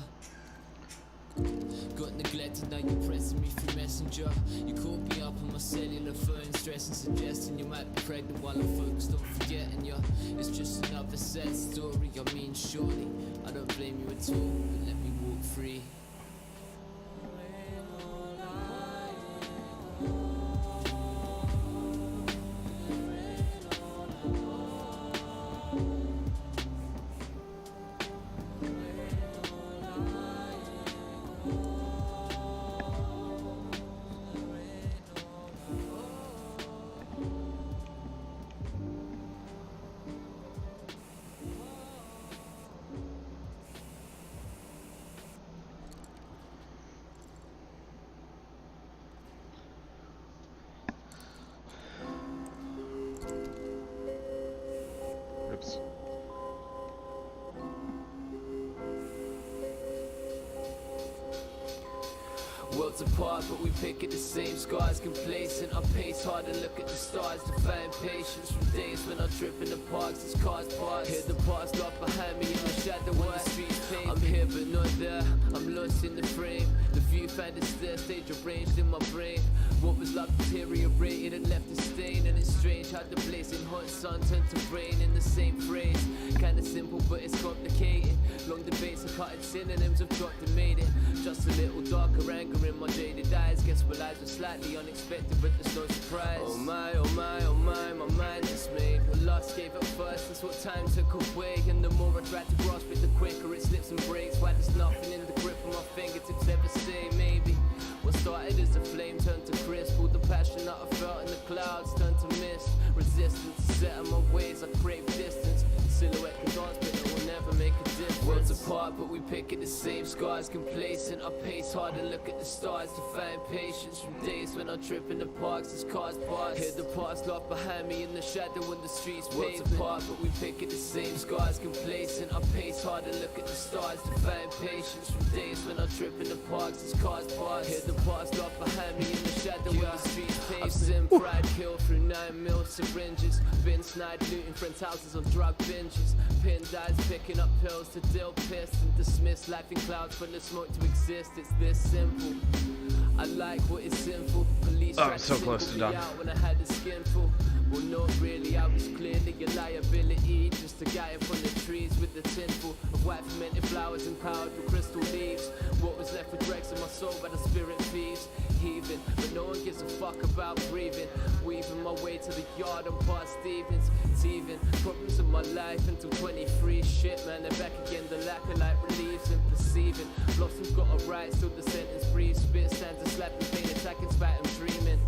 Got neglected, now you're pressing me through messenger. You called me up on my cellular phone, stressing, suggesting you might be pregnant while I'm focused on forgetting you. It's just another sad story, I mean surely I don't blame you at all, but let me walk free. Worlds apart, but we pick at the same scars. Complacent, I pace hard and look at the stars. To find patience from days when I trip in the parks. As cars pass, hear the past locked behind me in the shadow of the streets paved. I'm here but not there, I'm lost in the frame. The viewfinder stair stage arranged in my brain. What was love deteriorated and left a stain. And it's strange how the blazing hot sun turned to rain in the same phrase. Kinda simple but it's complicated. Long debates and cutting synonyms have dropped and made it just a little darker. Anger in my jaded eyes. Guess my lies were slightly unexpected but there's no surprise. Oh my, oh my, oh my, my mind is made. What lust gave up first, that's what time took away. And the more I try to grasp it, the quicker it slips and breaks. Why there's nothing in the grip of my fingertips ever stay, maybe. What started as a flame turned to crisp. All the passion that I felt in the clouds turned to mist. Resistance is set in my ways, I crave distance. Silhouette can dance but it will never make a difference. Worlds apart but we pick at the same scars. Complacent, I pace hard and look at the stars. To find patience from days when I trip in the parks as cars pass. Hear the past locked behind me in the shadow when the streets paved. Worlds apart but we pick at the same scars. Complacent, I pace hard and look at the stars. To find patience from days when I trip in the parks as cars pass. Hear the past locked behind me in the shadow when the streets paved. I've seen pride kill through 9mm syringes. Been snide looting friends' houses on drug binges. Pin dies picking up pills to deal pissed and dismiss life in clouds full of smoke to exist. It's this simple. I like what is sinful. Police tried so to close to single me done. out when I had a skinful. Well, not really, I was clearly a liability. Just a guy up on the trees with the tinful of white fermented flowers and powdered with crystal leaves. What was left with dregs in my soul by the spirit thieves. Heaving, but no one gives a fuck about breathing. Weaving my way to the yard on past evenings. Teething, problems of my life until 23. Shit, man, they're back again. The lack of light relieves and perceiving. Blossom's got a right, still the sentence breathes. Spit, stands and slapping, pain, attacking, spat and dreaming.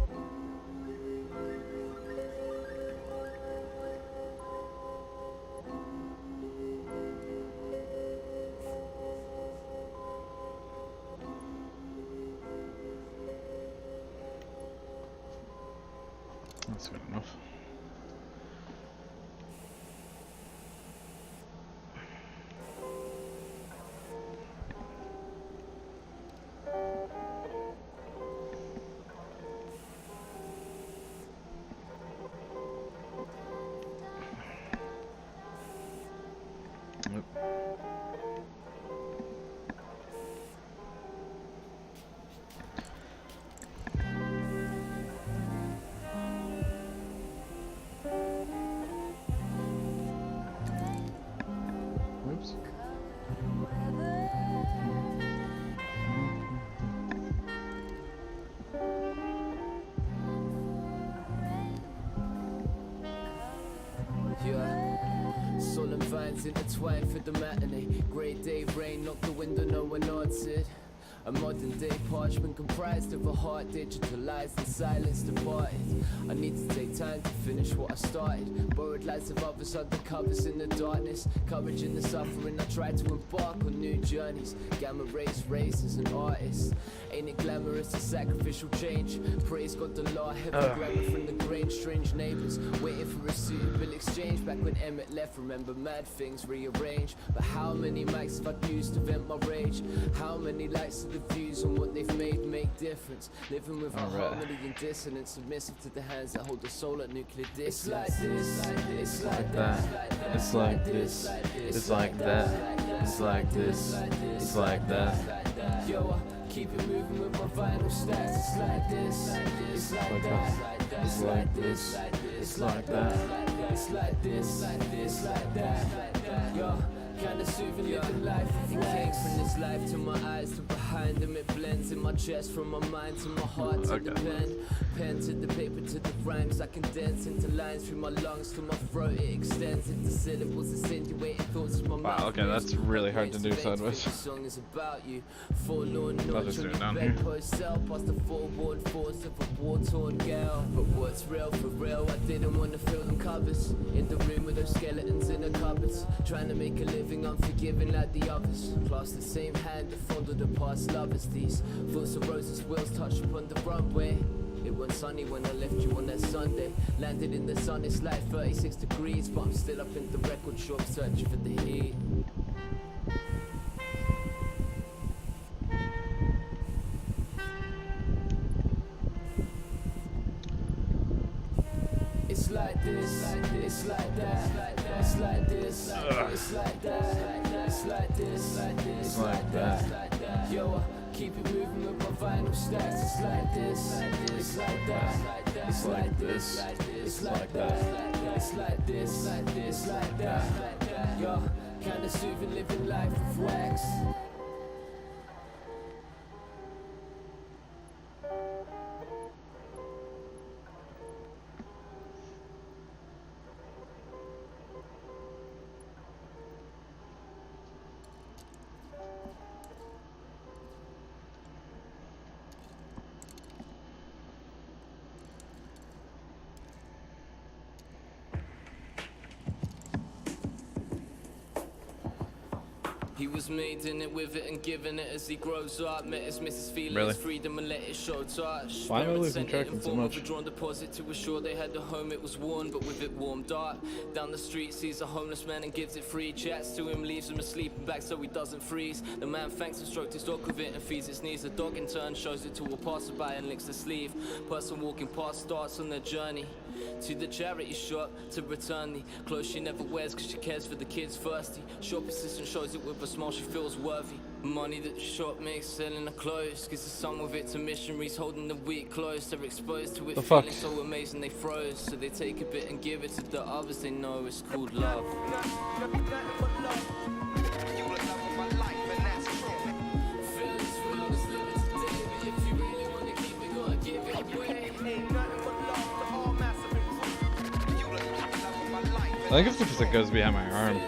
That's good enough. Yep. Oops. Yeah, solemn vines intertwined for the matinee. Grey day rain knocked the window, no one answered. A modern day parchment comprised of a heart digitalized and silence departed. I need to take time to finish what I started. Borrowed lights of others under covers in the darkness. Courage in the suffering, I try to embark on new journeys. Gamma rays, races and artists. Ain't it glamorous, a sacrificial change? Praise God the law, heaven grammar from the grain. Strange neighbors, waiting for a suitable exchange. Back when Emmett left, remember mad things rearranged. But how many mics have I used to vent my rage? How many likes the views on what they've made make difference? Living without harmony and dissonance, submissive to the hands that hold the soul at nuclear distance. It's like this, it's like that, It's like this, it's like that, it's like this, it's like that. Yo, I keep it moving with my vinyl stacks. It's like this, it's like that, it's like this, it's like that, it's like this, it's like that. Yo, kinda soothing living life. It came from this life to my eyes to behind them. It blends in my chest from my mind to my heart to the pen. Pen to the paper to the rhymes. I condense into lines through my lungs to my throat. It extends into syllables, insinuating thoughts in my mouth. Wow, okay, that's really hard to do sideways. The song is about you. Forlorn I'll notch just do on it your down here. bedpost cell past the forward force of a war-torn gal. But what's real for real? I didn't want to fill them covers. In the room with those skeletons in the cupboards. Trying to make a living unforgiving like the others. Class the same hand that fondled the past lovers. These thoughts of roses wheels touched upon the runway. It was sunny when I left you on that Sunday. Landed in the sun, it's like 36 degrees. But I'm still up in the record shop searching for the heat. this, it's like that, it's like this, it's like that, it's like this, it's like that. Yo, I keep it moving with my vinyl stacks. It's like this, it's like that, it's like this, it's like that, it's like this, it's like that. Yo, kinda soothing, living life with wax. He was made in it with it and giving it as he grows up. Met his missus feelings, Really? freedom and let it show touch. Why am I Parents losing sent track it in of so form much? a drawn deposit to assure they had a home. It was worn, but with it warmed up. Down the street sees a homeless man and gives it free. Chats to him, leaves him asleep and back so he doesn't freeze. The man thanks and stroked his dog with it and feeds its knees. The dog in turn shows it to a passerby and licks the sleeve. Person walking past starts on their journey to the charity shop to return the clothes she never wears cause she cares for the kids thirsty. Shop assistant shows it with a smile she feels worthy. Money that the shop makes selling the clothes gives the sun with it to missionaries holding the weak close. They're exposed to it, The fuck? feeling so amazing they froze. So they take a bit and give it to the others they know. It's called love. I think it's because it goes behind my arm.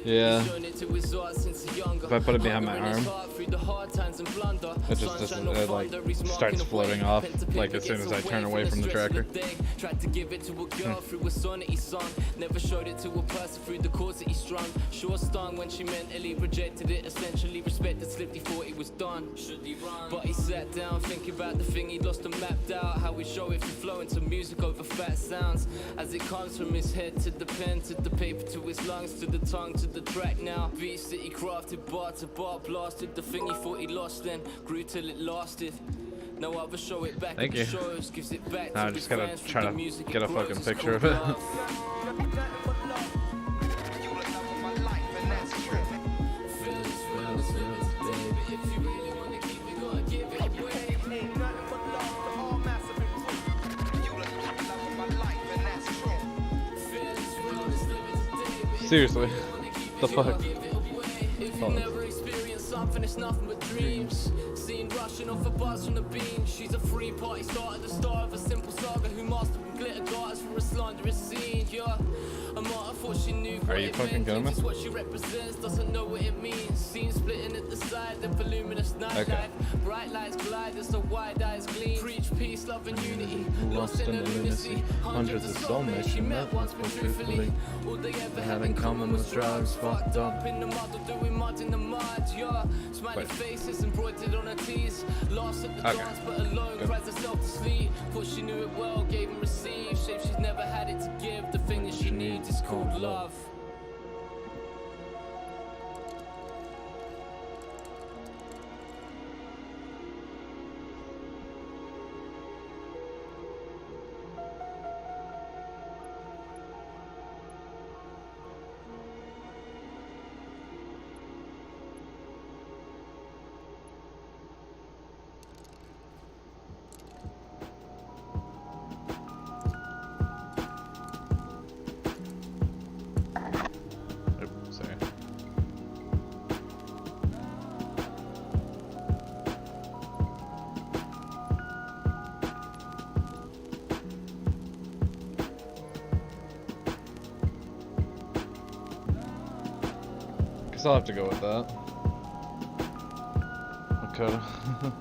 Yeah. If I put it behind my arm, it just doesn't, it like starts floating off like as soon as I turn away from the tracker. Tried to give it to a girl through a sonnet he sung. Never showed it to a person through the chords that he strung. Sure stung when she mentally rejected it. Essentially respected, slipped, he thought he was done. But he sat down thinking about the thing he'd lost and mapped out. How we show it through flowing to music over fat sounds. As it comes from his head to the pen, to the paper, to his lungs, to the tongue, to the track now. Beats that he crafted, bar to bar, blasted. The thing he thought he lost then grew till it lasted. No other show it back. Thank you. Shows, gives it back Now I to just his gotta fans try through to the music get a it fucking grows. It's picture of called it. love. Seriously, the fuck? If you never experienced something, it's nothing but dreams. Seen rushing off a buzz from the beam. She's a free party starter, the star of a simple saga who mastered with glitter guards for a slanderous scene. Yeah, a martyr thought she knew what you it fucking meant. kidding me? Just what she represents, doesn't know what it means. Seen splitting at the side, the voluminous nightlife. Okay. Bright lights glide as the wide eyes gleam. Preach peace, love and unity. Lost in the lunacy. Hundreds of soulmates she met once, but truthfully, all they ever had in common was drugs. Fucked up in the muddle, doing mud in the mud. Yeah, smiley faces embroidered on her tees. Lost at the dance, but alone, cries herself to sleep. Thought she knew it well, gave and received. Shape she's never had it to give. The thing that she needs is called love. Oops, sorry. Guess I'll have to go with that. Okay.